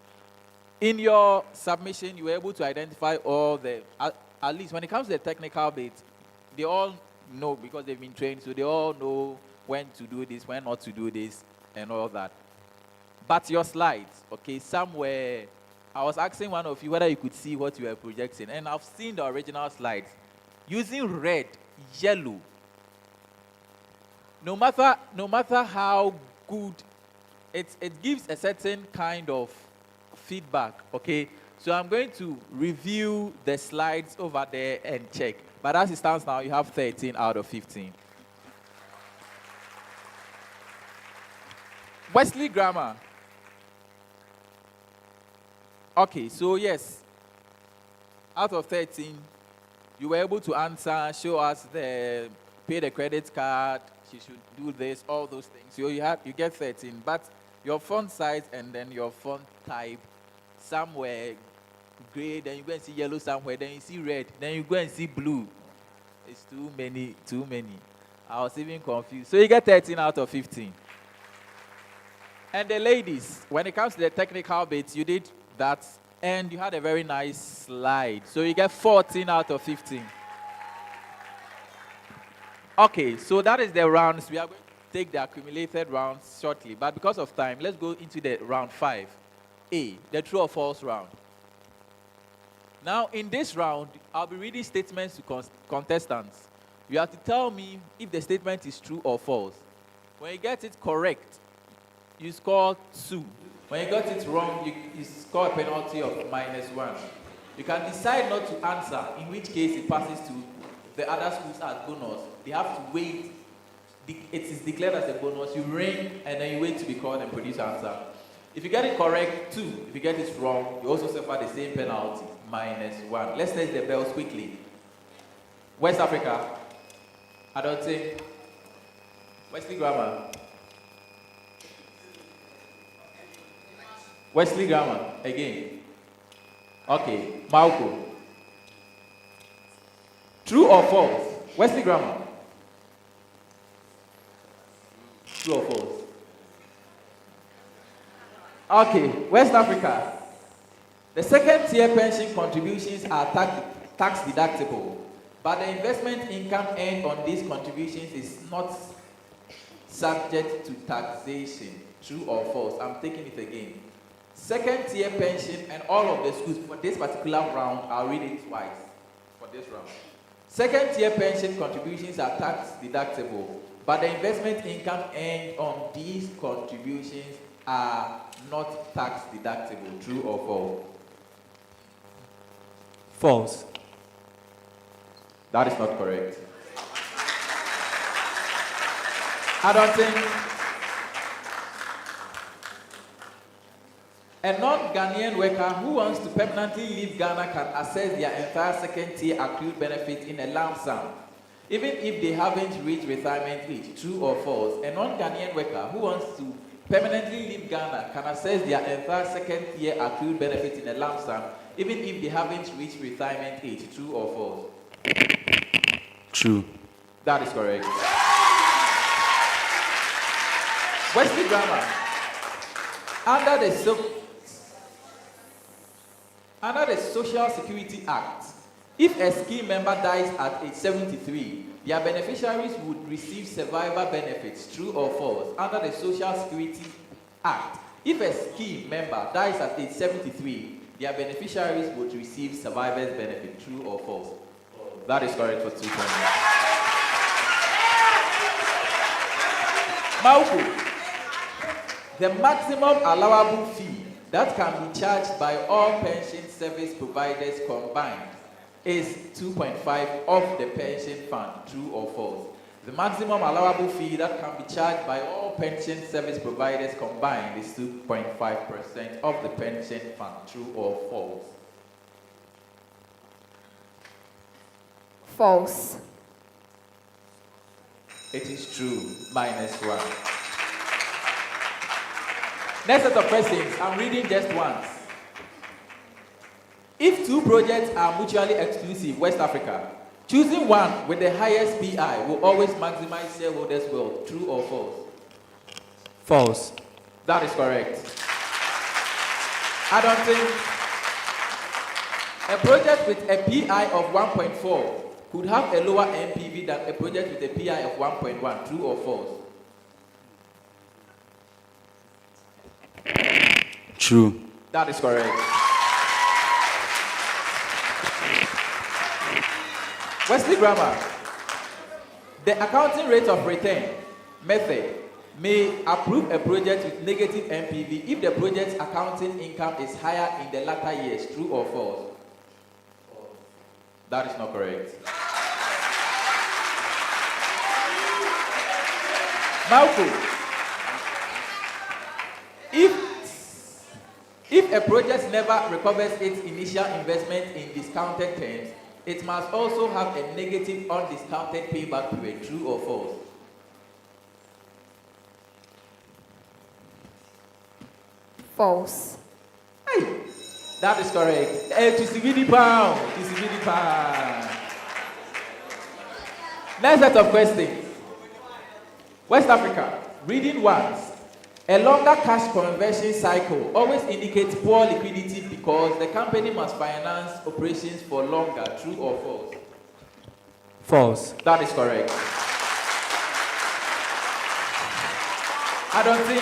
In your submission, you were able to identify all the, at least when it comes to the technical bits, they all know because they've been trained, so they all know when to do this, when not to do this, and all that. But your slides, okay, somewhere, I was asking one of you whether you could see what you were projecting, and I've seen the original slides. Using red, yellow, no matter how good, it gives a certain kind of feedback, okay? So I'm going to review the slides over there and check. But as it stands now, you have 13 out of 15. Wesley Grammar. Okay, so yes, out of 13, you were able to answer, show us pay the credit card, she should do this, all those things. So you get 13, but your font size and then your font type, somewhere gray, then you go and see yellow somewhere, then you see red, then you go and see blue. It's too many. I was even confused. So you get 13 out of 15. And the ladies, when it comes to the technical bits, you did that, and you had a very nice slide. So you get 14 out of 15. Okay, so that is the rounds. We are going to take the accumulated rounds shortly, but because of time, let's go into the round 5A, the true or false round. Now, in this round, I'll be reading statements to contestants. You have to tell me if the statement is true or false. When you get it correct, you score 2. When you got it wrong, you score a penalty of -1. You can decide not to answer, in which case it passes to the other schools as bonus. They have to wait. It is declared as a bonus. You ring, and then you wait to be called and produce answer. If you get it correct, 2. If you get it wrong, you also suffer the same penalty, -1. Let's test the bells quickly. West Africa, Adonten, Wesley Grammar. Wesley Grammar, again. Okay, Mawuko. True or false? Wesley Grammar. True or false? Okay, West Africa. The second tier pension contributions are tax deductible, but the investment income earned on these contributions is not subject to taxation. True or false? I'm taking it again. Second tier pension and all of the schools for this particular round, I'll read it twice for this round. Second tier pension contributions are tax deductible, but the investment income earned on these contributions are not tax deductible. True or false? False. That is not correct. Adonten. A non-Ghanaian worker who wants to permanently leave Ghana can access their entire second tier accrued benefit in a lump sum, even if they haven't reached retirement age. True or false? A non-Ghanaian worker who wants to permanently leave Ghana can access their entire second tier accrued benefit in a lump sum, even if they haven't reached retirement age. True or false? True. That is correct. Wesley Grammar. Under the Social Security Act, if a scheme member dies at age 73, their beneficiaries would receive survivor benefits. True or false? Under the Social Security Act, If a scheme member dies at age 73, their beneficiaries would receive survivor's benefit. True or false? That is correct for 2 points. Mawuko, the maximum allowable fee that can be charged by all pension service providers combined is 2.5 of the pension fund. True or false? The maximum allowable fee that can be charged by all pension service providers combined is 2.5% of the pension fund. True or false? False. It is true. -1. Next set of questions. I'm reading just once. If 2 projects are mutually exclusive, West Africa, choosing one with the highest PI will always maximize shareholders' wealth. True or false? False. That is correct. Adonten, a project with a PI of 1.4 could have a lower NPV than a project with a PI of 1.1. True or false? True. That is correct. Wesley Grammar, the accounting rate of return method may approve a project with negative NPV if the project's accounting income is higher in the latter years. True or false? That is not correct. Mawuko, if a project never recovers its initial investment in discounted terms, it must also have a negative undiscounted payback period. True or false? False. Hey, that is correct. £2 pound. Next set of questions. West Africa, reading once. A longer cash conversion cycle always indicates poor liquidity because the company must finance operations for longer. True or false? False. That is correct. Adonten,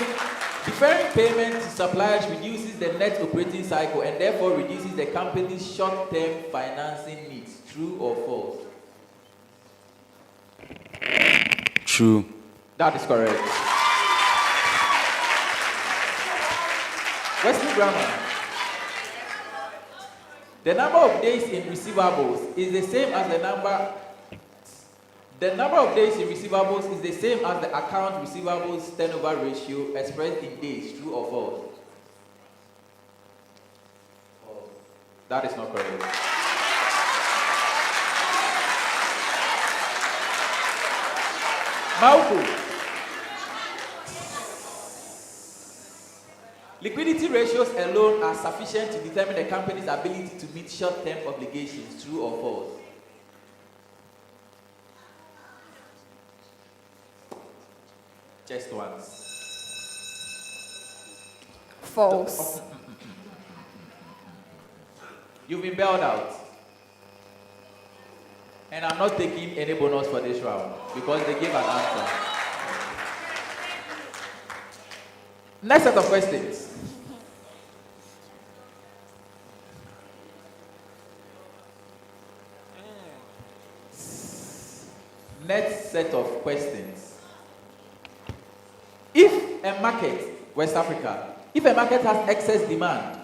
deferring payment to suppliers reduces the net operating cycle and therefore reduces the company's short-term financing needs. True or false? True. That is correct. Wesley Grammar. The number of days in receivables is the same as the number of days in receivables is the same as the account receivables turnover ratio expressed in days. True or false? That is not correct. Mawuko. Liquidity ratios alone are sufficient to determine the company's ability to meet short-term obligations. True or false? Just once. False. You've been bailed out. And I'm not taking any bonus for this round because they gave an answer. Next set of questions. Next set of questions. If a market, West Africa, if a market has excess demand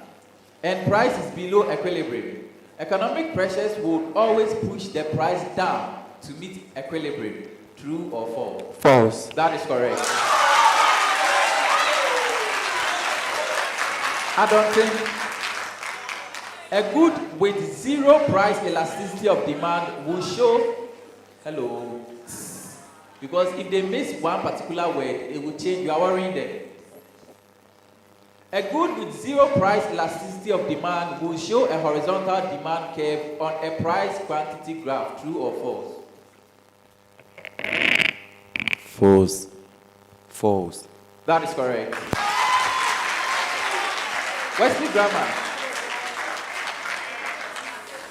and price is below equilibrium, economic pressures would always push the price down to meet equilibrium. True or false? False. That is correct. Adonten, a good with zero price elasticity of demand will show, hello, because if they miss one particular word, it will change. You are worrying them. A good with zero price elasticity of demand will show a horizontal demand curve on a price quantity graph. True or false? False. False. That is correct. Wesley Grammar.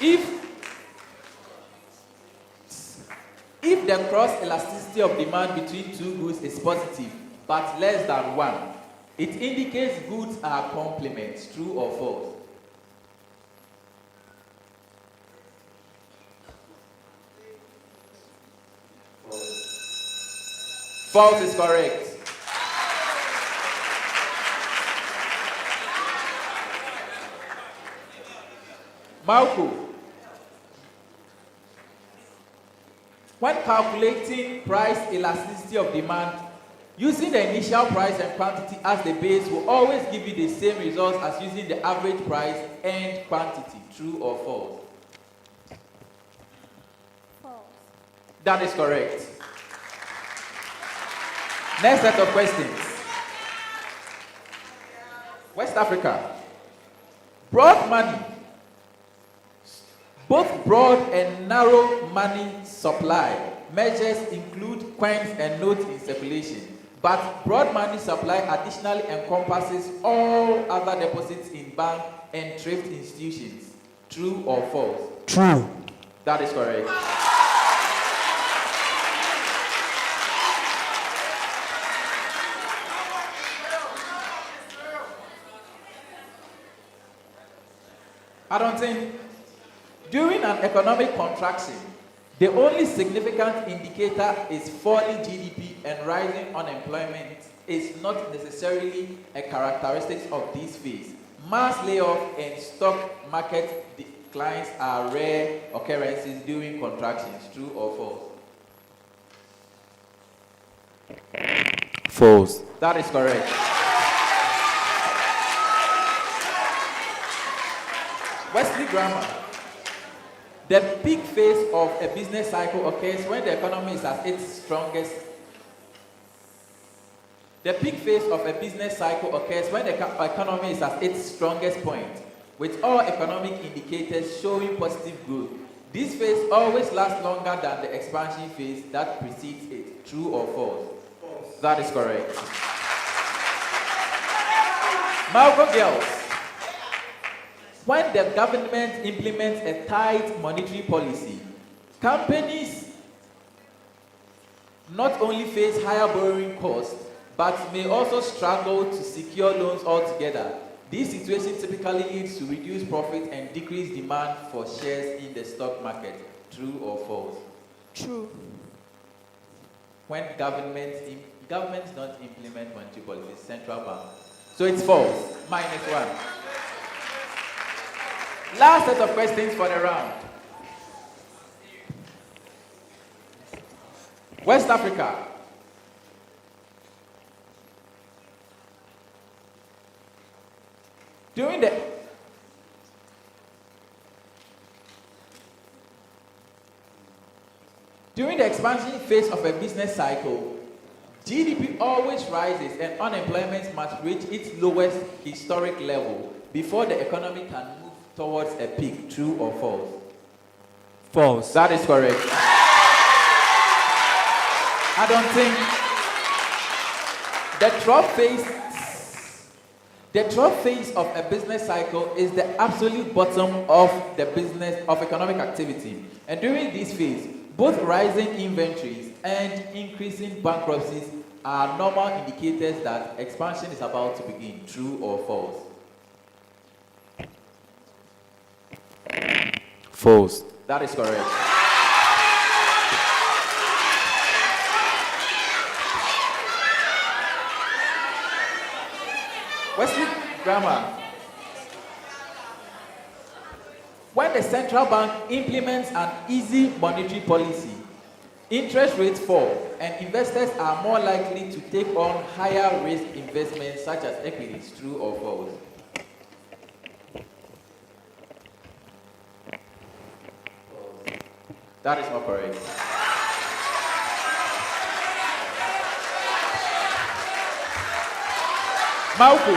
If the cross elasticity of demand between two goods is positive but less than 1, It indicates goods are complements. True or false? False is correct. Mawuko. When calculating price elasticity of demand, using the initial price and quantity as the base will always give you the same results as using the average price and quantity. True or false? False. That is correct. Next set of questions. West Africa. Broad money. Both broad and narrow money supply measures include coins and notes in circulation, but broad money supply additionally encompasses all other deposits in bank and thrift institutions. True or false? True. That is correct. Adonten. During an economic contraction, the only significant indicator is falling GDP and rising unemployment is not necessarily a characteristic of this phase. Mass layoff and stock market declines are rare occurrences during contractions. True or false? False. That is correct. Wesley grammar. The peak phase of a business cycle occurs when the economy is at its strongest. The peak phase of a business cycle occurs when the economy is at its strongest point, with all economic indicators showing positive growth. This phase always lasts longer than the expansion phase that precedes it. True or false? False. That is correct. Mawuko girls. When the government implements a tight monetary policy, companies not only face higher borrowing costs, but may also struggle to secure loans altogether. This situation typically leads to reduced profit and decreased demand for shares in the stock market. True or false? True. When governments don't implement monetary policies, central bank. So it's false. -1. Last set of questions for the round. West Africa. During the expansion phase of a business cycle, GDP always rises and unemployment must reach its lowest historic level before the economy can move towards a peak. True or false? False. That is correct. I don't think the trough phase of a business cycle is the absolute bottom of the economic activity. And during this phase, both rising inventories and increasing bankruptcies are normal indicators that expansion is about to begin. True or false? False. That is correct. Wesley grammar. When the central bank implements an easy monetary policy, interest rates fall and investors are more likely to take on higher risk investments such as equities. True or false? That is not correct. Mawuko.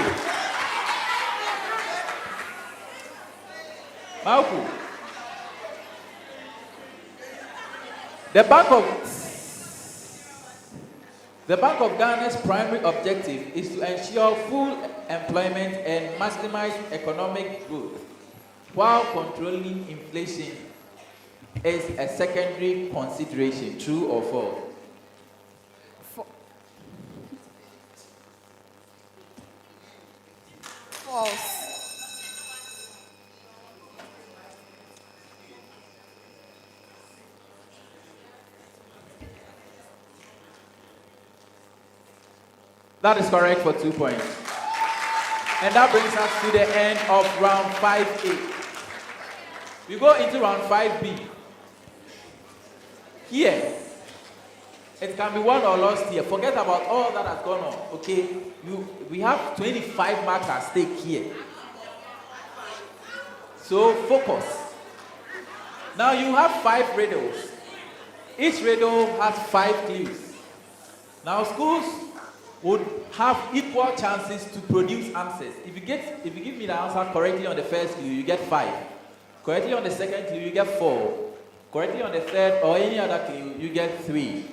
The Bank of Ghana's primary objective is to ensure full employment and maximize economic growth, while controlling inflation is a secondary consideration. True or false? That is correct for 2 points. And that brings us to the end of round 5A. We go into round 5B. Here, it can be won or lost here. Forget about all that has gone on, okay? We have 25 marks at stake here. So focus. Now you have 5 riddles. Each riddle has 5 clues. Now schools would have equal chances to produce answers. If you give me the answer correctly on the first clue, you get 5. Correctly on the second clue, you get 4. Correctly on the third or any other clue, you get 3.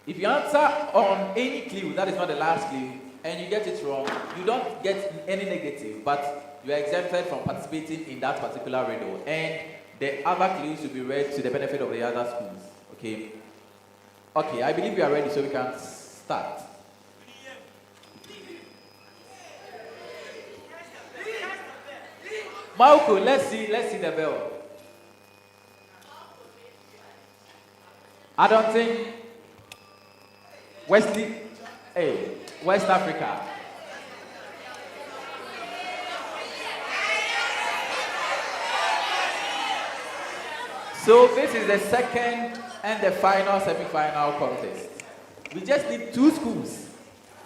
If you answer on any clue, that is not the last clue, and you get it wrong, you don't get any negative, but you are exempted from participating in that particular riddle. And the other clues will be read to the benefit of the other schools. Okay? Okay, I believe we are ready, so we can start. Mawuko, let's see the bell. Adonten, Wesley, West Africa. So this is the second and the final semi-final contest. We just need 2 schools.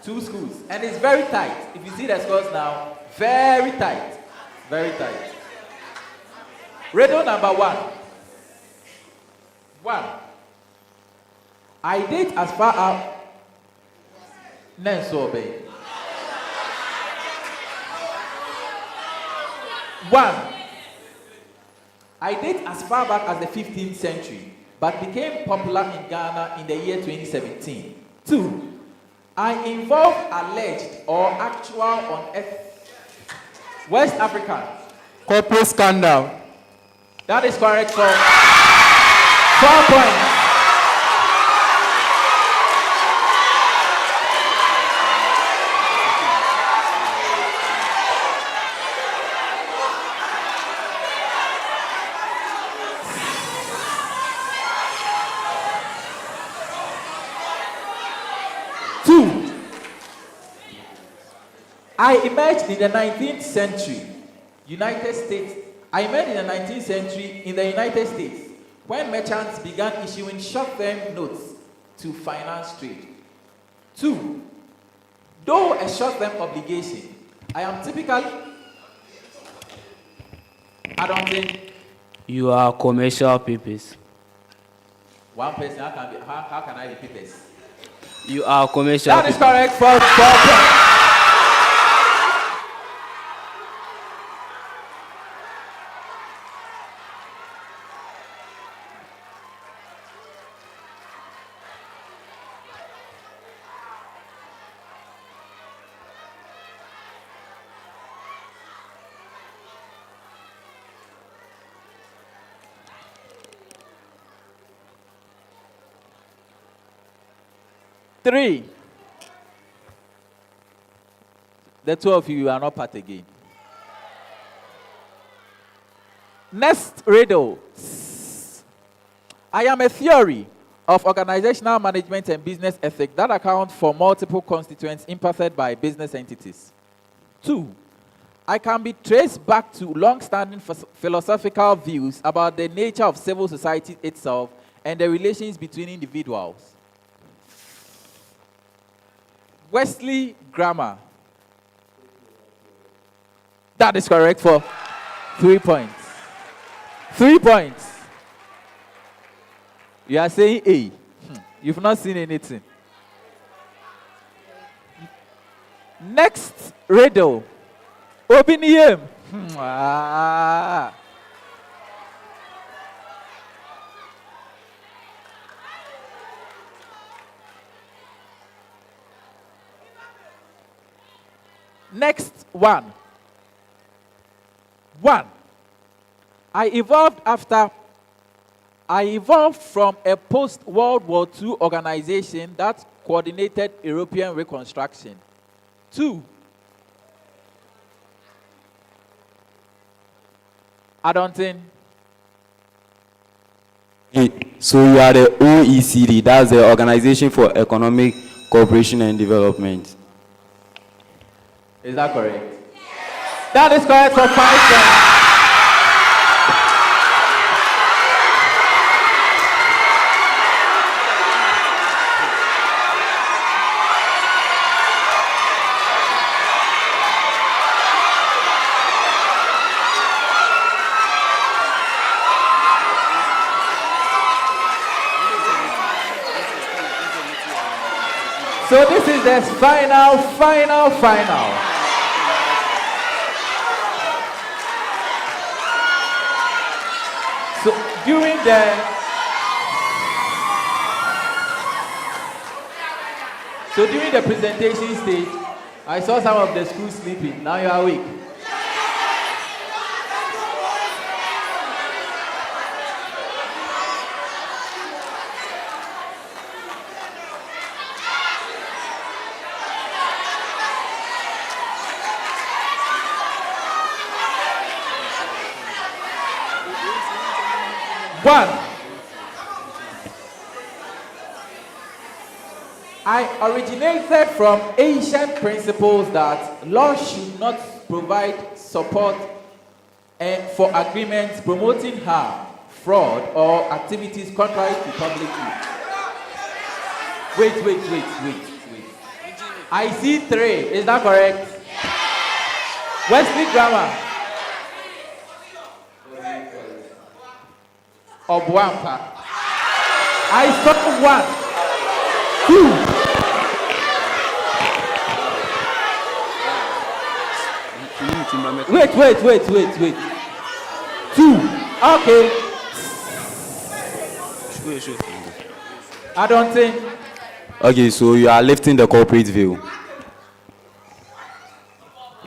2 schools. And it's very tight. If you see the scores now, very tight. Very tight. Riddle number 1. 1. I date as far as Nensobe. 1. I date as far back as the 15th century, but became popular in Ghana in the year 2017. 2. I involve alleged or actual on West African Corporate scandal. That is correct for 4 points. I emerged in the 19th century, United States. I emerged in the 19th century in the United States when merchants began issuing short-term notes to finance trade. 2. Though a short-term obligation, I am typically Adonten. You are commercial papers. One person, how can I repeat this? You are commercial. That is correct for 4 points. Three. The 2 of you are not part again. Next riddle. I am a theory of organizational management and business ethics that account for multiple constituents impacted by business entities. 2. I can be traced back to long-standing philosophical views about the nature of civil society itself and the relations between individuals. Wesley grammar. That is correct for 3 points. 3 points. You are saying A. You've not seen anything. Next riddle. Obiniem. Next one. 1. I evolved from a post-World War II organization that coordinated European reconstruction. 2. Adonten. So you are the OECD, that's the Organization for Economic Cooperation and Development. Is that correct? Yes. That is correct for 5 points. So this is the final. So during the presentation stage, I saw some of the schools sleeping. Now you are awake. One, I originated from ancient principles that law should not provide support for agreements promoting harm, fraud, or activities contrary to public good. Wait. I see 3. Is that correct? Wesley Grammar. Obuampa. I saw 1, 2. Wait. 2. Okay. Adonten. Okay, so you are lifting the corporate veil.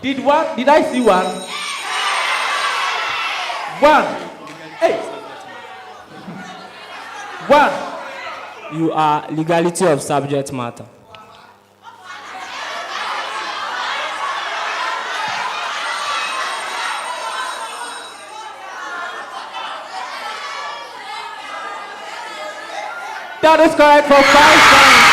Did I see 1? 1. Hey. 1. You are legality of subject matter. That is correct for 5 points.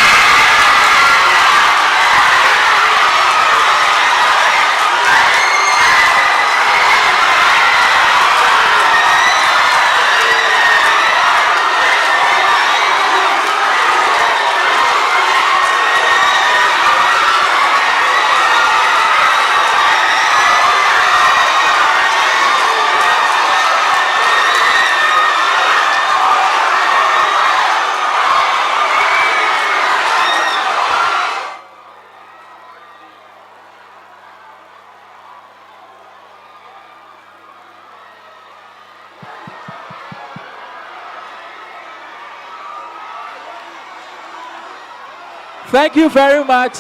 Thank you very much.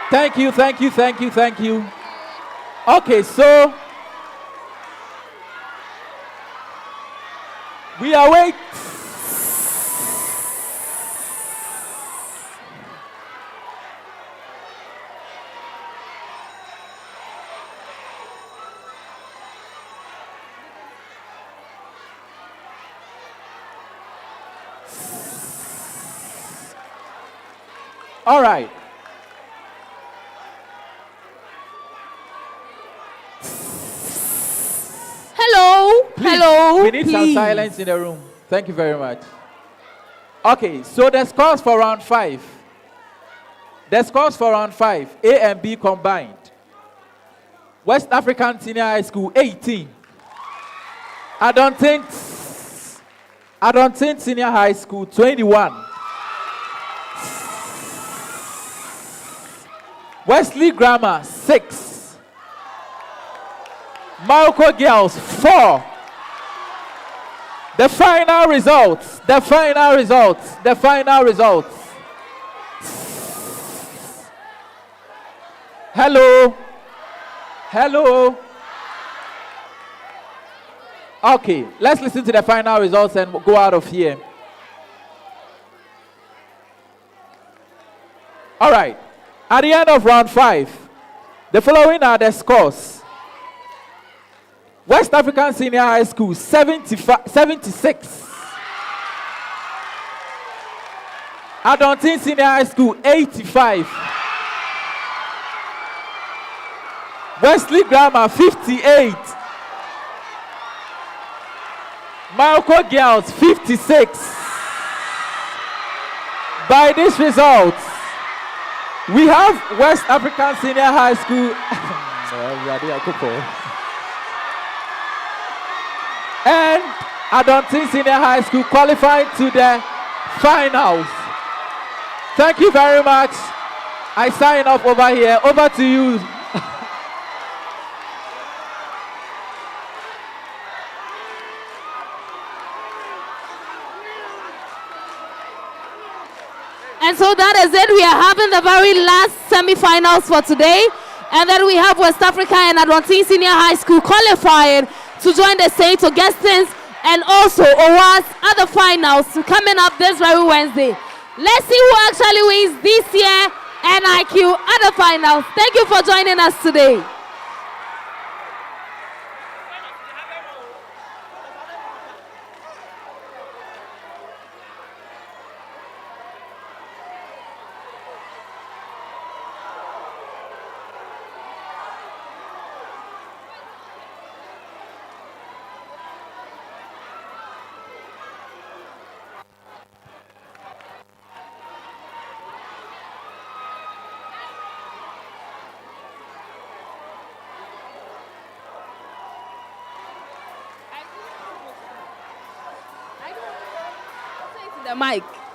Thank you. Okay, so we await. All right. Hello. We need some silence in the room. Thank you very much. Okay, so the scores for round 5. A and B combined. West African Senior High School 18. Adonten Senior High School 21. Wesley Grammar 6. Mawuko Girls 4. The final results. Hello. Okay, let's listen to the final results and go out of here. All right. At the end of round 5, the following are the scores. West African Senior High School 76. Adonten Senior High School, 85. Wesley Grammar, 58. Mawuko Girls, 56. By this result, we have West African Senior High School and Adonten Senior High School qualifying to the finals. Thank you very much. I sign off over here. Over to you. And so that is it. We are having the very last semi-finals for today. And then we have West Africa and Adonten Senior High School qualifying to join the St. Augustine's and also OWA's other finals coming up this very Wednesday. Let's see who actually wins this year NIQ other finals. Thank you for joining us today. The mic.